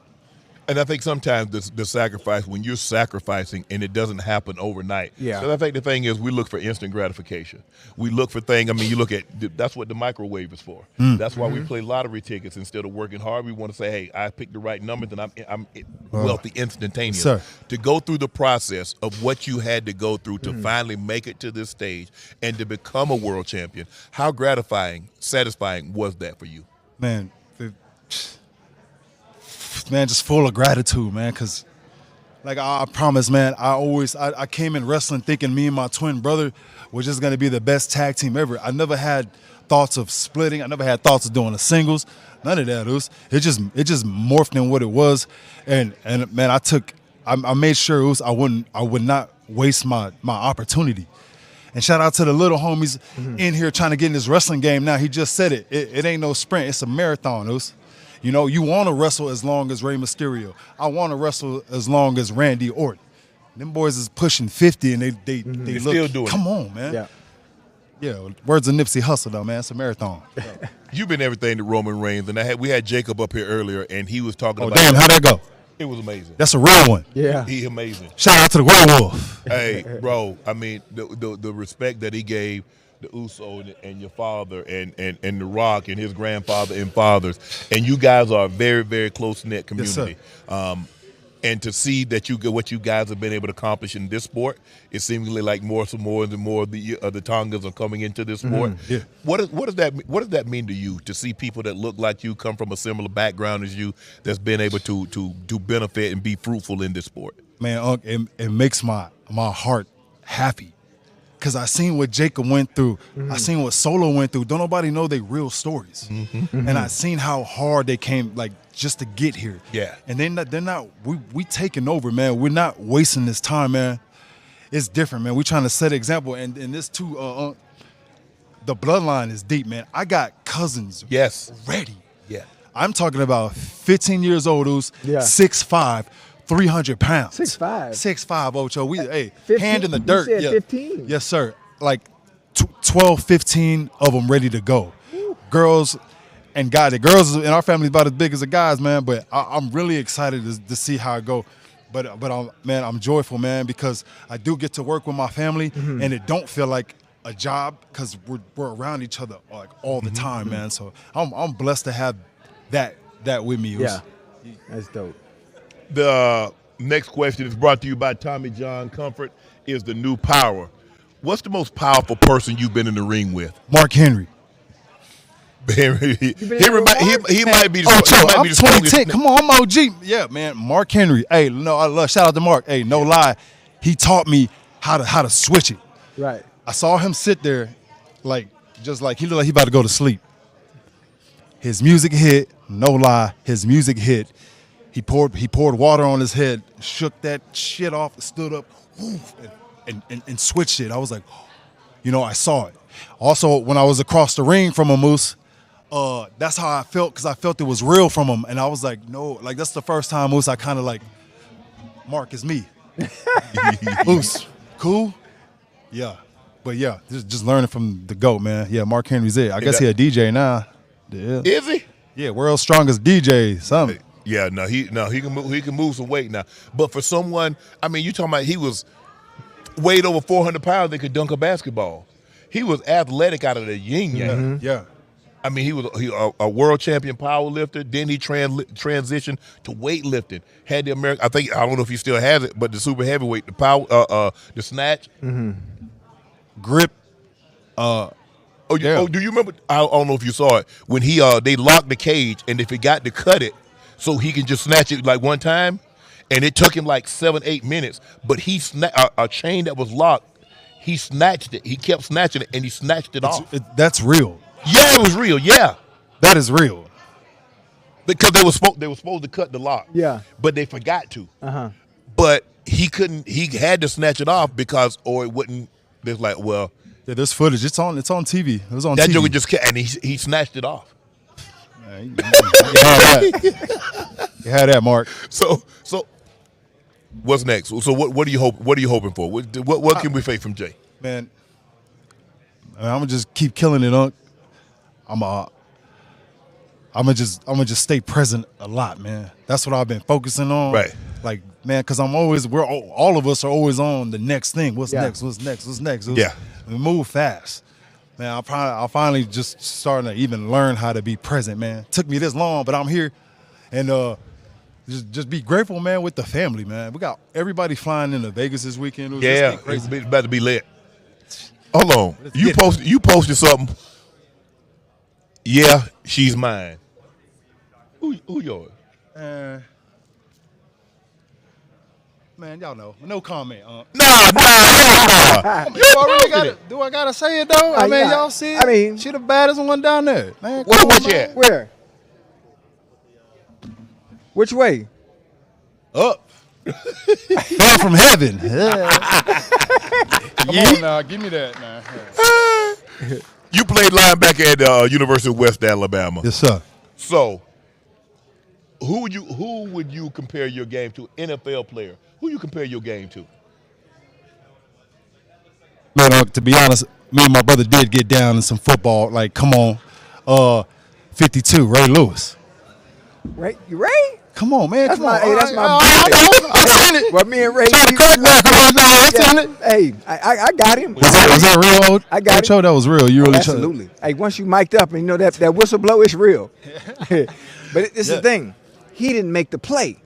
And I think sometimes the sacrifice, when you're sacrificing and it doesn't happen overnight. Yeah. So I think the thing is we look for instant gratification. We look for things, I mean, you look at, that's what the microwave is for. That's why we play lottery tickets instead of working hard. We want to say, hey, I picked the right numbers and I'm wealthy instantaneous. Sir. To go through the process of what you had to go through to finally make it to this stage and to become a world champion, how gratifying, satisfying was that for you? Man, man, just full of gratitude, man, because like I promise, man, I came in wrestling thinking me and my twin brother were just going to be the best tag team ever. I never had thoughts of splitting. I never had thoughts of doing the singles. None of that. It just morphed in what it was. And man, I made sure I would not waste my opportunity. And shout out to the little homies in here trying to get in this wrestling game now. He just said it. It ain't no sprint. It's a marathon, Oos. You know, you want to wrestle as long as Rey Mysterio. I want to wrestle as long as Randy Orton. Them boys is pushing 50 and they look, still doing come it. on, man. Yeah. Yeah, words of Nipsey Hussle, though, man. It's a marathon. You've been everything to Roman Reigns, and we had Jacob up here earlier, and he was talking Oh, about damn, how'd that go? It was amazing. That's a real one. Yeah. He amazing. Shout out to the werewolf. Hey, bro, I mean, the respect that he gave the Uso and your father and The Rock and his grandfather and fathers, and you guys are a very, very close-knit community. Yes, and to see that what you guys have been able to accomplish in this sport, it's seemingly like more and more of the Tongas are coming into this sport. Yeah. What does that mean to you, to see people that look like you, come from a similar background as you, that's been able to benefit and be fruitful in this sport? Man, Unc, it makes my heart happy. Because I seen what Jacob went through. I seen what Solo went through. Don't nobody know they real stories. And I seen how hard they came, like, just to get here. Yeah. And they're not we taking over, man. We're not wasting this time, man. It's different, man. We're trying to set an example. And this too, the bloodline is deep, man. I got cousins ready. Yeah. I'm talking about 15 years old, who's 6'5", 300 pounds. 6'5"? 6'5", Ocho. We, hey, 15? hand in the dirt. You said 15? Yes, sir. Like 12, 15 of them ready to go. Girls and guys. The girls in our family about as big as the guys, man. But I'm really excited to see how it go. But I'm joyful, man, because I do get to work with my family, and it don't feel like a job because we're around each other like all the time, man. So I'm blessed to have that with me. Yeah, that's dope. The next question is brought to you by Tommy John. Comfort is the new power. What's the most powerful person you've been in the ring with? Mark Henry. he might be I'm 2010. Come on, I'm OG. Yeah, man. Mark Henry. Hey, no, I love. Shout out to Mark. Hey, no lie, he taught me how to switch it. Right. I saw him sit there, just like he looked like he about to go to sleep. His music hit. No lie, his music hit. He poured water on his head, shook that shit off, stood up, and switched it. I was like, I saw it. Also, when I was across the ring from him, Moose, that's how I felt, because I felt it was real from him. And I was like, no, like that's the first time, Moose, I kind of like, Mark is me. Moose, cool? Yeah. But yeah, just learning from the GOAT, man. Yeah, Mark Henry's it. I guess he a DJ now. Yeah. Is he? Yeah, world's strongest DJ, something. Yeah, he can move some weight now. But for someone, I mean, you talking about he was weighed over 400 pounds that could dunk a basketball. He was athletic out of the yin yang. Yeah. I mean, he was a world champion power lifter. Then he transitioned to weightlifting. Had the American, I don't know if he still has it, but the super heavyweight, the power, the snatch, grip. Do you remember? I don't know if you saw it when they locked the cage and they forgot to cut it so he can just snatch it like one time, and it took him like 7-8 minutes. But he a chain that was locked. He snatched it. He kept snatching it, and he snatched it off. That's real. Yeah, it was real. Yeah, that is real. Because they were supposed to cut the lock. Yeah, but they forgot to. But he couldn't. He had to snatch it off or it wouldn't. There's like, well, yeah, there's footage. It's on TV. It was on that TV. joker just and he snatched it off. You had that, Mark. So what's next? So what are you hoping for? What can we face from Jey? Man, I'm gonna just keep killing it, Unc. I'm I'm gonna just stay present a lot, man. That's what I've been focusing on. Right. Like, man, because all of us are always on the next thing. What's next? What's next? What's next? Yeah. We move fast. Man, I finally just starting to even learn how to be present, man. Took me this long, but I'm here. And just be grateful, man, with the family, man. We got everybody flying into Vegas this weekend. It was just crazy. It's about to be lit. Hold on. You posted something. Yeah, she's mine. Who yours? Man, y'all know. No comment. Nah. Do I gotta say it though? I mean, y'all see it? I mean, she the baddest one down there. Man, Where was you at? Where? Which way? Up. Fell from heaven. Come on now, give me that now. You played linebacker at the University of West Alabama. Yes, sir. So, who would you compare your game to? NFL player. Who you compare your game to? Man, to be honest, me and my brother did get down in some football. Like, come on, 52, Ray Lewis. Right? You Ray? Come on, man. That's Come on. Hey, that's my I seen it. Well, me and Ray. I seen it. Hey, I got him. Was that real? I got Ocho, that was real. You really absolutely. Hey, once you mic'd up and you know that whistle blow, it's real. But it's the thing. He didn't make the play.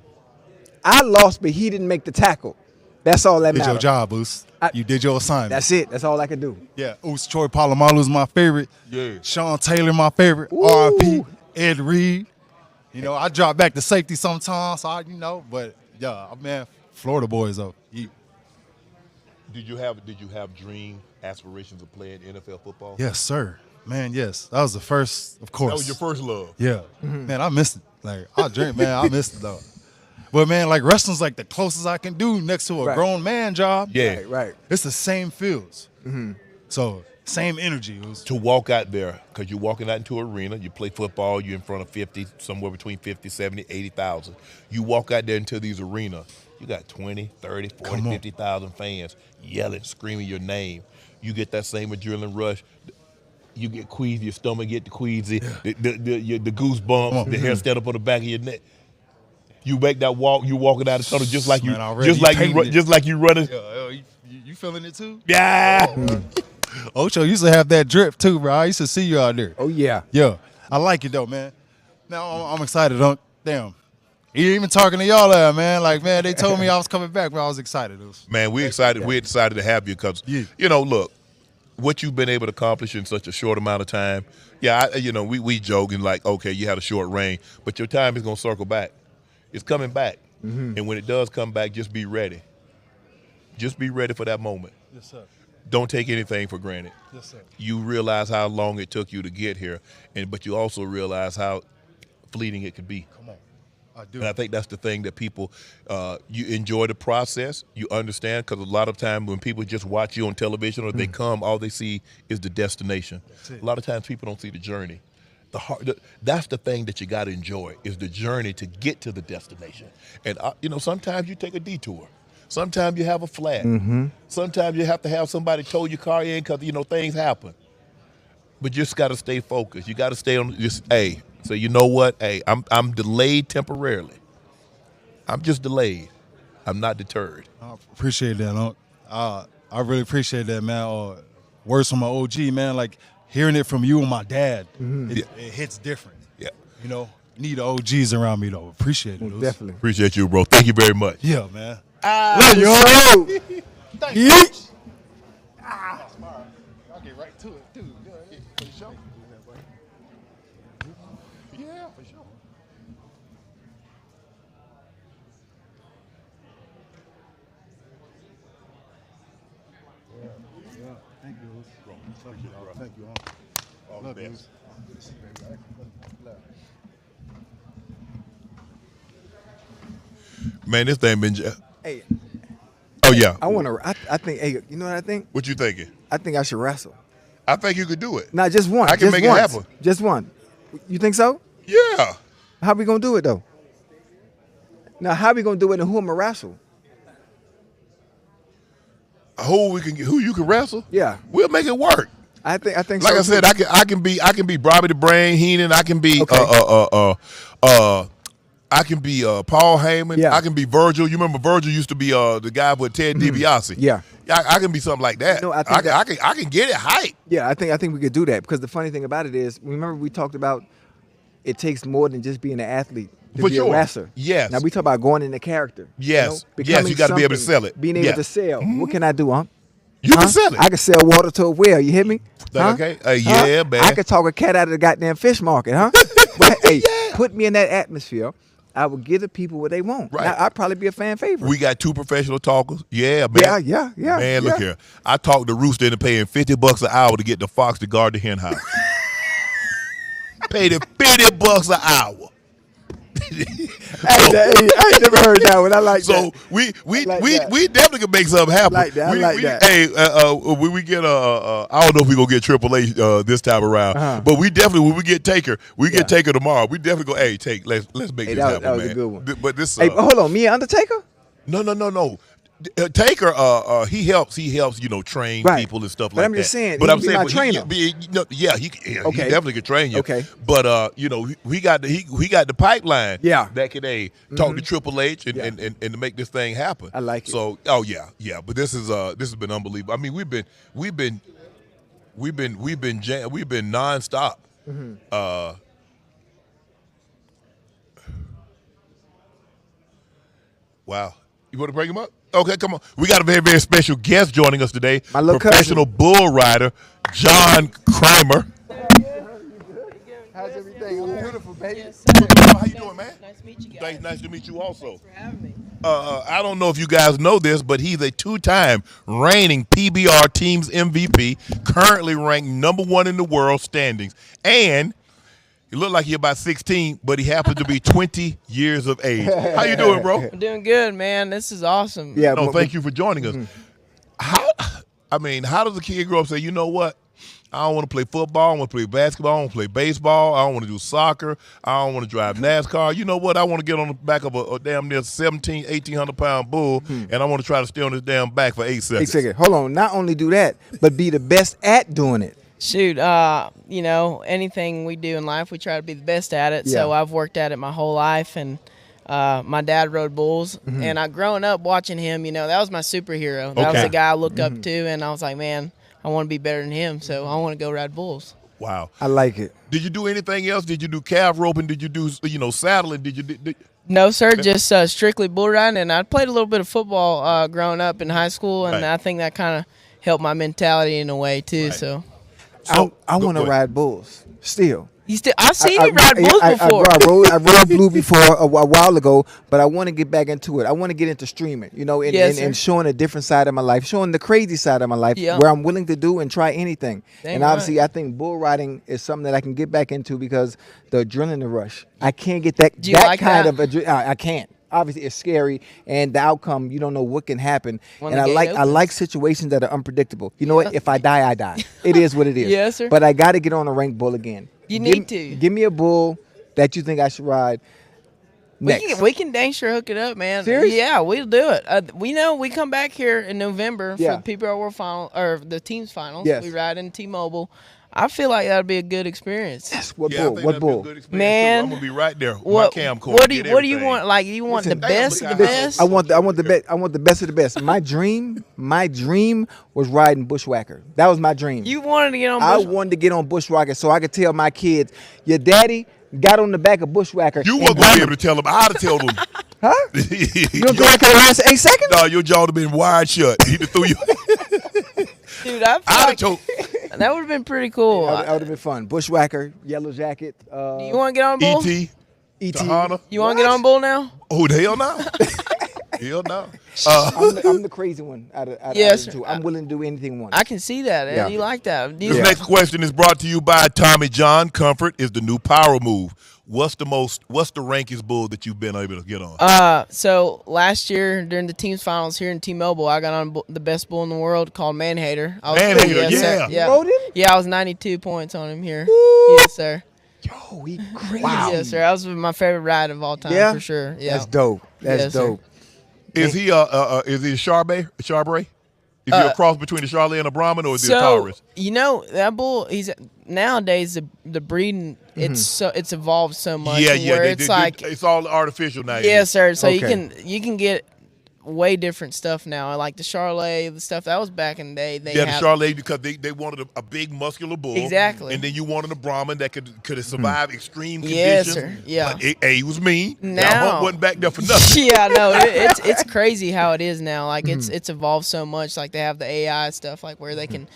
I lost, but he didn't make the tackle. That's all that did matters. your job, Oos. You did your assignment. That's it. That's all I could do. Yeah, Oos, Troy Polamalu's my favorite. Yeah. Sean Taylor, my favorite. R.I.P. Ed Reed. You know, I drop back to safety sometimes, but yeah, man, Florida boys though. Did you have dream aspirations of playing NFL football? Yes, sir. Man, yes. That was the first, of course. That was your first love. Yeah. Man, I missed it. Like, I missed it though. But man, like wrestling's like the closest I can do next to a grown man job. Yeah. Right. It's the same feels. So same energy. It was to walk out there, because you're walking out into an arena, you play football, you're in front of 50, somewhere between 50, 70, 80,000. You walk out there into these arenas, you got 20, 30, 40, 50,000 fans yelling, screaming your name. You get that same adrenaline rush. You get queasy, your stomach get the queasy, the goosebumps, the hair stand up on the back of your neck. You make that walk, you walking out of the tunnel just like you running. You feeling it too? Yeah. Ocho used to have that drip too, bro. I used to see you out there. Oh yeah. Yeah. I like it though, man. Now I'm excited, Unc. Damn. He ain't even talking to y'all there, man. Like, man, they told me I was coming back, but I was excited. Man, we're excited. We're excited to have you because, look, what you've been able to accomplish in such a short amount of time. Yeah, we joking like, okay, you had a short reign, but your time is going to circle back. It's coming back. And when it does come back, just be ready. Just be ready for that moment. Yes, sir. Don't take anything for granted. Yes, sir. You realize how long it took you to get here, but you also realize how fleeting it could be. Come on. I do. And I think that's the thing that people, you enjoy the process, you understand, because a lot of times when people just watch you on television or they come, all they see is the destination. A lot of times people don't see the journey. That's the thing that you got to enjoy, is the journey to get to the destination. And, sometimes you take a detour. Sometimes you have a flat. Sometimes you have to have somebody tow your car in because, things happen. But you just got to stay focused. You got to stay on so you know what? Hey, I'm delayed temporarily. I'm just delayed. I'm not deterred. I appreciate that, Unc. I really appreciate that, man. Words from my OG, man. Like hearing it from you and my dad, it hits different. Yeah. Need the OGs around me though. Appreciate it. Definitely. Appreciate you, bro. Thank you very much. Yeah, man. Love you. Thank you. I'll get right to it, too. For sure. Yeah, for sure. Yeah. Thank you. Thank you. All the best. Man, this thing been. Hey. Oh yeah. I think. Hey, you know what I think? What you thinking? I think I should wrestle. I think you could do it. Not just one. I can make it happen. Just one. You think so? Yeah. How we gonna do it though? Now, how we gonna do it, and who am I wrestle? Who you can wrestle? Yeah. We'll make it work. I think. Like so I said, too. I can be Bobby the Brain Heenan. I can be I can be Paul Heyman. Yeah. I can be Virgil. You remember Virgil used to be the guy with Ted DiBiase. Yeah. I can be something like that. You know, I can get it hype. Yeah, I think we could do that because the funny thing about it is, remember we talked about it takes more than just being an athlete to For be sure. a wrestler. Yes. Now we talk about going into character. Yes. You know, Yes, you gotta be able to becoming sell it. Being able Yeah. to sell. What can I do, Unc? You can sell it. I can sell water to a well. You hear me? Okay. Yeah, man. I could talk a cat out of the goddamn fish market, huh? But hey, put me in that atmosphere. I will give the people what they want. Right. Now, I'd probably be a fan favorite. We got 2 professional talkers. Yeah, man. Yeah. Man, look here. I talked to Rooster into paying $50 an hour to get the fox to guard the hen house. Paid him $50 an hour. I ain't never heard that one. I like So that. we definitely can make something happen. Like that. I like that. Hey, when we get I don't know if we gonna get Triple H this time around, but we definitely when we get Taker, get Taker tomorrow. We definitely go. Hey, Take, let's make this happen, that was man. a good one. But this. Hey, hold on, me and Undertaker? No. Taker, he helps, train Right. people and stuff But like that. I'm just saying, but he I'm be saying, my but trainer. he Okay. definitely could train you. Okay. But we got the pipeline. Yeah. That can talk to Triple H and to make this thing happen. I like it. So, yeah. But this has been unbelievable. I mean, we've been nonstop. Wow. You want to bring him up? Okay, come on. We got a very, very special guest joining us today. My little professional bull rider, John Kramer. How's everything? I'm beautiful, baby. How you doing, man? Nice to meet you guys. Nice to meet you also. Thanks for having me. I don't know if you guys know this, but he's a 2-time reigning PBR Teams MVP, currently ranked #1 in the world standings, and he looked like he's about 16, but he happens to be 20 years of age. How you doing, bro? I'm doing good, man. This is awesome. Yeah. No, thank you for joining us. How does a kid grow up and say, you know what? I don't want to play football. I want to play basketball. I want to play baseball. I don't want to do soccer. I don't want to drive NASCAR. You know what? I want to get on the back of a damn near 1,800-pound bull, and I want to try to stay on this damn back for 8 seconds. 8 seconds. Hold on. Not only do that, but be the best at doing it. Shoot, anything we do in life, we try to be the best at it. So Yeah. I've worked at it my whole life, and my dad rode bulls, and growing up watching him, that was my superhero. That was Okay. the guy I looked up to, and I was like, man, I want to be better than him, so I want to go ride bulls. Wow. I like it. Did you do anything else? Did you do calf roping? Did you do, saddling? No, sir, just strictly bull riding, and I played a little bit of football growing up in high school, and Right. I think that kind of helped my mentality in a way too. Right. So I want to ride bulls still. I've seen you ride bulls before. I rode blue before a while ago, but I want to get back into it. I want to get into streaming, Yes, sir. and showing a different side of my life, showing the crazy side of my life, Yeah. where I'm willing to do and try anything. Dang and obviously, right. I think bull riding is something that I can get back into because the adrenaline rush. I can't get that Do you that like kind that? of I can't. Obviously, it's scary, and the outcome you don't know what can happen. When and the I gate like opens. situations that are unpredictable. You know what? If I die, I die. It is what it is. Yes, sir. But I got to get on a ranked bull again. You Give- need to. Give me a bull that you think I should ride next. We can dang sure hook it up, man. Serious? Yeah, we'll do it. We come back here in November Yeah. for the PBR World Final or the teams finals. Yes. We ride in T-Mobile. I feel like that'd be a good experience. Yes, what Yeah, I bull? think What that'd be a bull? good experience, too. Man, I'm gonna be right there. What My camcorder. what do you get what do you everything. want? Like you want Listen, the best of the listen, best? I want the best. I want the best of the best. My dream was riding bushwhacker. That was my dream. You wanted to get on I Bush. wanted to get on bushwhacker so I could tell my kids, your daddy got on the back of bushwhacker. You and weren't gonna be got able to tell them how to tell them. Huh? You don't think I could have lasted 8 seconds? No, your jaw would have been wide shut. He threw you. Dude, I feel I'd have like told. that would have been pretty cool. That would have been fun. Bushwhacker, yellow jacket. You want to get on bull? E.T. E.T. Tahana. You want to get on bull now? Oh, hell no. Hell no. I'm the crazy one out of Yes, the sir. two. I'm willing to do anything once. I can see that. Yeah. You like that? This Yeah. next question is brought to you by Tommy John. Comfort is the new power move. What's the rankest bull that you've been able to get on? So last year during the teams finals here in T-Mobile, I got on the best bull in the world called Manhater. Manhater, Yes, sir. yeah. Yeah. You rode him? Yeah, I was 92 points on him here. Yes, sir. Yo, he crazy. Yes, sir. That was my favorite ride of all time Yeah? for sure. Yeah. That's dope. That's Yes, sir. dope. Is he a Charbray? Is Is he a cross between a Charlotte and a Brahmin, or is he a Taurus? You know, that bull, nowadays the breeding, it's evolved so much. Yeah, where it's all artificial now. Yes, sir. So you can get way different stuff now. Like the Charlet, the stuff that was back in the day. The Charlet, because they wanted a big muscular bull. Exactly. And then you wanted a Brahmin that could survive extreme yes, conditions. Sir. Yeah. But he was mean. Now Hunt wasn't back there for nothing. Yeah, no, it's crazy how it is now. Like it's evolved so much. Like they have the AI stuff, like where they can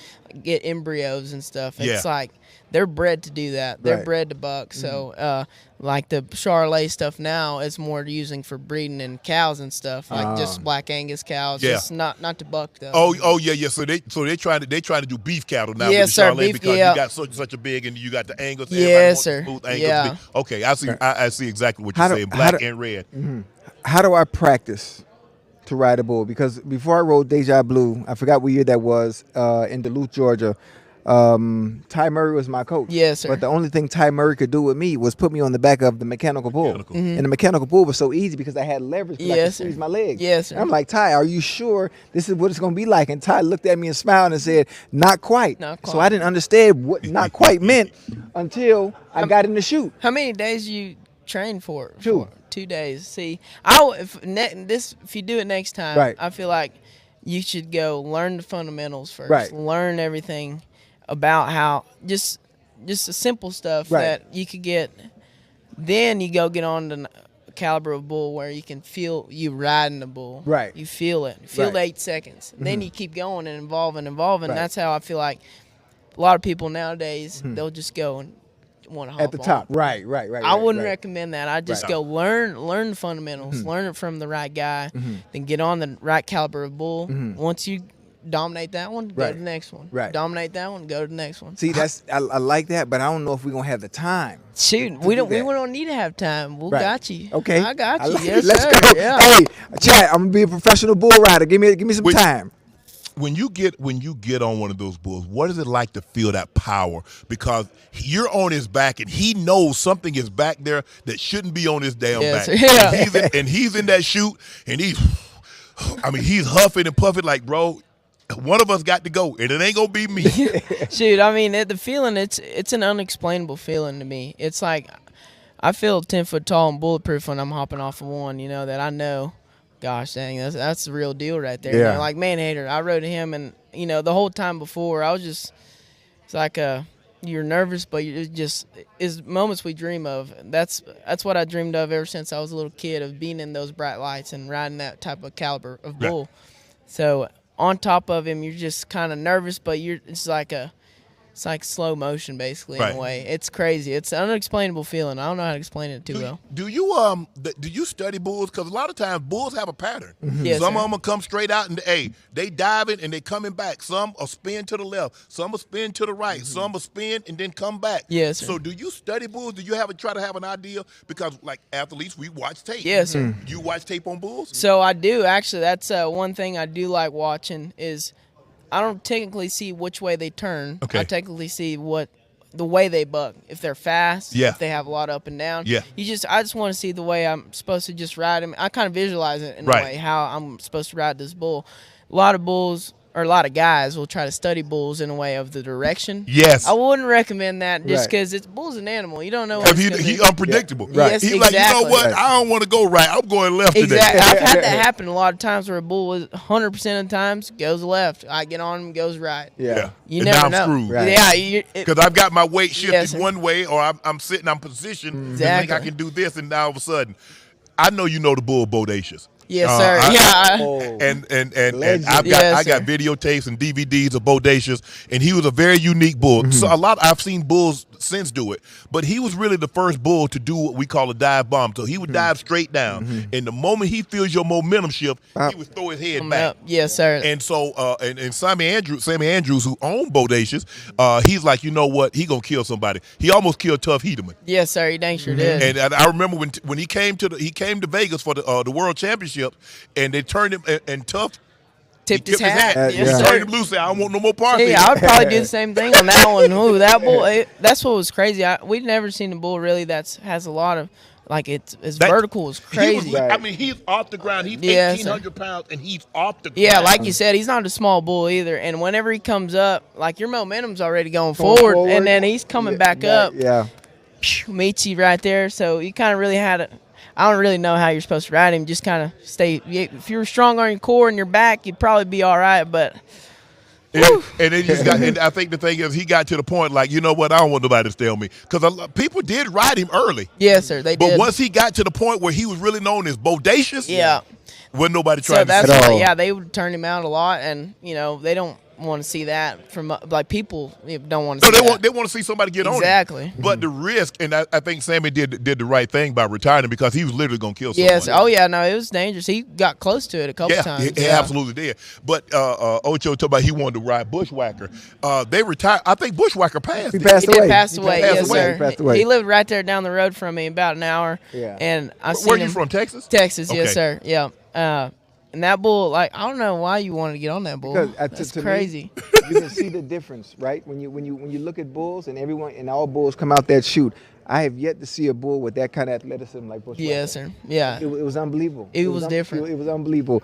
get embryos and stuff. It's like they're bred to do that. They're bred to buck. So like the Charlet stuff now is more using for breeding in cows and stuff, like just Black Angus cows. Just not to buck though. Oh yeah. So they trying to do beef cattle now. Yes, with the sir. Charlet Beef, because you got such a big, and you got the Angus. Yes, sir. Smooth Angus. Yeah. Okay, I see exactly what you're saying. Black and red. How do I practice to ride a bull? Because before I rode Deja Blue, I forgot what year that was, in Duluth, Georgia. Ty Murray was my coach. Yes, sir. But the only thing Ty Murray could do with me was put me on the back of the mechanical bull. And the mechanical bull was so easy because I had leverage to yes, squeeze my legs. Yes, sir. And I'm like, Ty, are you sure this is what it's going to be like? And Ty looked at me and smiled and said, not quite. So I didn't understand what not quite meant until I got in the chute. How many days you train for? 2. 2 days. See, if you do it next time, I feel like you should go learn the fundamentals first. Learn everything about how just the simple stuff that you could get. Then you go get on the caliber of bull where you can feel you riding the bull. You feel it. You feel the 8 seconds. Then you keep going and evolving. That's how I feel like a lot of people nowadays, they'll just go and want to hop at the top. on. Right. I wouldn't recommend that. I'd just go learn the fundamentals, learn it from the right guy, then get on the right caliber of bull. Once you dominate that one, go to the next one. Dominate that one, go to the next one. See, I like that, but I don't know if we're gonna have the time. Shoot, we don't need to have time. We got you. Okay, I got you. Yes, let's sir. go. Yeah. Hey, Chad, I'm gonna be a professional bull rider. Give me some time. When you get on one of those bulls, what is it like to feel that power? Because you're on his back, and he knows something is back there that shouldn't be on his damn back. Yeah. And he's in that chute, and he's huffing and puffing like, bro, one of us got to go, and it ain't gonna be me. Shoot, I mean, the feeling, it's an unexplainable feeling to me. It's like I feel 10 foot tall and bulletproof when I'm hopping off of one. You know that I know. Gosh dang, that's the real deal right there. Yeah. You know, like Man-Hater, I rode him, and the whole time before I was just, it's like you're nervous, but it's just is moments we dream of. That's what I dreamed of ever since I was a little kid, of being in those bright lights and riding that type of caliber of bull. So on top of him, you're just kind of nervous, but it's like slow motion, basically, in a way. It's crazy. It's an unexplainable feeling. I don't know how to explain it too well. Do you study bulls? Because a lot of times bulls have a pattern. Yes, some of them will come straight out and they diving and they coming back. Some will spin to the left. Some will spin to the right. Some will spin and then come back. Yes, sir. So do you study bulls? Do you try to have an idea? Because like athletes, we watch tape. Yes, sir. You watch tape on bulls? So I do, actually. That's one thing I do like watching is I don't technically see which way they turn. Okay. I technically see the way they buck. If they're fast, if they have a lot of up and down. Yeah. I just want to see the way I'm supposed to just ride him. I kind of visualize it in a way how I'm supposed to ride this bull. A lot of bulls, or a lot of guys, will try to study bulls in a way of the direction. Yes. I wouldn't recommend that just because bull's an animal. You don't know what he's unpredictable. Yeah. Yes, He's exactly. like, you know what? I don't want to go right. I'm going left today. Exactly. I've had that happen a lot of times where a bull was 100% of the times goes left. I get on him, goes right. Yeah. You And never now I'm know. screwed. Yeah. Because I've got my weight shifted Yes, sir. one way, or I'm positioned. Exactly. And think I can do this, and now all of a sudden, I know you know the bull bodacious. Yes, sir. And I got videotapes and DVDs of Bodacious, and he was a very unique bull. So I've seen bulls since do it, but he was really the first bull to do what we call a dive bomb. So he would dive straight down, and the moment he feels your momentum shift, he would throw his head back. Yes, sir. And so, and Sammy Andrews, who owned Bodacious, he's like, you know what? He gonna kill somebody. He almost killed Tough Hedeman. Yes, sir. He dang sure did. And I remember when he came to Vegas for the World Championship, and they turned him and Tough tipped his hat. He turned him loose. Said, I don't want no more parts. Yeah, I would probably do the same thing on that one. Ooh, that bull. That's what was crazy. We'd never seen a bull really that has a lot of Like his vertical is crazy. I mean, he's off the ground. He's 1,800 pounds, and he's off the ground. Yeah, like you said, he's not a small bull either. And whenever he comes up, like your momentum's already going forward, and then he's coming back up. Yeah. Meets you right there. So you kind of really had it. I don't really know how you're supposed to ride him. Just kind of stay. If you were strong on your core and your back, you'd probably be all right. But and then and I think the thing is, he got to the point like, you know what? I don't want nobody to stay on me, because people did ride him early. Yes, sir, they did. But once he got to the point where he was really known as bodacious, wasn't nobody trying so that's to. why, yeah, they would turn him out a lot, and they don't want to see that from like people don't want to. No, they want to see somebody get on him. Exactly. But the risk, and I think Sammy did the right thing by retiring, because he was literally going to kill someone. Yes. Oh yeah. No, it was dangerous. He got close to it a couple times. He absolutely did. But Ocho talked about he wanted to ride Bushwhacker. They retired. I think Bushwhacker passed. He passed away. He passed away. Yes, sir. He passed away. He lived right there down the road from me, about an hour. Yeah. And I seen Where him. you from? Texas. Texas. Okay. Yes, sir. Yeah. And that bull, like, I don't know why you wanted to get on that bull. Because That's to crazy. Me, you can see the difference, right? When you look at bulls, and all bulls come out that chute. I have yet to see a bull with that kind of athleticism like Bushwhacker. Yes, sir. Yeah. It was unbelievable. It was different. It was unbelievable.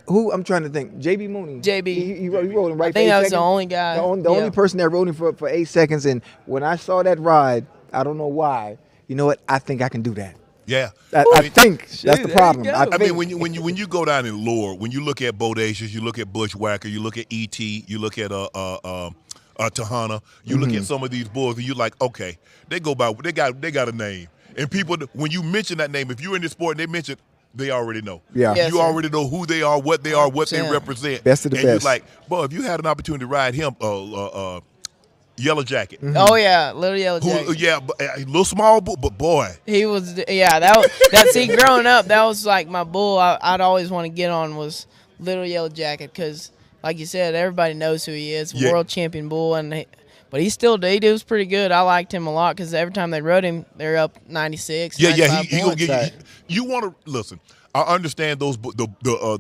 Who I'm trying to think. JB Mooney. JB. He rode him right. I think that was the only guy. The only person that rode him for 8 seconds. And when I saw that ride, I don't know why. You know what? I think I can do that. Yeah, I think that's the problem. I mean, when you go down in lore, when you look at Bodacious, you look at Bushwhacker, you look at ET, you look at Tahana, you look at some of these bulls, and you're like, okay, they got a name, and people, when you mention that name, if you're in this sport and they mention, they already know. Yeah, yes, you sir. already know who they are, what they are, what they represent. Best of the and best. You're like, boy, if you had an opportunity to ride him, Yellow Jacket. Oh yeah, little Yellow Jacket. A little small bull, but boy, He was, see, growing up, that was like my bull I'd always want to get on was Little Yellow Jacket, because, like you said, everybody knows who he is, world champion bull, but he was pretty good. I liked him a lot, because every time they rode him, they're up 96. He gonna points. get you want to listen. I understand those bulls those are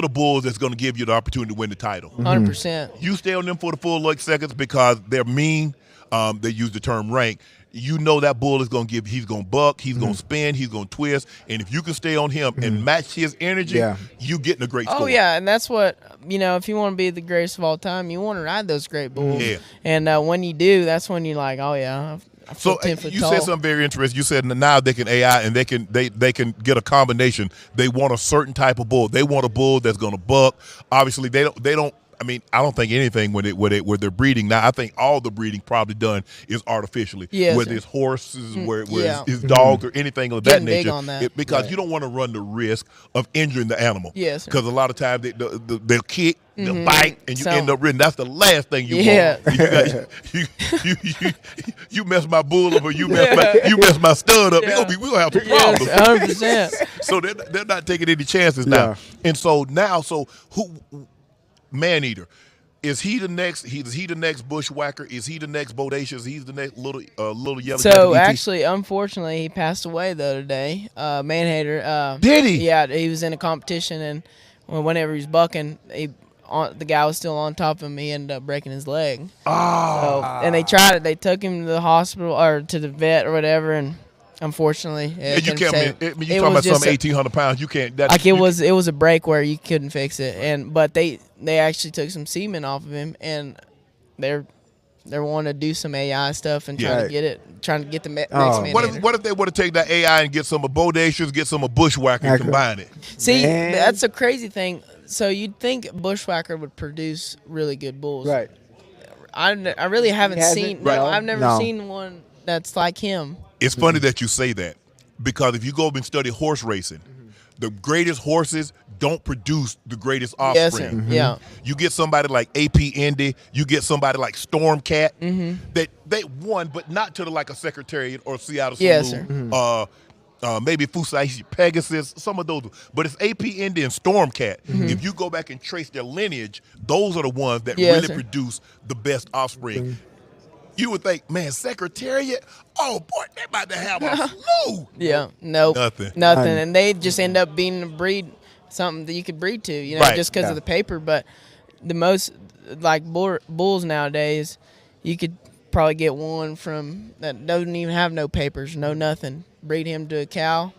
the bulls that's going to give you the opportunity to win the title. 100%. You stay on them for the full seconds because they're mean. They use the term rank. You know that bull is going to he's going to buck, he's going to spin, he's going to twist. And if you can stay on him and match his energy, you getting a great score. Oh, yeah, and that's what, if you want to be the greatest of all time, you want to ride those great bulls. Yeah. And when you do, that's when you're like, oh, yeah, I feel 10 foot you tall. said something very interesting. You said now they can AI and they can get a combination. They want a certain type of bull. They want a bull that's going to buck. Obviously, they don't. I mean, I don't think anything where they're breeding now. I think all the breeding probably done is artificially, whether it's horses, where it's dogs or anything of that nature. Big on that. Because you don't want to run the risk of injuring the animal. Yes. Because a lot of times they'll kick, they'll bite, and you end up ridden. That's the last thing you want. You mess my bull up, or you mess my stud up. We're gonna have some problems. 100%. So they're not taking any chances now. And so who? Maneater, is he the next? Is he the next Bushwhacker? Is he the next Bodacious? He's the next little yellow. So actually, unfortunately, he passed away the other day. Manhater. Did he? Yeah, he was in a competition, and whenever he was bucking, the guy was still on top of him. He ended up breaking his leg. Oh. And they tried it. They took him to the hospital or to the vet or whatever, and unfortunately, you can't. You talking about some 1,800 pounds? You can't. It was a break where you couldn't fix it, but they actually took some semen off of him, and they're wanting to do some AI stuff and trying to get the next man. What if they would have taken that AI and get some Bodacious, get some Bushwhacker, and combine it? See, that's a crazy thing. So you'd think Bushwhacker would produce really good bulls, right? I really haven't seen. Right. No, I've never seen one that's like him. It's funny that you say that, because if you go and study horse racing, the greatest horses don't produce the greatest offspring. Yes, sir. Yeah. You get somebody like AP Indy, you get somebody like Stormcat, that they won, but not to like a Secretariat or Seattle Saloon. Yes, sir. Maybe Fusaisi Pegasus, some of those. But it's AP Indy and Stormcat. If you go back and trace their lineage, those are the ones that really produce the best offspring. You would think, man, Secretariat, oh boy, they about to have a slew. Yeah, nope. Nothing. And they just end up being a breed, something that you could breed to, just because of the paper. But the most, like bulls nowadays, you could probably get one from that doesn't even have no papers, no nothing. Breed him to a cow.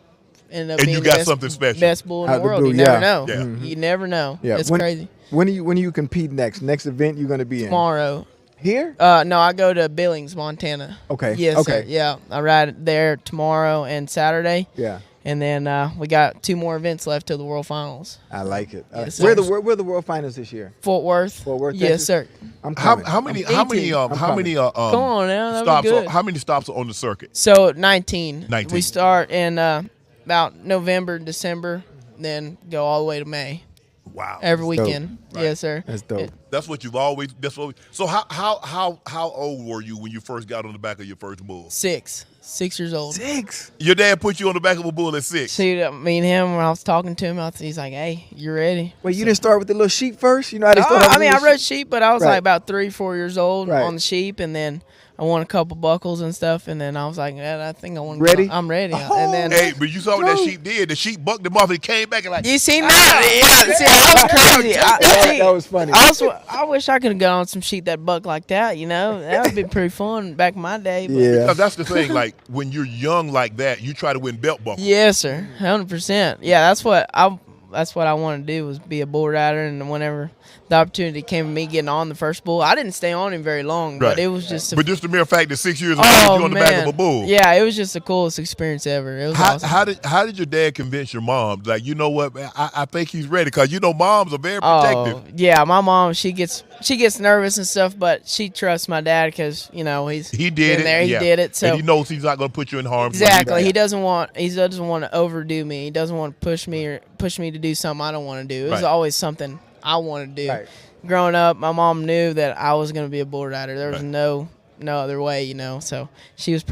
End up And being you the got best, something special. best bull in Out the the world. blue, You never yeah. know. Yeah. You never know. Yeah. It's when, crazy. When do you compete next? Next event you're gonna be in? Tomorrow. Here? No, I go to Billings, Montana. Okay. Yes, Okay. sir. Yeah, I ride there tomorrow and Saturday. Yeah. And then we got 2 more events left till the World Finals. I like it. Yes, where sir. the World Finals this year? Fort Worth. Fort Worth, Yes, Texas? sir. I'm How coming. many Come on now, that'd be stops? good. How many stops are on the circuit? So 19. 19. We start in about November, December, then go all the way to May. Wow. Every That's dope. weekend. Right. Yes, sir. That's dope. That's what you've always. That's what. So how old were you when you first got on the back of your first bull? 6 years old. 6. Your dad put you on the back of a bull at 6. See, me and him, when I was talking to him, he's like, "Hey, you ready?" Wait, you didn't start with the little sheep first? You know how they start? I mean, I rode sheep, but I was Right. like about 3, 4 years old Right. on the sheep, and then I won a couple buckles and stuff, and then I was like, I think I want to. Ready? I'm ready. Oh. And then Hey, but you saw what that sheep did. The sheep bucked him off and came back and like. you seen that? Yeah, see, that was crazy. That was funny. I wish I could have gone on some sheep that buck like that. You know, that would be pretty fun back in my day. But Yeah. Because that's the thing. Like when you're young like that, you try to win belt buckles. Yes, sir. 100%. Yeah, that's what I wanted to do, was be a bull rider. And whenever the opportunity came to me getting on the first bull, I didn't stay on him very long, Right. but it was just. But just the mere fact that 6 years ago Oh, you on the man. back of a bull. Yeah, it was just the coolest experience ever. It was awesome. How did your dad convince your mom? Like, you know what, man, I think he's ready, because you know moms are very protective. Oh, yeah, my mom, she gets nervous and stuff, but she trusts my dad because, you know, he He did been it. there, he yeah. did it. So and he knows he's not going to put you in harm's way. exactly, he doesn't want to overdo me. He doesn't want to push me to do something I don't want to do. It was Right. always something I wanted to do. Right. Growing up, my mom knew that I was going to be a bull rider. There was Right. no other way, you know. So she was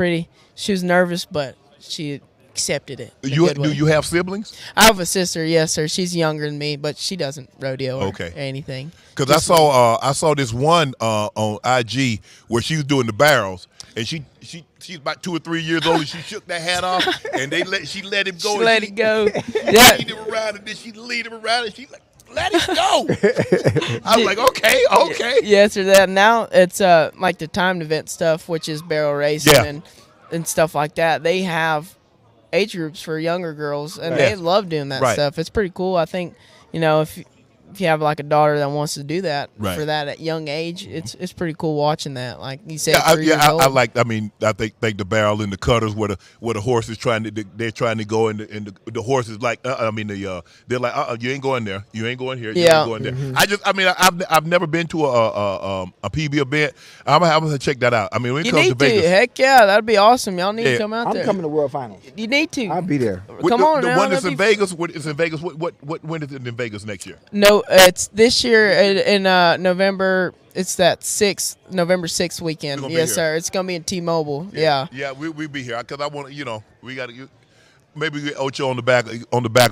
nervous, but she accepted it. in a good Do way. you have siblings? I have a sister, yes, sir. She's younger than me, but she doesn't rodeo or Okay. anything. Because I saw this one on IG where she was doing the barrels, and she's about 2 or 3 years old, and she shook that hat off, and she let him go. She and let it go. She Yeah. lead him around, and then she lead him around, and she like, let it go. I was like, okay. Yes, or that. Now it's like the timed event stuff, which is barrel racing Yeah. and stuff like that. They have age groups for younger girls, and Right. they love doing that Right. stuff. It's pretty cool. I think, you know, if you have like a daughter that wants to do that Right. for that at young age, it's pretty cool watching that. Like you said, Yeah, 3 years old. I think the barrel and the cutters where the horse is they're trying to go, and the horse is like, they're like, you ain't going there, you ain't going here, you Yeah. ain't going there. I've never been to a PB event. I'm gonna check that out. I mean, when it You comes need to Vegas, Heck yeah, that'd be awesome. Y'all need Yeah. to come out I'm there. coming to World Finals. You need to. I'll be there. Come on the now, one that's that'd in be- Vegas. What is in Vegas? When is it in Vegas next year? No, it's this year in November. It's that November 6th weekend. You're gonna be Yes, here. sir. It's gonna be in T-Mobile. Yeah. Yeah, we be here because I want to. We got to. Maybe get Ocho on the back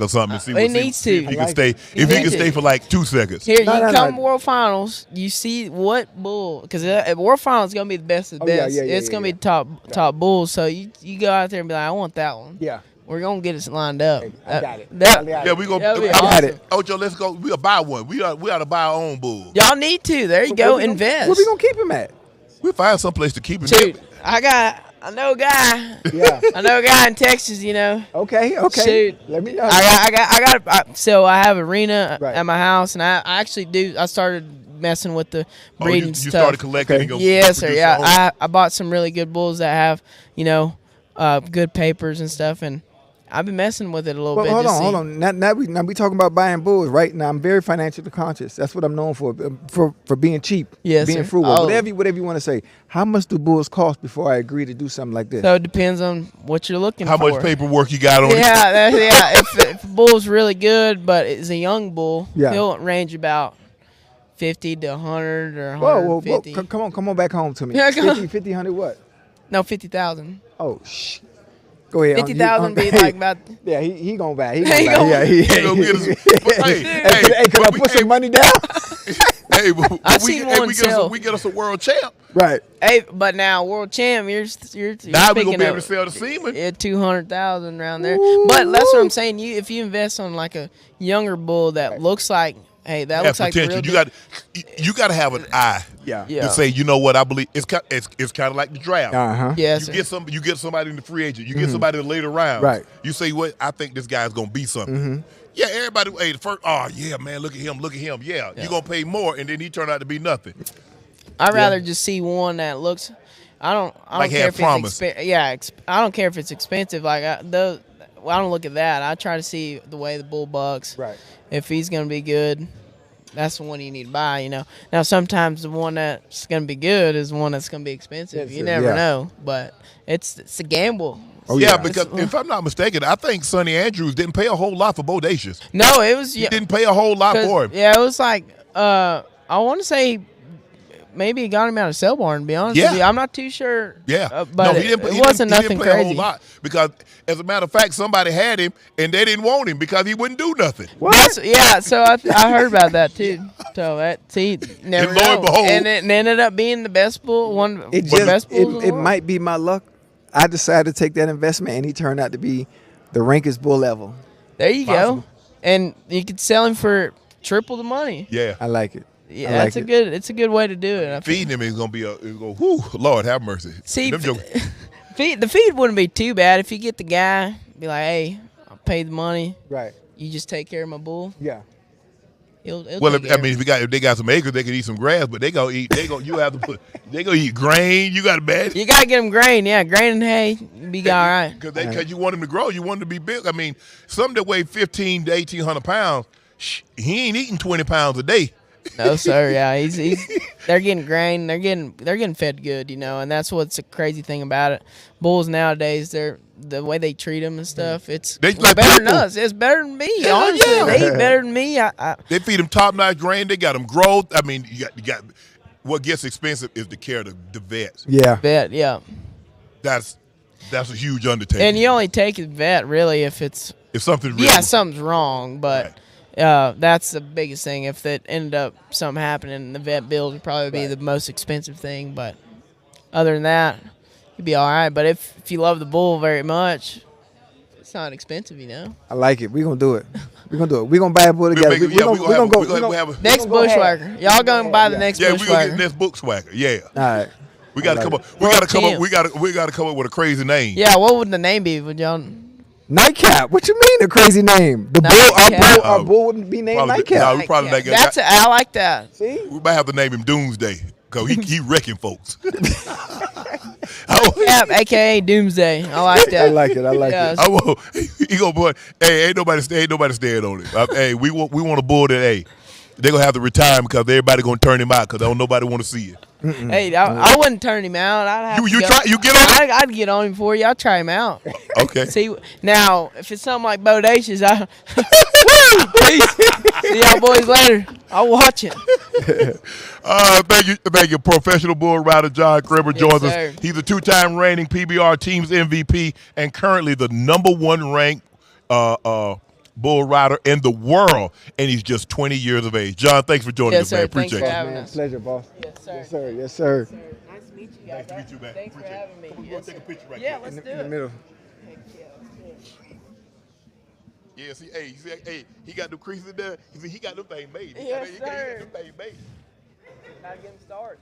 or something and see. It needs see if to. he I can like stay. it. If he need can to. stay for like 2 seconds. Here, No, you no, come no. World Finals. You see what bull? Because World Finals is gonna be the best of the Oh, yeah, best. yeah, yeah, It's yeah, gonna yeah. be the top bulls. So you go out there and be like, I want that one. Yeah. We're gonna get it lined up. I got it. Yeah, we gonna. That'd be I awesome. got it. Ocho, let's go. We'll buy one. We ought to buy our own bull. Y'all need to. There you go. Invest. Where we gonna keep him at? We'll find some place to keep him. Dude, I know a guy. Yeah. I know a guy in Texas. You know. Okay. Shoot. Let me know. So I have arena Right. at my house, and I actually do. I started messing with the breeding you stuff. started collecting. Okay. And go Yes, sir. produce Yeah, your own? I bought some really good bulls that have, good papers and stuff, and I've been messing with it a little Well, bit. hold to on, see. hold on. Now we talking about buying bulls, right? Now I'm very financially conscious. That's what I'm known for being cheap, Yes, being sir. frugal, Oh. whatever you want to say. How much do bulls cost before I agree to do something like this? So it depends on what you're looking How for. much paperwork you got on it? Yeah. If a bull's really good, but it's a young bull, Yeah. he'll range about 50 to 100 or Whoa, 150. come on back home to me. Yeah, come on. 50, 100 what? No, 50,000. Oh, shh. Go ahead. 50,000 be like about. Yeah, he gonna buy. He He gonna buy. gonna- Yeah, He gonna get us- Hey, Hey, could I but we- put some hey, money down? Hey, I've seen one we sell. get us a world champ. Right. Hey, but now world champ, you're Now we gonna speaking be able to of sell the semen. 200,000 around there. But that's what I'm saying. If you invest on like a younger bull that looks like hey, that looks like the real potential. You got to have an eye. Yeah. To say, you know what, I believe it's kind of like the draft. Yes. You get somebody in the free agent. You get somebody in the later rounds. Right. You say, what? I think this guy's gonna be something. Yeah, everybody. Hey, the first. Oh yeah, man, look at him. Yeah, you're gonna pay more, and then he turned out to be nothing. I'd rather just see one that looks. I don't Like care have if promise. it's I don't care if it's expensive. Like I don't look at that. I try to see the way the bull bucks. Right. If he's gonna be good, that's the one you need to buy. You know. Now sometimes the one that's gonna be good is the one that's gonna be expensive. You never know, but it's a gamble. Oh yeah, because if I'm not mistaken, I think Sonny Andrews didn't pay a whole lot for Bodacious. No, it was. He didn't pay a whole lot for him. Yeah, it was like I want to say. Maybe he got him out of cell barn, to be honest with you. I'm not too sure. Yeah. But no, it wasn't nothing pay crazy. a whole lot because, as a matter of fact, somebody had him and they didn't want him because he wouldn't do nothing. So I heard about that too. So never And lo and know. behold, And it ended up being the best bull, best bulls in the It world. might be my luck. I decided to take that investment, and he turned out to be the rankest bull level. There you go. And you could sell him for triple the money. Yeah, I like it. Yeah, it's a good way to do it. Feeding him is gonna be whew, Lord have mercy. See, Them jokers- the feed wouldn't be too bad if you get the guy, be like, hey, I'll pay the money. Right. You just take care of my bull. Yeah. He'll well, take care of if they got some acres, they can eat some grass, but they gonna eat. They gonna eat grain. You got to bad. You gotta get them grain, grain and hay. Be all right. Because you want him to grow, you want him to be big. I mean, some that weigh 1,500 to 1,800 pounds, he ain't eating 20 pounds a day. No sir, yeah, they're getting grain, they're getting fed good, and that's what's the crazy thing about it. Bulls nowadays, the way they treat them and stuff, it's like better than people. us. It's better than me. Honestly, they eat better than me. They feed them top notch grain. They got them growth. I mean, you got. What gets expensive is the care of the vets. Yeah. Vet, yeah. That's a huge undertaking. And you only take a vet really if something really, something's wrong, but. That's the biggest thing. If that ended up something happening, the vet bill would probably be the most expensive thing. But other than that, you'd be all right. But if you love the bull very much, it's not expensive, I like it. We're going to do it. We're going to do it. We're going to buy a bull together. We're going to go. Next bushwhacker. Y'all going to buy the next bushwhacker. Yeah, we're going to get the next bushwhacker. Yeah. All right. We got to come up. We got to come up with a crazy name. Yeah, what would the name be? Would y'all... Nightcap. What you mean a crazy name? Our bull wouldn't be named Nightcap. No, we probably not I like that. See, we might have to name him Doomsday because he wrecking folks. Nightcap, aka Doomsday. I like that. I like it. He go, boy. Hey, ain't nobody staying on it. Hey, we want a bull that they gonna have to retire because everybody gonna turn him out because don't nobody want to see it. Hey, I wouldn't turn him out. I'd have you get on it? I'd get on him for you. I'll try him out. Okay. See now, if it's something like Bodacious, see y'all boys later. I'll watch it. Thank you. Professional bull rider John Kramer joins sir. us. He's a 2-time reigning PBR team's MVP and currently the #1 ranked bull rider in the world, and he's just 20 years of age. John, thanks for joining us, man. Appreciate Thanks for you. having us. Pleasure, boss. Yes, sir. Yes, sir. Yes, sir. Nice to meet you guys. Nice to meet you, man. Thanks for having me. We're going to take a picture right Yeah, quick. let's do In the it. middle. Yeah, see, he got the creases there. He got them things made. Yes, he sir. got them things made. Gotta get him started.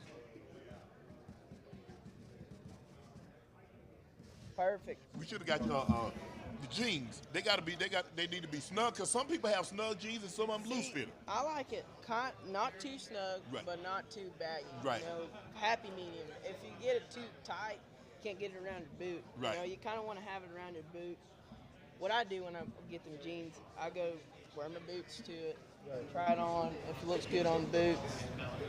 Perfect. We should have got the jeans. They need to be snug because some people have snug jeans and some of them loose fitting. I like it. Not too snug, but not too baggy. Right. Happy medium. If you get it too tight, you can't get it around your boot. Right. You kind of want to have it around your boot. What I do when I get them jeans, I go wear my boots to it, try it on. If it looks good on the boot,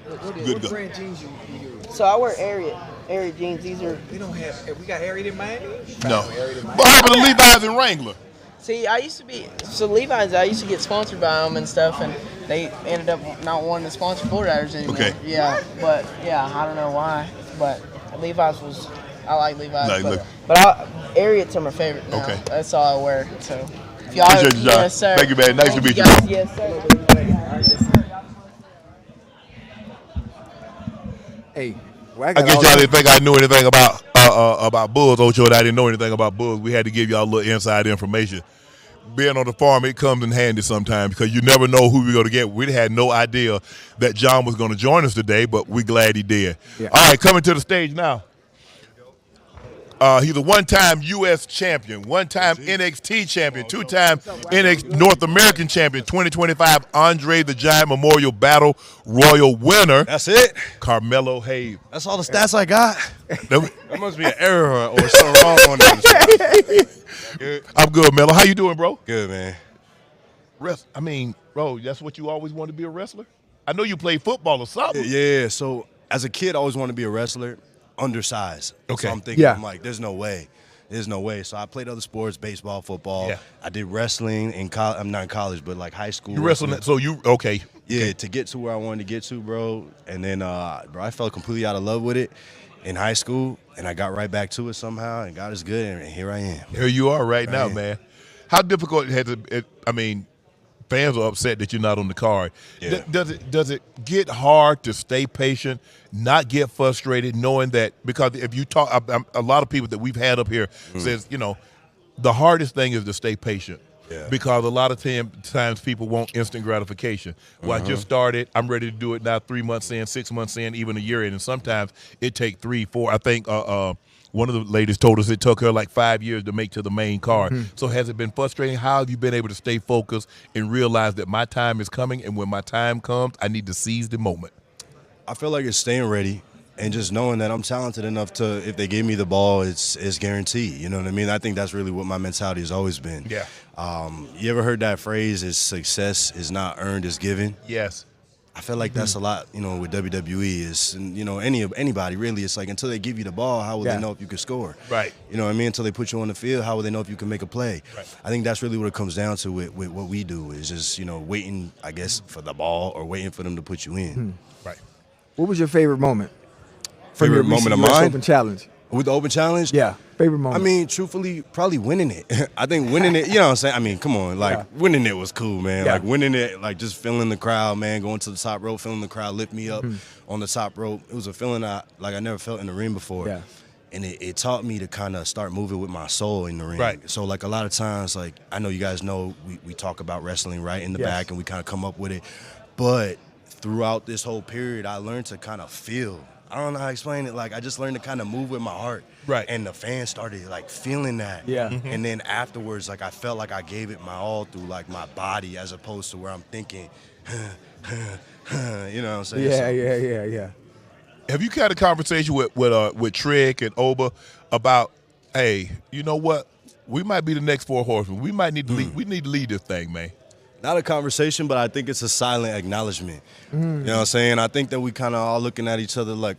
What brand jeans you use? So I wear Ariat jeans. These are. We don't have. We got Ariat in Miami. No. What happened to Levi's and Wrangler? See, I used to get sponsored by them and stuff, and they ended up not wanting to sponsor bull riders anymore. Okay. Yeah, but I don't know why, but Levi's was. I like Levi's, No, but Ariats are my favorite now. Okay. That's all I wear. So, if y'all, Appreciate you, John. yes, sir. Thank you, man. Nice to meet you. Guys. Yes, sir. Hey, I guess y'all didn't think I knew anything about bulls, Ocho, and I didn't know anything about bulls. We had to give y'all a little inside information. being on the farm, it comes in handy sometimes because you never know who we're going to get. We had no idea that John was going to join us today, but we're glad he did. Yeah. All right, coming to the stage now. He's a one-time U.S. champion, one-time NXT champion, two-time North American champion, 2025 Andre the Giant Memorial Battle Royal winner. That's it. Carmelo Hayes. That's all the stats I got. That must be an error or something wrong on this. I'm good, Melo. How you doing, bro? Good, man. I mean, bro, that's what you always wanted to be a wrestler? I know you played football or something. Yeah, so as a kid, I always wanted to be a wrestler. Undersized. Okay. So I'm thinking, I'm like, there's no way. There's no way. So I played other sports, baseball, football. Yeah. I did wrestling in college. I'm not in college, but like high school. You wrestling? So you, okay. Yeah, okay. To get to where I wanted to get to, bro. And then, bro, I fell completely out of love with it in high school, and I got right back to it somehow, and God is good, and here I am. Here you are right now, man. How difficult has it, I mean, fans are upset that you're not on the card. Yeah. Does it get hard to stay patient, not get frustrated, knowing that, because if you talk, a lot of people that we've had up here says, you know, the hardest thing is to stay patient. Yeah. Because a lot of times people want instant gratification. Well, I just started. I'm ready to do it now 3 months in, 6 months in, even a year in. And sometimes it takes 3, 4. I think one of the ladies told us it took her like 5 years to make to the main card. So has it been frustrating? How have you been able to stay focused and realize that my time is coming, and when my time comes, I need to seize the moment? I feel like it's staying ready and just knowing that I'm talented enough to, if they give me the ball, it's guaranteed. You know what I mean? I think that's really what my mentality has always been. Yeah. You ever heard that phrase, is success is not earned, is given? Yes. I feel like that's a lot, you know, with WWE is, you know, anybody really. It's like until they give you the ball, how will they know if you can score? Right. You know what I mean? Until they put you on the field, how will they know if you can make a play? Right. I think that's really what it comes down to with what we do is just, you know, waiting, I guess, for the ball or waiting for them to put you in. Right. What was your favorite moment? Favorite moment of mine? Open challenge. With the open challenge? Yeah. Favorite moment. I mean, truthfully, probably winning it. I think winning it, you know what I'm saying? I mean, come on. Like, winning it was cool, man. Like, winning it, like, just feeling the crowd, man, going to the top rope, feeling the crowd lift me up on the top rope. It was a feeling I never felt in the ring before. Yeah. And it taught me to kind of start moving with my soul in the ring. Right. So, like, a lot of times, like, I know you guys know we talk about wrestling right in the back, and we kind of come up with it. But throughout this whole period, I learned to kind of feel. I don't know how to explain it. Like, I just learned to kind of move with my heart. Right. And the fans started, like, feeling that. Yeah. And then afterwards, like, I felt like I gave it my all through, like, my body as opposed to where I'm thinking, you know what I'm saying? Yeah. Have you had a conversation with Trick and Oba about, hey, you know what? We might be the next 4 horsemen. We might need to lead. We need to lead this thing, man. Not a conversation, but I think it's a silent acknowledgement. You know what I'm saying? I think that we kind of all looking at each other like,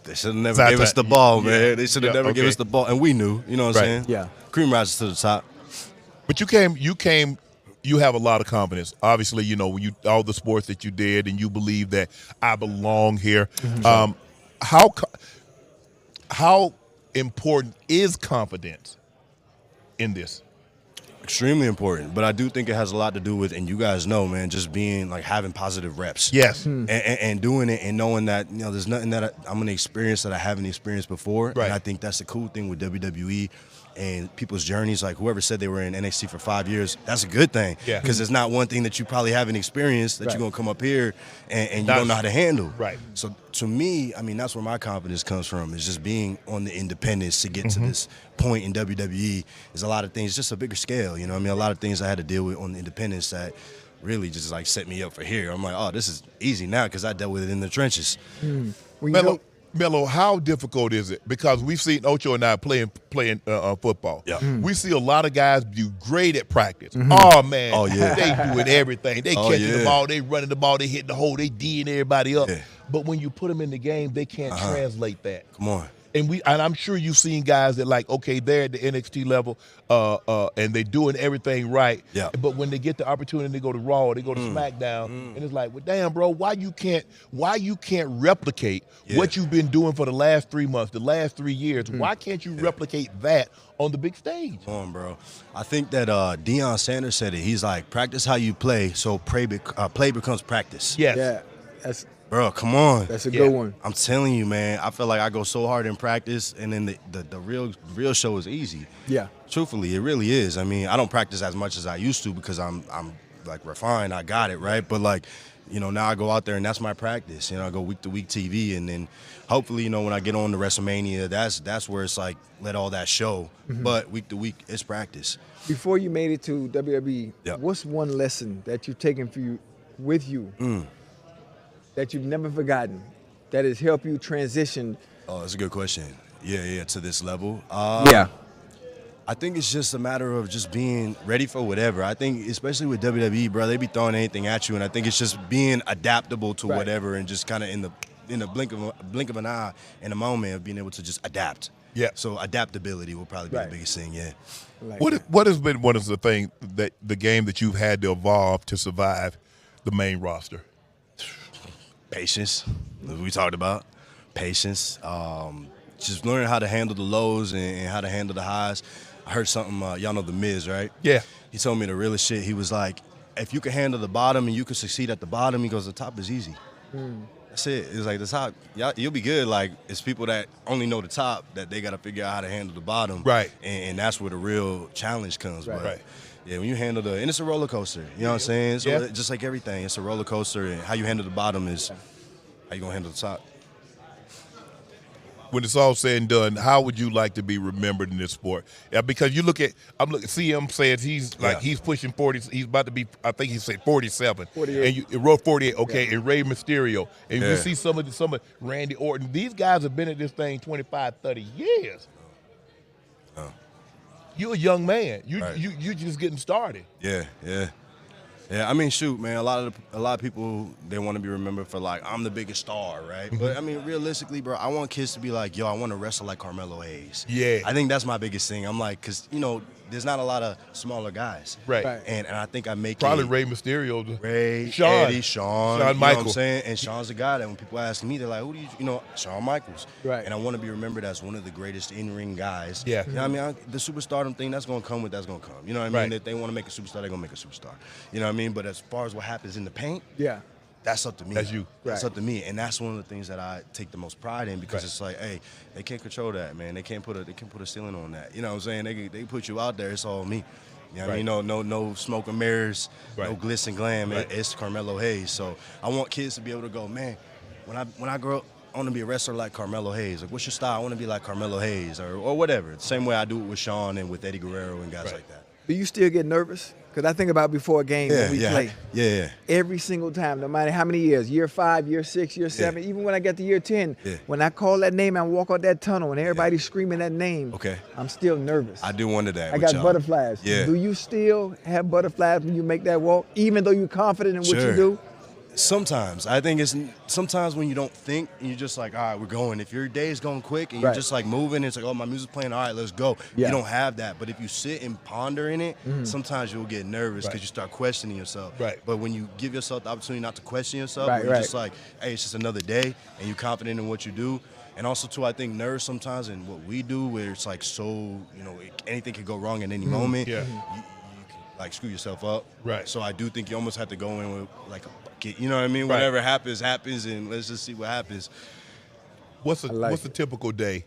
they should have never gave us the ball, man. They should have never given us the ball. And we knew, you know what I'm saying? Yeah. Cream rises to the top. But you have a lot of confidence. Obviously, you know, when all the sports that you did, and you believe that I belong here. How important is confidence in this? Extremely important, but I do think it has a lot to do with, and you guys know, man, just being like having positive reps. Yes. And doing it and knowing that, you know, there's nothing that I'm going to experience that I haven't experienced before. Right. And I think that's the cool thing with WWE and people's journeys. Like, whoever said they were in NXT for 5 years, that's a good thing. Yeah. Because it's not one thing that you probably haven't experienced that you're going to come up here and you don't know how to handle. Right. So to me, I mean, that's where my confidence comes from, is just being on the independence to get to this point in WWE. Is a lot of things, just a bigger scale, you know what I mean? A lot of things I had to deal with on the independence that really just like set me up for here. I'm like, oh, this is easy now because I dealt with it in the trenches. Melo, how difficult is it? Because we've seen Ocho and I playing football. Yeah. We see a lot of guys do great at practice. Oh, man. Oh, yeah. They doing everything. They catching the ball. They running the ball. They hitting the hole. They D'ing everybody up. Yeah. But when you put them in the game, they can't translate that. Come on. And I'm sure you've seen guys that, like, okay, they're at the NXT level and they're doing everything right. Yeah. But when they get the opportunity to go to Raw or they go to SmackDown, and it's like, well, damn, bro, why you can't replicate what you've been doing for the last 3 months, the last 3 years? Why can't you replicate that on the big stage? Come on, bro. I think that Deion Sanders said it. He's like, practice how you play, so play becomes practice. Yes. Yeah. Bro, come on. That's a good one. I'm telling you, man. I feel like I go so hard in practice, and then the real show is easy. Yeah. Truthfully, it really is. I mean, I don't practice as much as I used to because I'm like refined. I got it, right? But like, you know, now I go out there and that's my practice. You know, I go week to week TV, and then hopefully, you know, when I get on to WrestleMania, that's where it's like let all that show. But week to week, it's practice. Before you made it to WWE, what's one lesson that you've taken with you that you've never forgotten that has helped you transition? Oh, that's a good question. Yeah, to this level. I think it's just a matter of just being ready for whatever. I think, especially with WWE, bro, they be throwing anything at you, and I think it's just being adaptable to whatever, and just kind of in the blink of an eye, in a moment of being able to just adapt. Yeah. So adaptability will probably be the biggest thing. Yeah. What has been one of the things that the game that you've had to evolve to survive the main roster? Patience, as we talked about. Patience. Just learning how to handle the lows and how to handle the highs. I heard something, y'all know The Miz, right? Yeah. He told me the realest shit. He was like, if you can handle the bottom and you can succeed at the bottom, he goes, the top is easy. That's it. It's like the top, you'll be good. Like, it's people that only know the top that they got to figure out how to handle the bottom. Right. And that's where the real challenge comes. Right. But yeah, when you handle and it's a roller coaster. You know what I'm saying? So just like everything, it's a roller coaster, and how you handle the bottom is how you going to handle the top. When it's all said and done, how would you like to be remembered in this sport? Yeah, because you look at, CM says he's like, he's pushing 40, he's about to be, I think he said 47. 48. And you wrote 48, okay, and Rey Mysterio. And you see some of Randy Orton. These guys have been at this thing 25, 30 years. You're a young man. You just getting started. Yeah, I mean, shoot, man. A lot of people, they want to be remembered for like, I'm the biggest star, right? But I mean, realistically, bro, I want kids to be like, yo, I want to wrestle like Carmelo Hayes. Yeah. I think that's my biggest thing. I'm like, cause you know, there's not a lot of smaller guys, right? And I think I make probably Rey Mysterio, Shawn, Eddie, Shawn Michaels. You know what I'm saying? And Shawn's the guy that when people ask me, they're like, who do you know? Shawn Michaels, right? And I want to be remembered as one of the greatest in-ring guys. Yeah. You know what I mean? The superstardom thing, that's gonna come. You know what I mean? If they want to make a superstar, they're gonna make a superstar. You know what I mean? But as far as what happens in the paint, that's up to me. That's you. That's up to me, and that's one of the things that I take the most pride in, because it's like, hey, they can't control that, man. They can't put a ceiling on that. You know what I'm saying? They put you out there. It's all me. You know what I mean? No smoke and mirrors, no glitz and glam. It's Carmelo Hayes. So I want kids to be able to go, man, when I grow up, I want to be a wrestler like Carmelo Hayes. Like, what's your style? I want to be like Carmelo Hayes, or whatever. The same way I do it with Shawn and with Eddie Guerrero and guys like that. Do you still get nervous? Because I think about before a game when we play. Yeah. Every single time, no matter how many years, year 5, year 6, year 7, even when I get to year 10, when I call that name and walk out that tunnel and everybody's screaming that name, I'm still nervous. I do wonder that. I got butterflies. Yeah. Do you still have butterflies when you make that walk, even though you're confident in what you do? Sometimes. I think it's sometimes when you don't think and you're just like, all right, we're going. If your day is going quick and you're just like moving, it's like, oh, my music's playing, all right, let's go. You don't have that. But if you sit and ponder in it, sometimes you'll get nervous because you start questioning yourself. But when you give yourself the opportunity not to question yourself, you're just like, hey, it's just another day, and you're confident in what you do. And also, too, I think nerves sometimes in what we do, where it's like so, you know, anything could go wrong at any moment. You can, like, screw yourself up. So I do think you almost have to go in with, like, a bucket. You know what I mean? Whatever happens, and let's just see what happens. What's a typical day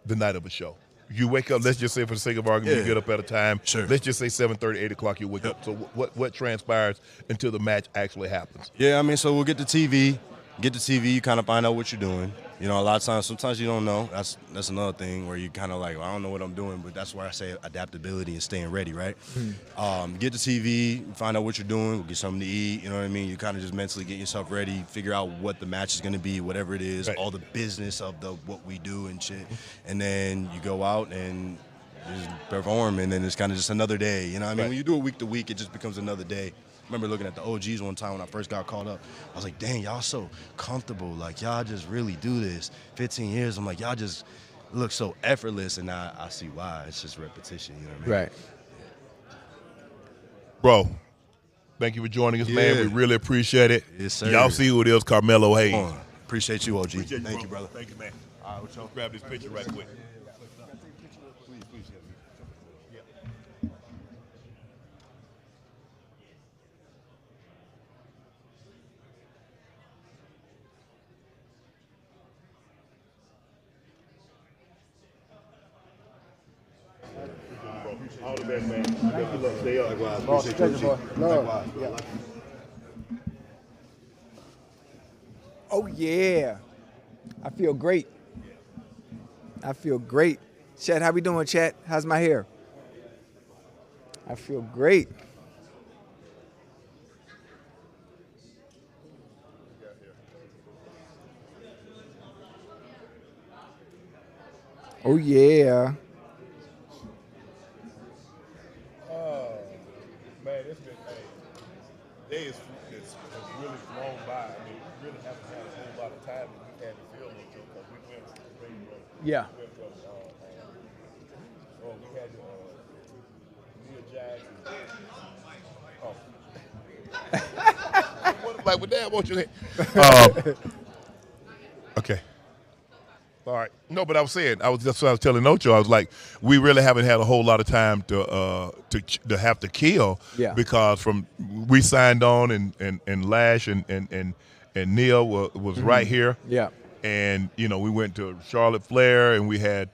the night of a show? You wake up, let's just say for the sake of argument, you get up at a time. Let's just say 7:30, 8 o'clock, you wake up. So what transpires until the match actually happens? Yeah, I mean, so we'll get the TV. You kind of find out what you're doing. You know, a lot of times, sometimes you don't know. That's another thing where you kind of like, well, I don't know what I'm doing, but that's why I say adaptability and staying ready, right? Get the TV, find out what you're doing, get something to eat, you know what I mean? You kind of just mentally get yourself ready, figure out what the match is going to be, whatever it is, all the business of what we do and shit. And then you go out and just perform, and then it's kind of just another day, you know what I mean? When you do it week to week, it just becomes another day. I remember looking at the OGs one time when I first got called up. I was like, dang, y'all so comfortable. Like, y'all just really do this. 15 years, I'm like, y'all just look so effortless. And I see why. It's just repetition, you know what I mean? Bro, thank you for joining us, man. We really appreciate it. Yes, sir. Y'all see who it is, Carmelo Hayes. Appreciate you, OG. Thank you, brother. Thank you, man. All right, let's grab this picture right quick. All the best, man. Thank you, love. Stay up. Boss, pleasure, boy. Love. Yeah. Oh, yeah. I feel great. I feel great. Chad, how we doing, Chad? How's my hair? I feel great. Oh, yeah. Oh, man, it's been, day is really flown by. I mean, we really haven't had a whole lot of time that we've had to film it because we went from Yeah. we had Nia Jax. Like, well, damn, won't you? Okay. All right. No, but I was saying, that's what I was telling Ocho. I was like, we really haven't had a whole lot of time to have to kill. Yeah. Because we signed on and Lash and Nia was right here. Yeah. And we went to Charlotte Flair and we had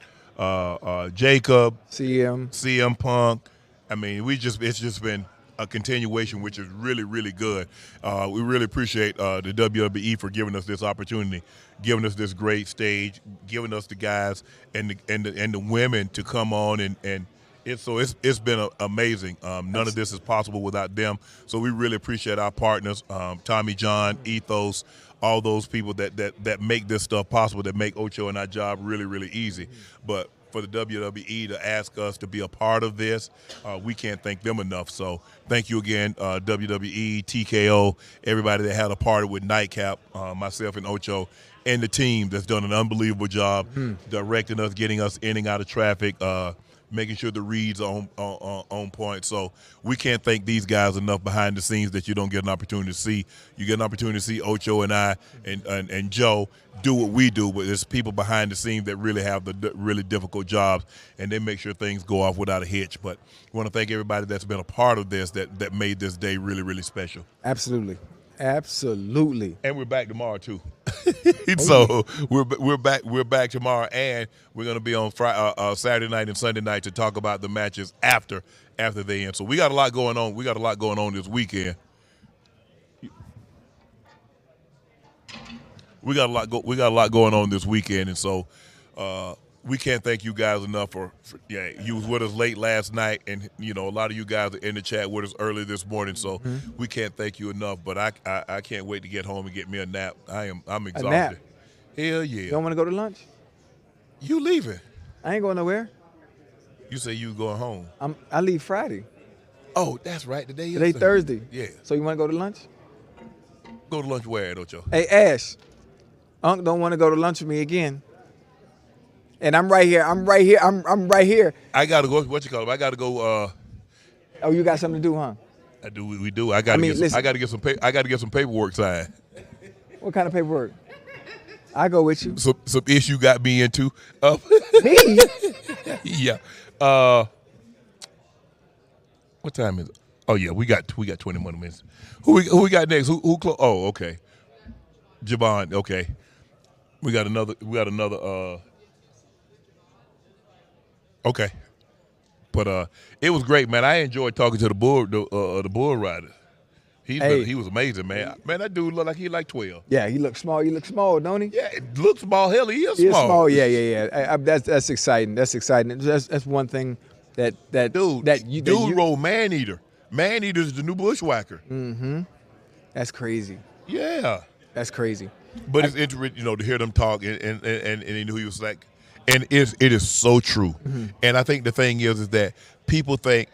Jacob, CM Punk. I mean, it's just been a continuation, which is really, really good. We really appreciate the WWE for giving us this opportunity, giving us this great stage, giving us the guys and the women to come on and it's been amazing. None of this is possible without them. So we really appreciate our partners, Tommy John, Ethos, all those people that make this stuff possible, that make Ocho and our job really, really easy. But for the WWE to ask us to be a part of this, we can't thank them enough. So thank you again, WWE, TKO, everybody that had a part with Nightcap, myself and Ocho, and the team that's done an unbelievable job directing us, getting us in and out of traffic, making sure the reads are on point. So we can't thank these guys enough behind the scenes that you don't get an opportunity to see. You get an opportunity to see Ocho and I and Joe do what we do, but there's people behind the scenes that really have the really difficult jobs, and they make sure things go off without a hitch. But we want to thank everybody that's been a part of this that made this day really, really special. Absolutely. Absolutely. And we're back tomorrow too. So we're back tomorrow, and we're going to be on Saturday night and Sunday night to talk about the matches after they end. So we got a lot going on. We got a lot going on this weekend. We got a lot going on this weekend, and so we can't thank you guys enough for you was with us late last night, and a lot of you guys are in the chat with us early this morning, so we can't thank you enough. But I can't wait to get home and get me a nap. I'm exhausted. A nap? Hell yeah. You don't want to go to lunch? You leaving? I ain't going nowhere. You say you going home? I leave Friday. Oh, that's right. Today Thursday. Yeah. So you want to go to lunch? Go to lunch where, Ocho? Hey, Ash. Unc don't want to go to lunch with me again. And I'm right here. I'm right here. I gotta go. What you call it? I gotta go. Oh, you got something to do, huh? I do. We do. I gotta get some paperwork signed. What kind of paperwork? I go with you. Some issue got me into. Me? Yeah. What time is it? Oh yeah, we got 20 more minutes. Who we got next? Who oh, okay. Javon. Okay. We got another. Okay, but it was great, man. I enjoyed talking to the bull rider. He was amazing, man. Man, that dude looked like he like 12. Yeah, he looks small. You look small, don't he? Yeah, it looks small. Hell, he is He small. is small. Yeah. That's exciting. That's exciting. That's one thing that dude rolled man eater. Man eater is the new bushwhacker. Mm-hmm. That's crazy. Yeah, that's crazy. But it's interesting, to hear them talk and he was like. And it is so true. Mm-hmm. And I think the thing is that people think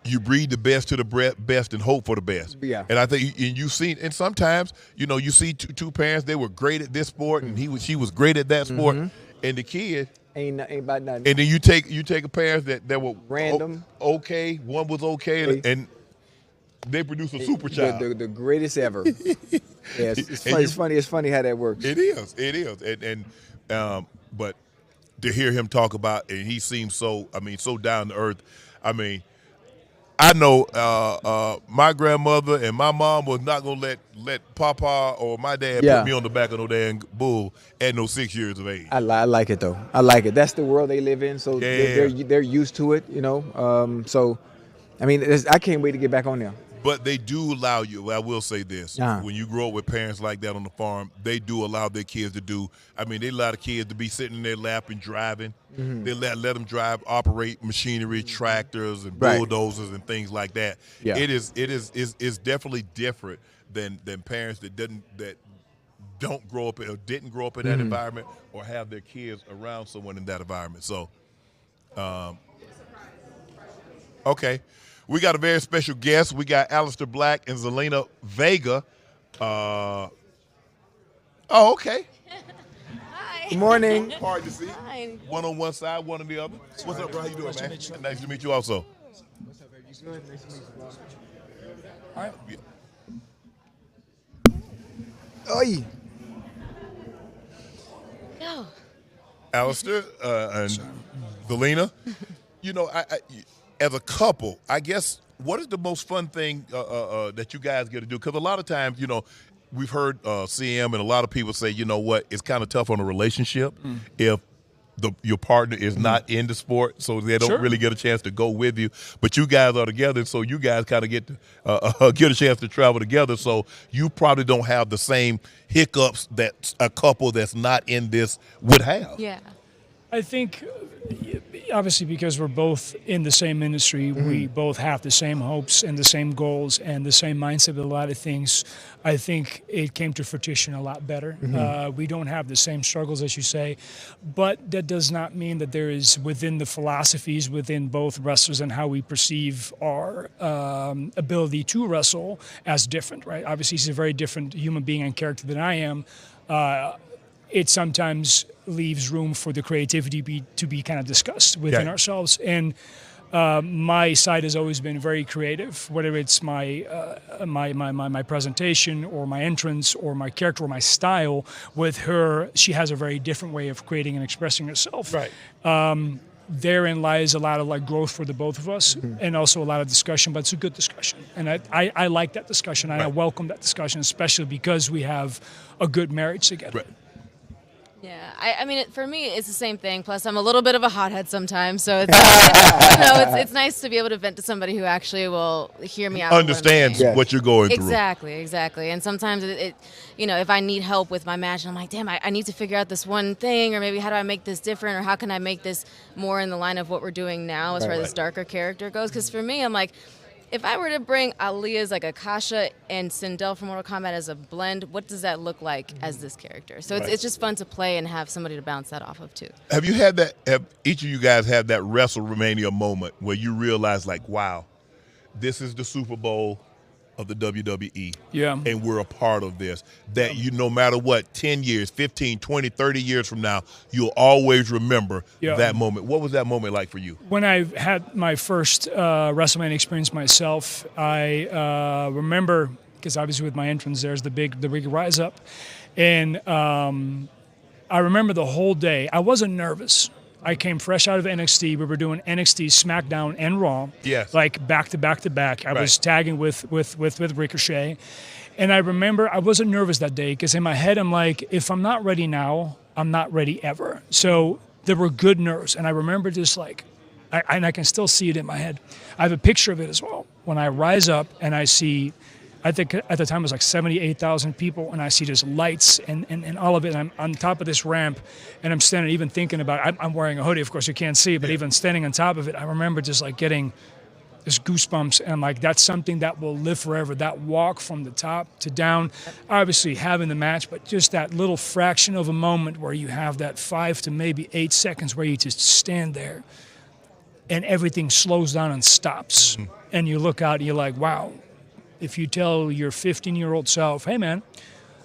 you breed the best to the best and hope for the best. Yeah. And I think and sometimes, you see two parents, they were great at this sport and she was great at that sport. Mm-hmm. And the kid ain't about nothing. And then you take a parents that were random. Okay. One was okay and they produce a super child. The greatest ever. Yeah, it's funny how that works. It is. And but to hear him talk about, and he seems so down to earth. I mean, I know my grandmother and my mom was not gonna let Papa or my dad put me on the back of no damn bull at no 6 years of age. I like it though. I like it. That's the world they live in, so they're used to it, you know. So, I mean, I can't wait to get back on there. But they do allow you. I will say this: when you grow up with parents like that on the farm, they do allow their kids to do. I mean, they allow the kids to be sitting in their lap and driving. Mm-hmm. They let them drive, operate machinery, tractors, and bulldozers and things like that. Yeah. It's definitely different than parents that don't grow up or didn't grow up in that environment or have their kids around someone in that environment. So, okay. We got a very special guest. We got Alistair Black and Zelina Vega. Okay. Hi. Good morning. Hard to see. Hi. One on one side, one on the other. What's up, bro? How you doing, man? Nice to meet you also. What's up, baby? You good? Nice to meet you, bro. All right. Oi. No. Alistair and Zelina, you know, I as a couple, I guess, what is the most fun thing that you guys get to do? Because a lot of times, you know, we've heard CM and a lot of people say, you know what, it's kind of tough on a relationship if your partner is not in the sport, so they don't really get a chance to go with you. But you guys are together, so you guys kind of get to get a chance to travel together. So you probably don't have the same hiccups that a couple that's not in this would have. Yeah. I think, obviously, because we're both in the same industry, we both have the same hopes and the same goals and the same mindset with a lot of things. I think it came to fruition a lot better. We don't have the same struggles, as you say, but that does not mean that there is within the philosophies within both wrestlers and how we perceive our ability to wrestle as different, right? Obviously, he's a very different human being and character than I am. It sometimes leaves room for the creativity to be kind of discussed within ourselves. And my side has always been very creative, whether it's my presentation or my entrance or my character or my style. With her, she has a very different way of creating and expressing herself. Right. Therein lies a lot of like growth for the both of us and also a lot of discussion, but it's a good discussion. And I like that discussion. And I welcome that discussion, especially because we have a good marriage together. Right. Yeah, I mean, for me, it's the same thing. Plus, I'm a little bit of a hothead sometimes, so it's it's nice to be able to vent to somebody who actually will hear me out. Understands what you're going through. Exactly. And sometimes it if I need help with my match, I'm like, damn, I need to figure out this one thing, or maybe how do I make this different, or how can I make this more in the line of what we're doing now as far as this darker character goes? Because for me, I'm like, if I were to bring Aaliyah's like Akasha and Sindel from Mortal Kombat as a blend, what does that look like as this character? So it's just fun to play and have somebody to bounce that off of too. Have you had that? Have each of you guys had that WrestleMania moment where you realize, like, wow, this is the Super Bowl of the WWE. Yeah. And we're a part of this. That you, no matter what, 10 years, 15, 20, 30 years from now, you'll always remember that moment. What was that moment like for you? When I had my first WrestleMania experience myself, I remember, because obviously with my entrance there's the big rise up, and I remember the whole day. I wasn't nervous. I came fresh out of NXT. We were doing NXT, SmackDown, and Raw. Yes. Like back to back to back. I was tagging with Ricochet. And I remember I wasn't nervous that day because in my head I'm like, if I'm not ready now, I'm not ready ever. So there were good nerves. And I remember just like, I can still see it in my head. I have a picture of it as well. When I rise up and I see, I think at the time it was like 78,000 people, and I see just lights and all of it. And I'm on top of this ramp, and I'm standing, even thinking about it. I'm wearing a hoodie, of course you can't see, but even standing on top of it, I remember just like getting just goosebumps, and like that's something that will live forever. That walk from the top to down, obviously having the match, but just that little fraction of a moment where you have that 5 to maybe 8 seconds where you just stand there, and everything slows down and stops, and you look out and you're like, wow. If you tell your 15-year-old self, hey, man,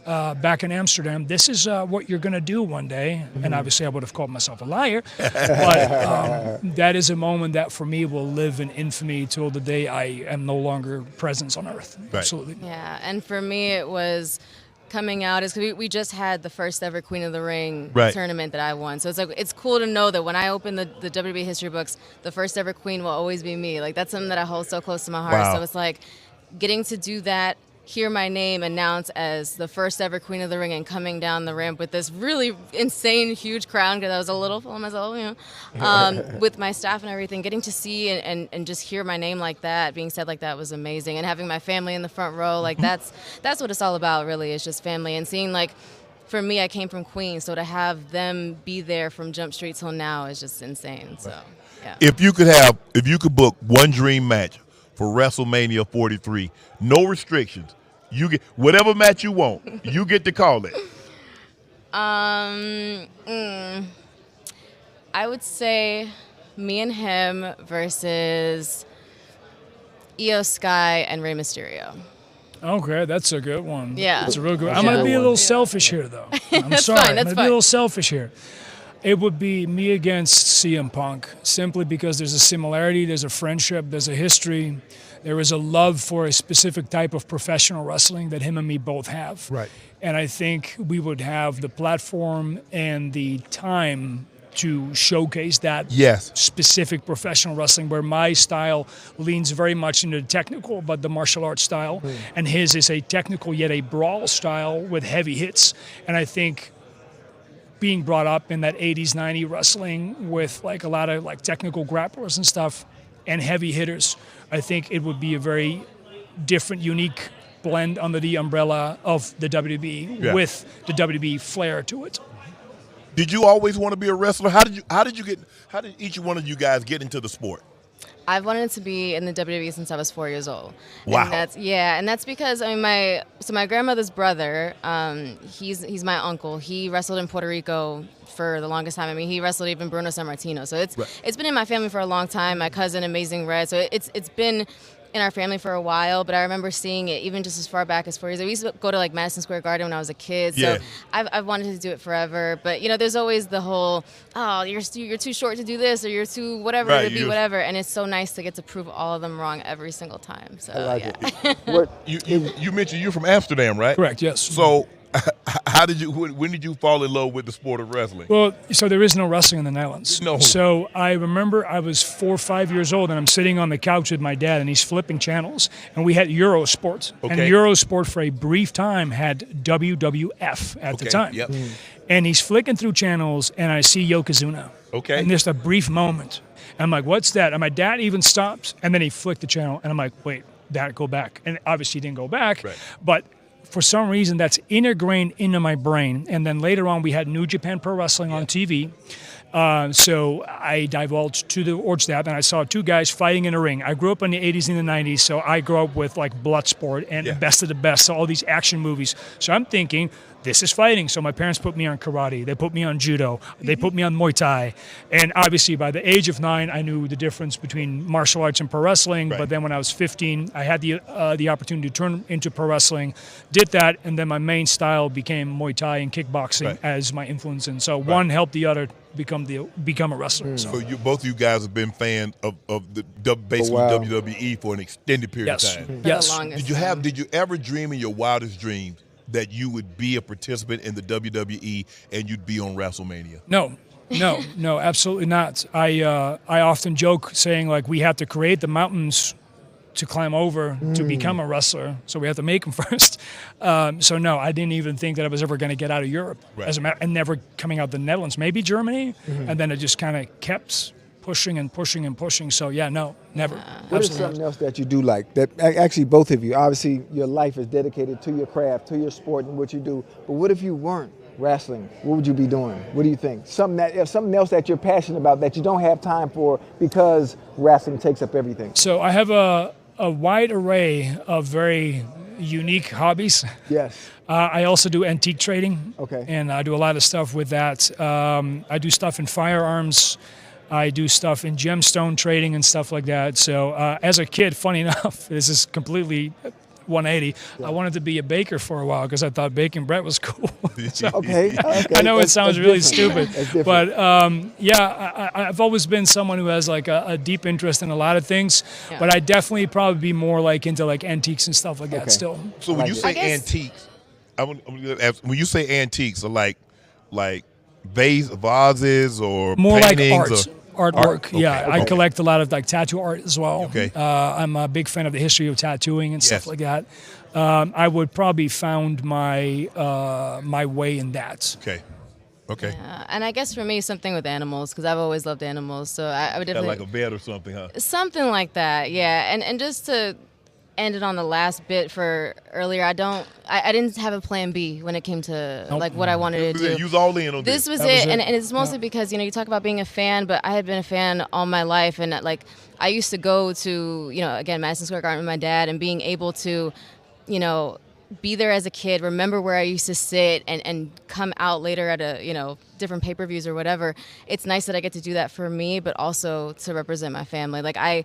back in Amsterdam, this is what you're going to do one day, and obviously I would have called myself a liar, but that is a moment that for me will live in infamy till the day I am no longer presence on Earth. Right. Absolutely. Yeah, and for me it was coming out is because we just had the first ever Queen of the Ring Right. tournament that I won. So it's like it's cool to know that when I open the WWE history books, the first ever queen will always be me. Like that's something that I hold so close to my heart. Wow. So it's like getting to do that, hear my name announced as the first ever Queen of the Ring and coming down the ramp with this really insane, huge crown, because I was a little full of myself, with my staff and everything. Getting to see and just hear my name like that, being said like that was amazing. And having my family in the front row, like that's what it's all about, really. It's just family. And seeing, like, for me, I came from Queens, so to have them be there from Jump Street till now is just insane. So, yeah. If you could book one dream match for WrestleMania 43, no restrictions, you get whatever match you want. You get to call it. I would say me and him versus Io Sky and Rey Mysterio. Okay, that's a good one. Yeah. That's a real good one. I'm going to be a little selfish here, though. I'm sorry. I'm going to be a little selfish here. It would be me against CM Punk, simply because there's a similarity, there's a friendship, there's a history. There is a love for a specific type of professional wrestling that him and me both have. Right. And I think we would have the platform and the time to showcase that specific professional wrestling, where my style leans very much into the technical, but the martial arts style, and his is a technical yet a brawl style with heavy hits. And I think being brought up in that 80s, 90s wrestling with like a lot of like technical grapplers and stuff and heavy hitters, I think it would be a very different, unique blend under the umbrella of the WWE with the WWE flair to it. Did you always want to be a wrestler? How did each one of you guys get into the sport? I've wanted to be in the WWE since I was 4 years old. Wow. And that's because my grandmother's brother, he's my uncle. He wrestled in Puerto Rico for the longest time. I mean, he wrestled even Bruno Sammartino. So it's been in my family for a long time. My cousin, Amazing Red. So it's been in our family for a while, but I remember seeing it even just as far back as 4 years. We used to go to like Madison Square Garden when I was a kid, so I've wanted to do it forever. But there's always the whole, oh, you're too short to do this, or you're too whatever to be whatever, and it's so nice to get to prove all of them wrong every single time. So I like it. You mentioned you're from Amsterdam, right? Correct. Yes. So when did you fall in love with the sport of wrestling? Well, so there is no wrestling in the Netherlands. No. So I remember I was 4 or 5 years old, and I'm sitting on the couch with my dad, and he's flipping channels, and we had Eurosport. Okay. And Eurosport for a brief time had WWF at the time. Yep. And he's flicking through channels, and I see Yokozuna. Okay. And just a brief moment. And I'm like, what's that? And my dad even stops, and then he flicked the channel, and I'm like, wait, Dad, go back. And obviously he didn't go back, but for some reason, that's ingrained into my brain. And then later on, we had New Japan Pro Wrestling on TV. So I divulged to the Ordstab, and I saw two guys fighting in a ring. I grew up in the 80s and the 90s, so I grew up with like Bloodsport and Best of the Best, so all these action movies. So I'm thinking, this is fighting. So my parents put me on karate. They put me on judo. They put me on Muay Thai. And obviously, by the age of 9, I knew the difference between martial arts and pro wrestling. But then when I was 15, I had the opportunity to turn into pro wrestling, did that, and then my main style became Muay Thai and kickboxing as my influence. And so one helped the other become a wrestler. So Both of you guys have been fans of the basically WWE for an extended period of time. Yes. Did you ever dream in your wildest dreams that you would be a participant in the WWE and you'd be on WrestleMania? No, absolutely not. I often joke saying, like, we have to create the mountains to climb over to become a wrestler, so we have to make them first. So no, I didn't even think that I was ever going to get out of Europe. As a matter, and never coming out the Netherlands, maybe Germany, and then it just kind of kept pushing and pushing and pushing. So yeah, no, never. What is something else that you do like? That actually both of you, obviously your life is dedicated to your craft, to your sport and what you do. But what if you weren't wrestling? What would you be doing? What do you think? Something else that you're passionate about that you don't have time for because wrestling takes up everything. So I have a wide array of very unique hobbies. Yes. I also do antique trading. Okay. And I do a lot of stuff with that. I do stuff in firearms. I do stuff in gemstone trading and stuff like that. So as a kid, funny enough, this is completely 180. I wanted to be a baker for a while because I thought baking bread was cool. Okay. I know it sounds really stupid, but I've always been someone who has like a deep interest in a lot of things. But I definitely probably be more like into like antiques and stuff like that still. So when you say antiques, I'm gonna ask, when you say antiques, so like vases or more paintings like artwork. Okay, Yeah, okay. I collect a lot of like tattoo art as well. Okay. I'm a big fan of the history of tattooing and stuff like that. I would probably found my my way in that. Okay. Okay. Yeah, and I guess for me, something with animals, because I've always loved animals. So I would definitely Like a vet or something, huh? something like that. Yeah, and just to end it on the last bit for earlier, I didn't have a plan B when it came to like what I wanted to do. You was all in on this. This was it, and it's mostly because you talk about being a fan, but I had been a fan all my life, and like I used to go to again Madison Square Garden with my dad, and being able to be there as a kid, remember where I used to sit and come out later at a different pay-per-views or whatever. It's nice that I get to do that for me, but also to represent my family. Like I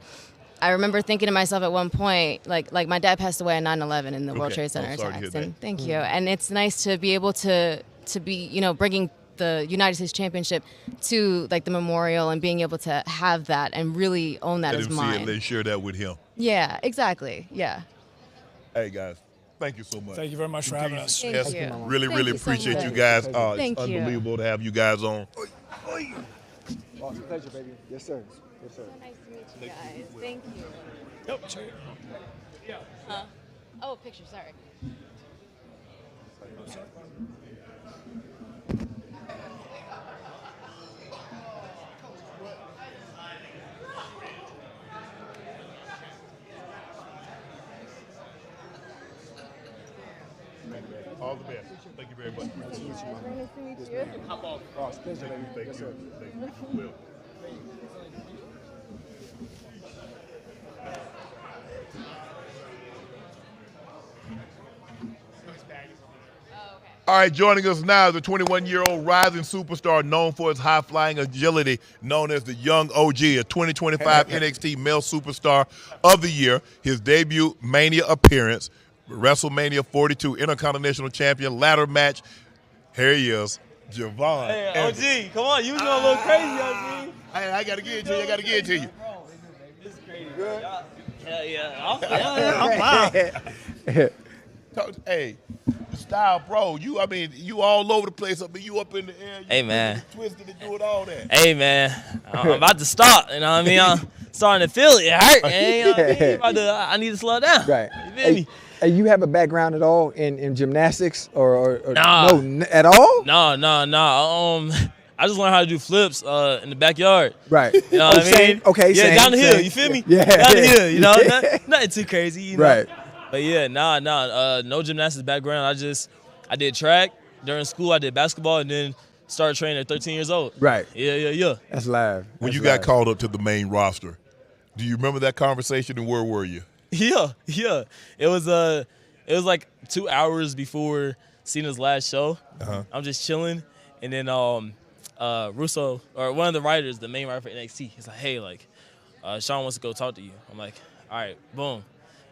remember thinking to myself at one point, like my dad passed away on 9/11 in the World Trade Center attacks, and thank you. And it's nice to be able to be bringing the United States Championship to like the memorial and being able to have that and really own that as mine. Let share that with him. Yeah, exactly. Yeah. Hey guys, thank you so much. Thank you very much for having us. Thank you. Really, Thank really you so appreciate much. you guys. Thank It's you. unbelievable to have you guys on. Awesome. Pleasure, baby. Yes, sir. Yes, sir. Nice to meet you guys. Thank you. Yep. Sure. Oh, picture. Sorry. All the best. Thank you very much. Nice to meet you. Hop off. Pleasure, baby. Thank Yes, you. sir. Thank you. Will. All right, joining us now is the 21-year-old rising superstar known for his high-flying agility, known as the Young OG, a 2025 NXT Male Superstar of the Year. His debut Mania appearance, WrestleMania 42 Intercontinental Champion ladder match. Here he is, Javon. Hey, OG, come on, you was going a little crazy, OG. Hey, I got to get it to you. I got to get it to you. This is crazy. Yeah, I'm fine. Hey, style, bro. You all over the place. You up in the air. You Hey, man. twisted and doing all that. Hey, man, I'm about to stop. You know what I mean? I'm starting to feel it. It hurt. You know what I mean? I need to slow down. Right. You feel me? Hey, you have a background at all in gymnastics or Nah. no at all? No. I just learned how to do flips in the backyard. Right. You know what I mean? Same. Okay. Yeah, same, down the hill. same. You feel me? Yeah. Down the hill. You know, nothing too crazy. You know? Right. But yeah, no gymnastics background. I did track during school. I did basketball and then started training at 13 years old. Right. Yeah. That's live. When That's you got live. called up to the main roster, do you remember that conversation and where were you? Yeah. It was like 2 hours before Cena's last show. I'm just chilling, and then Russo, or one of the writers, the main writer for NXT, he's like, "Hey, like, Sean wants to go talk to you." I'm like, "All right, boom."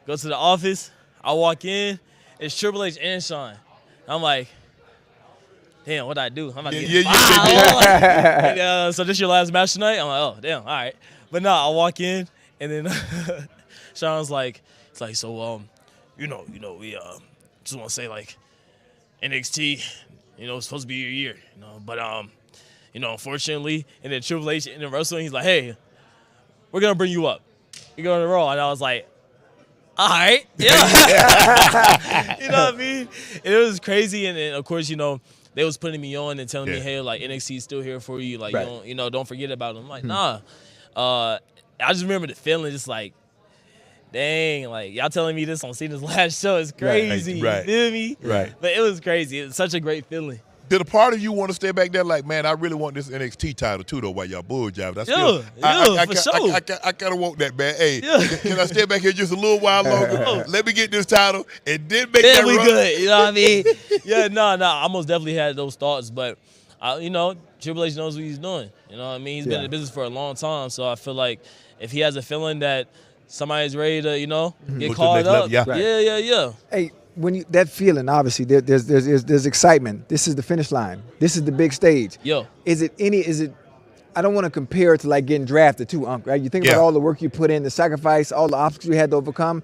Go to the office. I walk in. It's Triple H and Sean. I'm like, "Damn, what'd I do?" I'm about to get fired. So this your last match tonight? I'm like, "Oh, damn, all right." But no, I walk in, and then Sean's like, "It's like, so we just want to say like NXT, it's supposed to be your year, but unfortunately, and then Triple H in the wrestling, he's like, hey, we're gonna bring you up. You're going to Raw," and I was like, all right, yeah, you know what I mean? And it was crazy, and then of course, they was putting me on and telling me, hey, like NXT's still here for you, like don't forget about them. I'm like, nah. I just remember the feeling, just like, dang, like y'all telling me this on Cena's last show is crazy. Right. You feel me? Right. But it was crazy. It was such a great feeling. Did a part of you want to stay back there like, man, I really want this NXT title too, though, while y'all bulljive? For sure. I kind of want that, man. Hey, can I stay back here just a little while longer? Let me get this title and then make that we run. good. You know what I mean? Yeah, no. I most definitely had those thoughts, but Triple H knows what he's doing. You know what I mean? He's been in the business for a long time, so I feel like if he has a feeling that somebody's ready to, get called up, yeah. Hey, when that feeling, obviously, there's excitement. This is the finish line. This is the big stage. Yo. Is it? I don't want to compare it to like getting drafted too, Unc. Right? You think about all the work you put in, the sacrifice, all the obstacles you had to overcome.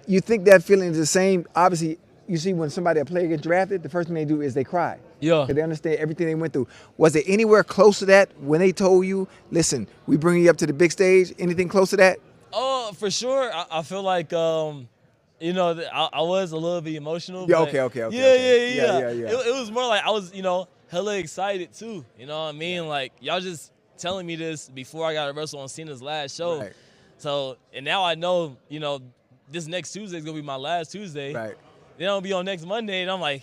You think that feeling is the same? Obviously, you see when a player gets drafted, the first thing they do is they cry. Yeah. Because they understand everything they went through. Was it anywhere close to that when they told you, listen, we bring you up to the big stage? Anything close to that? Oh, for sure. I feel like, you know, I was a little bit emotional. Yeah, but okay. Yeah. Yeah. It was more like I was, you know, hella excited too. You know what I mean? Like, y'all just telling me this before I got to wrestle on Cena's last show. Right. So, and now I know, you know, this next Tuesday is going to be my last Tuesday. Right. Then I'll be on next Monday, and I'm like,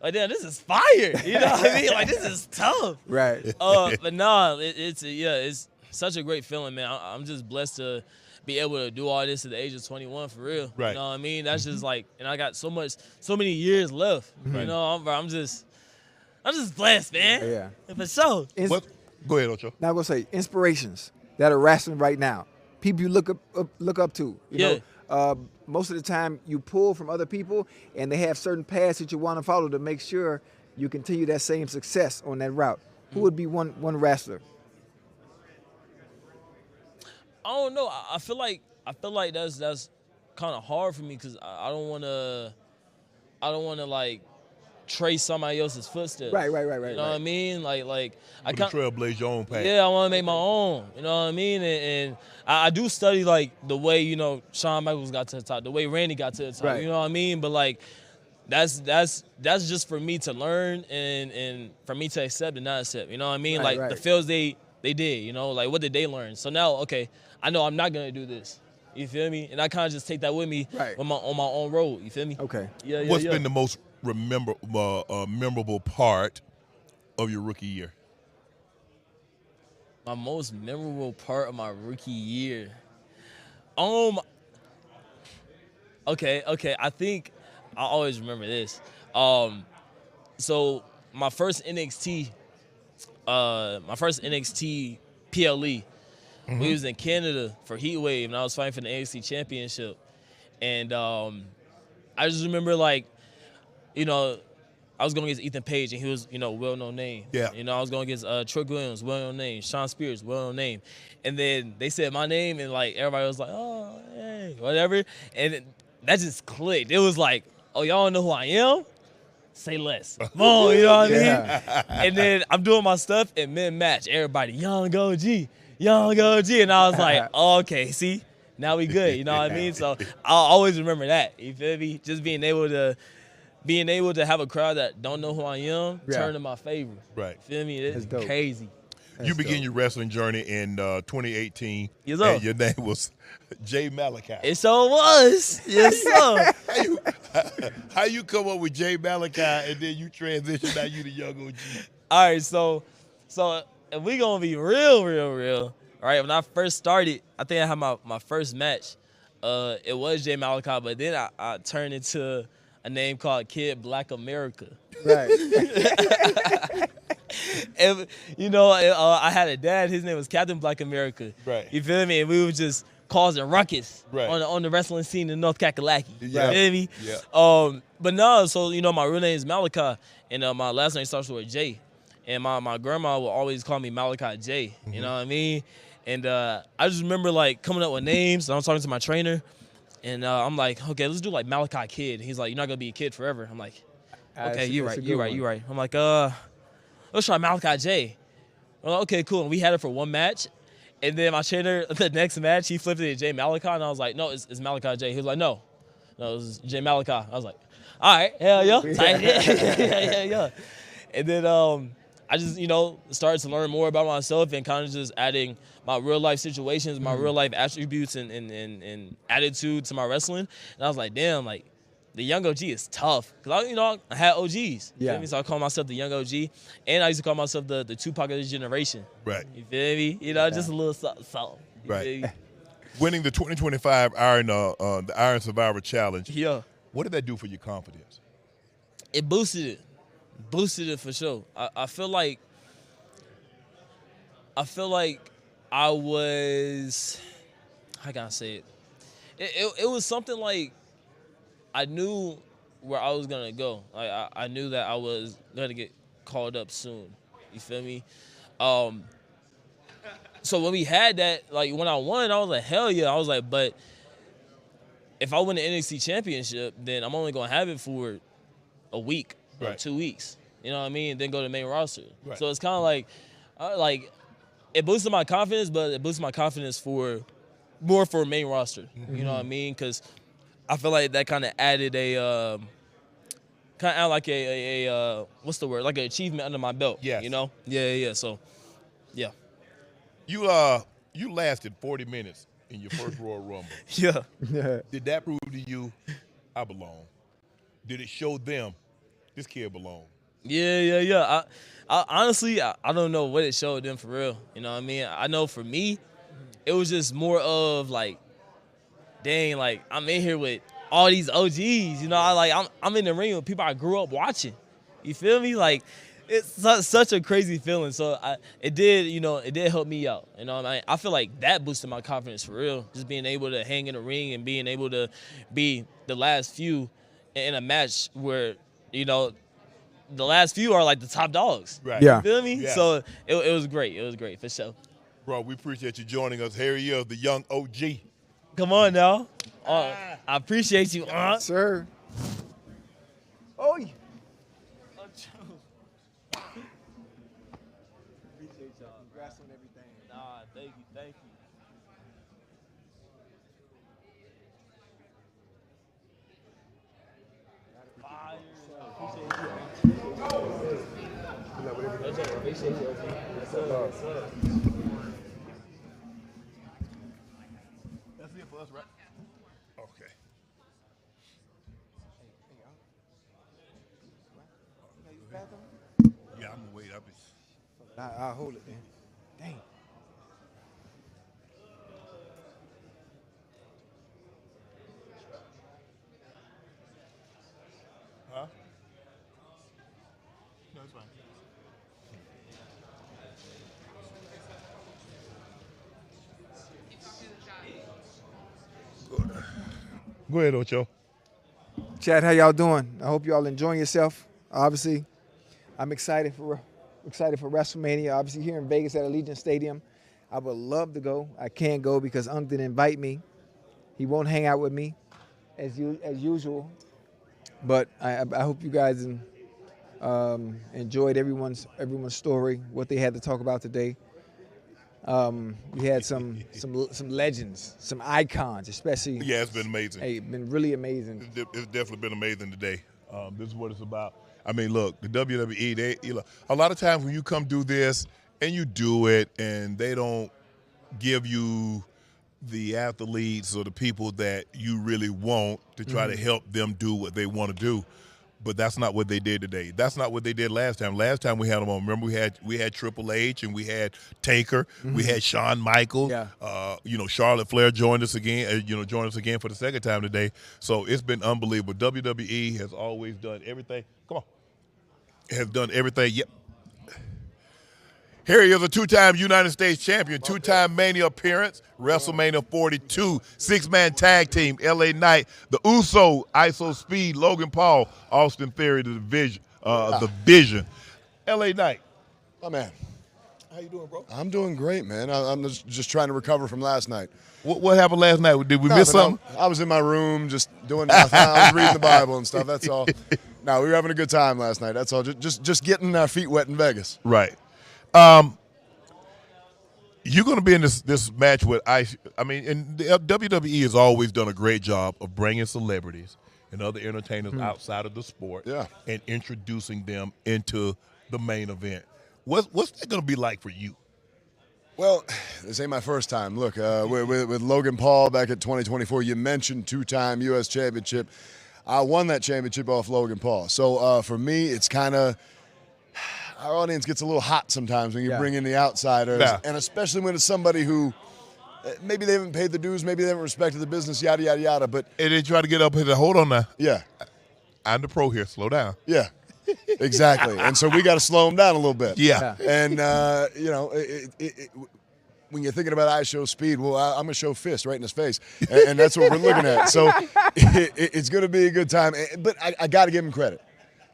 damn, this is fire. You know what I mean? Like, this is tough. Right. But nah, it's such a great feeling, man. I'm just blessed to be able to do all this at the age of 21 for real. Right. You know what I mean? That's just like, and I got so many years left. Right. You know, I'm just blessed, man. Yeah. For sure. Go ahead, Ocho. Now I'm gonna say inspirations that are wrestling right now. People you look up to. You know, most of the time you pull from other people, and they have certain paths that you want to follow to make sure you continue that same success on that route. Who would be one wrestler? I don't know. I feel like that's kind of hard for me because I don't want to like trace somebody else's footsteps. Right. You know what I mean? Like I can't trailblaze your own path. Yeah, I want to make my own. You know what I mean? And I do study like the way, you know, Shawn Michaels got to the top, the way Randy got to the top. Right. You know what I mean? But like that's just for me to learn and for me to accept and not accept. You know what I mean? Right, like the fails they did. You know, like what did they learn? So now, okay, I know I'm not gonna do this. You feel me? And I kind of just take that with me on my own road. You feel me? Okay. Yeah. What's been the most memorable part of your rookie year? My most memorable part of my rookie year. Okay. I think I always remember this. So my first NXT PLE. We was in Canada for Heatwave, and I was fighting for the NXT Championship. And I just remember, like, you know, I was going against Ethan Page, and he was, you know, well-known name. Yeah. You know, I was going against Troy Williams, well-known name. Sean Spears, well-known name. And then they said my name, and, like, everybody was like, oh, hey, whatever. And that just clicked. It was like, oh, y'all don't know who I am? Say less. Come on, you know what I mean? And then I'm doing my stuff, and mid-match, everybody, Young OG. And I was like, oh, okay, see? Now we good, you know what I mean? So I'll always remember that, you feel me? Just being able to have a crowd that don't know who I am turn in my favor. Right. Feel me? It's crazy. You began your wrestling journey in 2018. Yes, sir. And your name was Jey Malachi. It sure was. Yes, sir. How you come up with Jey Malachi and then you transition, now you the Young OG? All right, so if we gonna be real, all right, when I first started, I think I had my first match. It was Jey Malachi, but then I turned into a name called Kid Black America. Right. And, you know, I had a dad, his name was Captain Black America. Right. You feel me? And we were just causing ruckus right. on the wrestling scene in North Kakalaki. Yeah. You feel me? Yeah. But no, so, you know, my real name is Malachi, and my last name starts with J. And my grandma would always call me Malachi J. You know what I mean? And I just remember, like, coming up with names. And I'm talking to my trainer, and I'm like, okay, let's do, like, Malachi Kid. He's like, you're not going to be a kid forever. I'm like, okay, you're right. I'm like, let's try Malachi J. I'm like, okay, cool. And we had it for one match. And then my trainer, the next match, he flipped it to Jey Malachi. And I was like, no, it's Malachi J. He was like, no, it's Jey Malachi. I was like, all right, hell yeah. Yeah. And then I just, you know, started to learn more about myself and kind of just adding my real life situations, my real life attributes and attitude to my wrestling. And I was like, damn, like, the Young OG is tough. Because, I had OGs. Yeah. You feel me? So I call myself the Young OG. And I used to call myself the Tupac of this generation. Right. You feel me? You know, just a little something. Right. Winning the 2025 the Iron Survivor Challenge. Yeah. What did that do for your confidence? It boosted it. Boosted it for sure. I feel like I was, how can I say it? It was something like I knew where I was gonna go. Like I knew that I was gonna get called up soon. You feel me? So when we had that, like when I won, I was like, hell yeah. I was like, but if I win the NXT championship, then I'm only gonna have it for a week or 2 weeks. You know what I mean? And then go to the main roster. Right. So it's kind of like it boosted my confidence, but it boosted my confidence for main roster. You know what I mean? Because I feel like that kind of added like a what's the word? Like an achievement under my belt. Yes. You know? Yeah. So, yeah. You lasted 40 minutes in your first Royal Rumble. Yeah. Did that prove to you I belong? Did it show them this kid belong? Yeah. I honestly, I don't know what it showed them for real. You know what I mean? I know for me, it was just more of like, dang, like I'm in here with all these OGs. You know, I'm in the ring with people I grew up watching. You feel me? Like it's such a crazy feeling. So it did help me out. You know what I mean? I feel like that boosted my confidence for real. Just being able to hang in the ring and being able to be the last few in a match where, you know, the last few are like the top dogs. Right. Yeah. You feel me? Yeah. So it was great. It was great for sure. Bro, we appreciate you joining us. Here he is, the young OG. Come on now. I appreciate you, Unc. Sir. Oh, yeah. Appreciate y'all. Congrats on everything. Nah, thank you. Fire. Appreciate you. That's it for us, right? Okay. Yeah, I'm gonna wait up. I'll hold it then. Dang. Huh? No, it's fine. Go ahead, Ocho. Chad, how y'all doing? I hope y'all enjoying yourself. Obviously, I'm excited for WrestleMania. Obviously, here in Vegas at Allegiant Stadium, I would love to go. I can't go because Unc didn't invite me. He won't hang out with me as usual. But I hope you guys enjoyed everyone's story, what they had to talk about today. We had some legends, some icons, especially. Yeah, it's been amazing. Hey, been really amazing. It's definitely been amazing today. This is what it's about. I mean, look, the WWE, a lot of times when you come do this and you do it and they don't give you the athletes or the people that you really want to try to help them do what they want to do. But that's not what they did today. That's not what they did last time. Last time we had them on. Remember, we had Triple H and we had Taker. We had Shawn Michaels. Yeah. Charlotte Flair joined us again. Joined us again for the second time today. So it's been unbelievable. WWE has always done everything. Come on, has done everything. Yep. Here he is, a two-time United States champion, two-time Mania appearance, WrestleMania 42, six-man tag team, LA Knight, the Uso, ISO Speed, Logan Paul, Austin Theory, the Vision. LA Knight. Oh, man. How you doing, bro? I'm doing great, man. I'm just trying to recover from last night. What happened last night? Did we miss something? I was in my room just doing nothing. I was reading the Bible and stuff, that's all. No, we were having a good time last night, that's all. Just getting our feet wet in Vegas. Right. You're going to be in this match with and the WWE has always done a great job of bringing celebrities and other entertainers outside of the sport and introducing them into the main event. What's that going to be like for you? Well, this ain't my first time. Look, with Logan Paul back at 2024, you mentioned two-time U.S. championship. I won that championship off Logan Paul. So for me, it's kind of – our audience gets a little hot sometimes when you bring in the outsiders, and especially when it's somebody who maybe they haven't paid the dues, maybe they haven't respected the business, yada, yada, yada. But and they try to get up here. Hold on now. Yeah. I'm the pro here. Slow down. Yeah. Exactly. And so we got to slow them down a little bit. Yeah. And, when you're thinking about I show speed, well, I'm going to show fist right in his face. And that's what we're looking at. So it's going to be a good time. But I got to give him credit.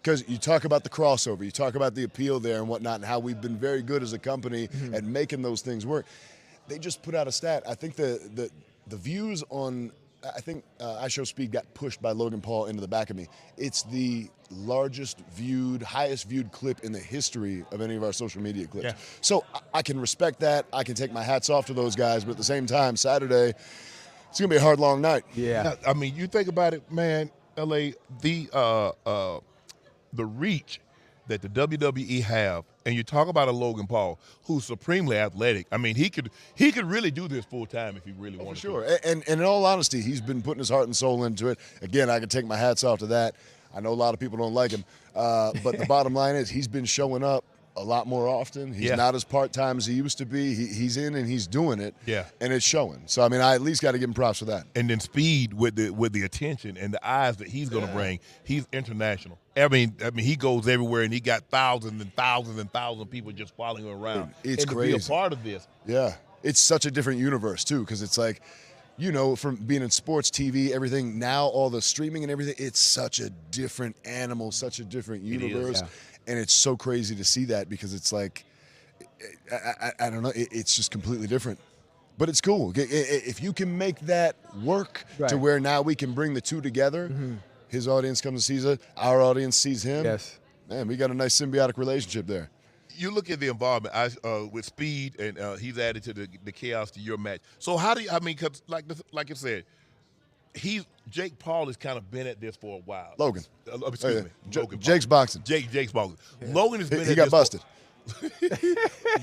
Because you talk about the crossover, you talk about the appeal there and whatnot, and how we've been very good as a company at making those things work. They just put out a stat. I think the views on I think I Show Speed got pushed by Logan Paul into the back of me. It's the largest viewed, highest viewed clip in the history of any of our social media clips. Yeah. So I can respect that. I can take my hats off to those guys, but at the same time, Saturday, it's gonna be a hard, long night. Yeah. I mean, you think about it, man. LA, the reach that the WWE have, and you talk about a Logan Paul who's supremely athletic. I mean, he could really do this full time if he really wanted Sure. to. And in all honesty, he's been putting his heart and soul into it. Again, I can take my hats off to that. I know a lot of people don't like him, but the bottom line is he's been showing up a lot more often. He's not as part-time as he used to be. He's in and he's doing it. Yeah. And it's showing. So, I mean, I at least got to give him props for that. And then Speed with the attention and the eyes that he's going to bring. He's international. I mean, he goes everywhere, and he got thousands and thousands and thousands of people just following him around. It's and crazy. To be a part of this. Yeah. It's such a different universe, too, because it's like, you know, from being in sports, TV, everything, now all the streaming and everything, it's such a different animal, such a different universe. Yeah. And it's so crazy to see that because it's like, I don't know, it's just completely different. But it's cool. If you can make that work to where now we can bring the two together, his audience comes and sees it, our audience sees him. Yes. Man, we got a nice symbiotic relationship there. You look at the involvement with Speed, and he's added to the chaos to your match. So how do you? I mean, because like I said, Jake Paul has kind of been at this for a while. Logan. Excuse me. Logan Jake's boxing. Jake's boxing. Yeah. Logan has been. He got busted.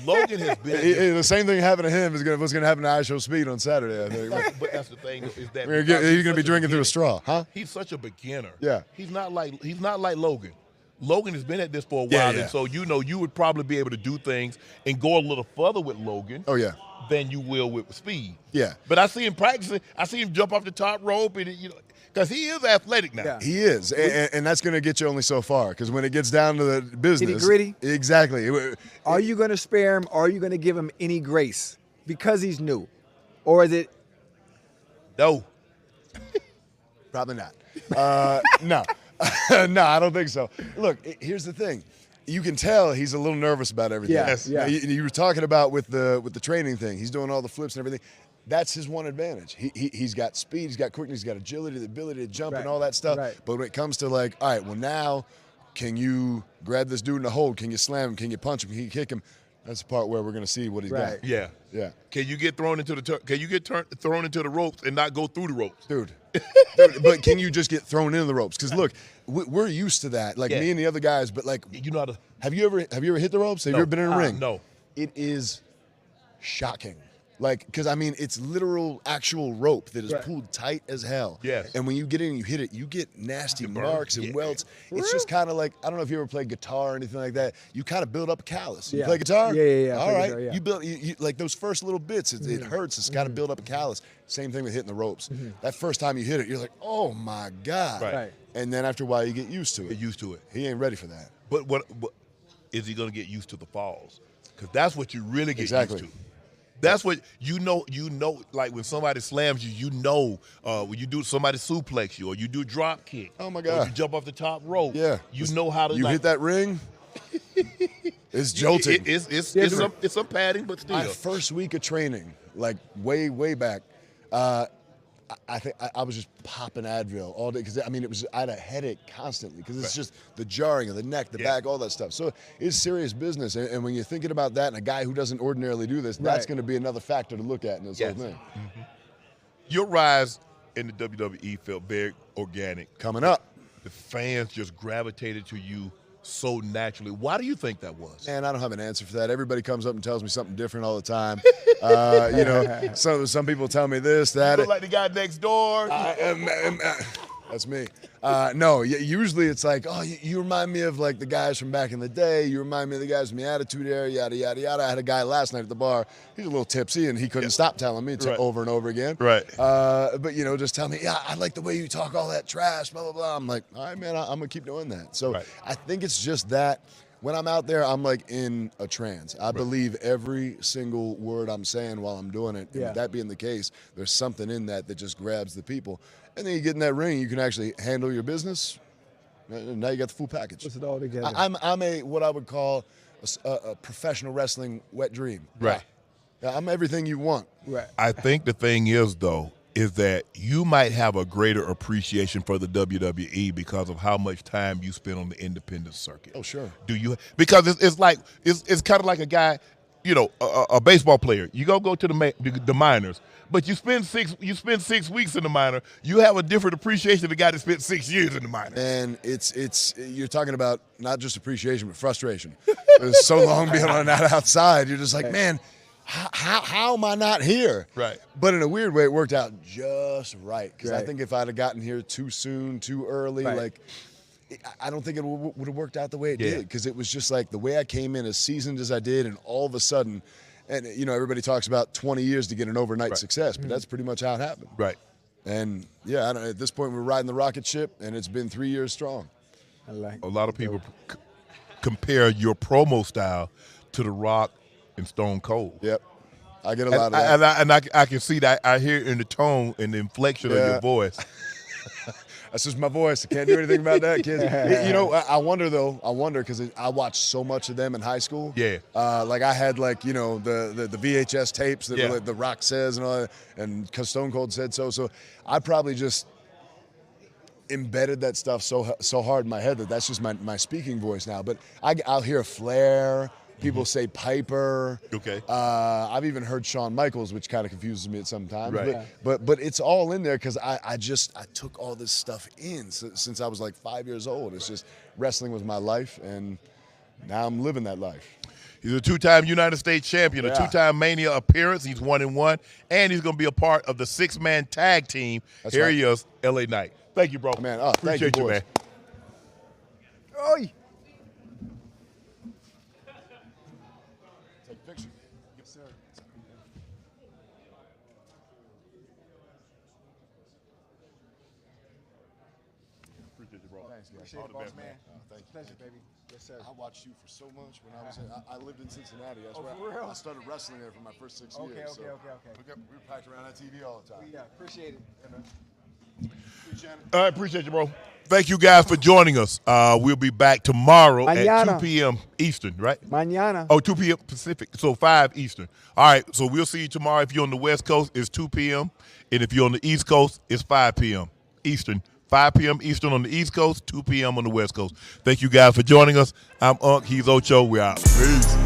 Logan has been. The same thing happened to him is what's going to happen to I Show Speed on Saturday. I think. But that's the thing is that he's going to be drinking through a straw, huh? He's such a beginner. Yeah. He's not like Logan. Logan has been at this for a while, and so you would probably be able to do things and go a little further with Logan. Oh yeah. Than you will with Speed. Yeah. But I see him practicing. I see him jump off the top rope, and because he is athletic now. Yeah. He is, and that's going to get you only so far. Because when it gets down to the business, gritty. Exactly. Are you going to spare him? Or are you going to give him any grace because he's new, or is it? No. Probably not. No. No, I don't think so. Look, here's the thing. You can tell he's a little nervous about everything. Yes. Yeah. You were talking about with the training thing. He's doing all the flips and everything. That's his one advantage. He's got speed, he's got quickness, he's got agility, the ability to jump and all that stuff. Right. But when it comes to like, all right, well now, can you grab this dude in the hold? Can you slam him? Can you punch him? Can you kick him? That's the part where we're going to see what he's got. Yeah. Yeah. Can you get thrown into thrown into the ropes and not go through the ropes? Dude, but can you just get thrown into the ropes? Because look, we're used to that. Like me and the other guys, but like you know how to. Have you ever hit the ropes? Have you ever been in a ring? No. It is shocking. Like, because I mean, it's literal, actual rope that is pulled tight as hell. Yes. And when you get in and you hit it, you get nasty marks and welts. It's just kind of like, I don't know if you ever played guitar or anything like that. You kind of build up a callus. You play guitar? Yeah. All right. Guitar, You build you like those first little bits. It hurts. It's got to build up a callus. Same thing with hitting the ropes. That first time you hit it, you're like, oh my god. Right. And then after a while, you get used to it. Get used to it. He ain't ready for that. But what is he going to get used to the falls? Because that's what you really get used to. That's what you know. Like when somebody slams you, when you do somebody suplex you or you do drop kick. Oh my or god! you jump off the top rope. Yeah, you know how to. You hit that ring. It's jolting. It's some padding, but still. My first week of training, like way back, I think I was just popping Advil all day because I mean I had a headache constantly because it's just the jarring of the neck, the back, all that stuff. So it's serious business, and when you're thinking about that, and a guy who doesn't ordinarily do this, that's going to be another factor to look at in this whole thing. Mm-hmm. Your rise in the WWE felt very organic. Coming up, the fans just gravitated to you so naturally. Why do you think that was? Man, I don't have an answer for that. Everybody comes up and tells me something different all the time. Some people tell me this, that. You look like the guy next door. That's me. No, usually it's like, oh, you remind me of like the guys from back in the day. You remind me of the guys from the Attitude Era, yada, yada, yada. I had a guy last night at the bar. He's a little tipsy, and he couldn't stop telling me over and over again. Right. But, just tell me, I like the way you talk all that trash, blah, blah, blah. I'm like, all right, man, I'm going to keep doing that. So I think it's just that. When I'm out there, I'm like in a trance. I believe every single word I'm saying while I'm doing it. And with that being the case, there's something in that just grabs the people. And then you get in that ring, you can actually handle your business. Now you got the full package. Puts it all together. I'm what I would call a professional wrestling wet dream. Right. Yeah, I'm everything you want. Right. I think the thing is, though, is that you might have a greater appreciation for the WWE because of how much time you spend on the independent circuit. Oh, sure. Do you? Because it's kind of like a guy, a baseball player. You go to the minors, but you spend 6 weeks in the minor. You have a different appreciation of the guy that spent 6 years in the minor. And it's you're talking about not just appreciation but frustration. It's so long being on that outside. You're just like, man, how am I not here? Right. But in a weird way, it worked out just right. Because I think if I'd have gotten here too soon, too early, I don't think it would have worked out the way it did. Because it was just like the way I came in as seasoned as I did, and all of a sudden, and everybody talks about 20 years to get an overnight success, but that's pretty much how it happened. Right. And at this point, we're riding the rocket ship, and it's been 3 years strong. A lot of people compare your promo style to The Rock and Stone Cold. Yep. I get a lot of that. And I can see that. I hear it in the tone and the inflection of your voice. That's just my voice. I can't do anything about that, kids. I wonder because I watched so much of them in high school. Yeah. Like I had the VHS tapes that The Rock says and all that, and because Stone Cold said so. So I probably just embedded that stuff so hard in my head that's just my speaking voice now. But I'll hear Flair. People say Piper. Okay. I've even heard Shawn Michaels, which kind of confuses me at some times. Right. But it's all in there because I took all this stuff in since I was like 5 years old. It's just wrestling was my life, and now I'm living that life. He's a 2-time United States champion, a 2-time Mania appearance. He's 1-1, and he's going to be a part of the 6-man tag team. That's Here right. he is, LA Knight. Thank you, bro. Man, appreciate thank you, man. Oi. Appreciate it, boss man. Thank you. Pleasure, baby. Yes, sir. I watched you for so much when I was I lived in Cincinnati. That's where for real? I started wrestling there for my first 6 years. Okay. We were packed around that TV all the time. Yeah, appreciate it. I appreciate you, bro. Thank you guys for joining us. We'll be back tomorrow at 2 p.m. Eastern, right? Mañana. Oh, 2 p.m. Pacific, so 5 Eastern. All right, so we'll see you tomorrow. If you're on the West Coast, it's 2 p.m. And if you're on the East Coast, it's 5 p.m. Eastern. 5 p.m. Eastern on the East Coast, 2 p.m. on the West Coast. Thank you guys for joining us. I'm Unc, he's Ocho. We're out. Peace.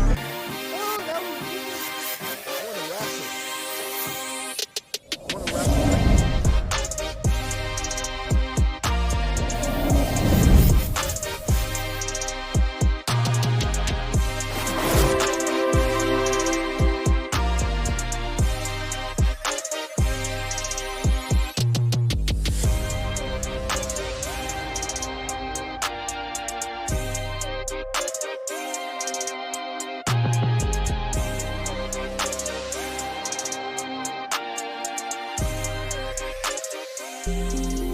Thank you.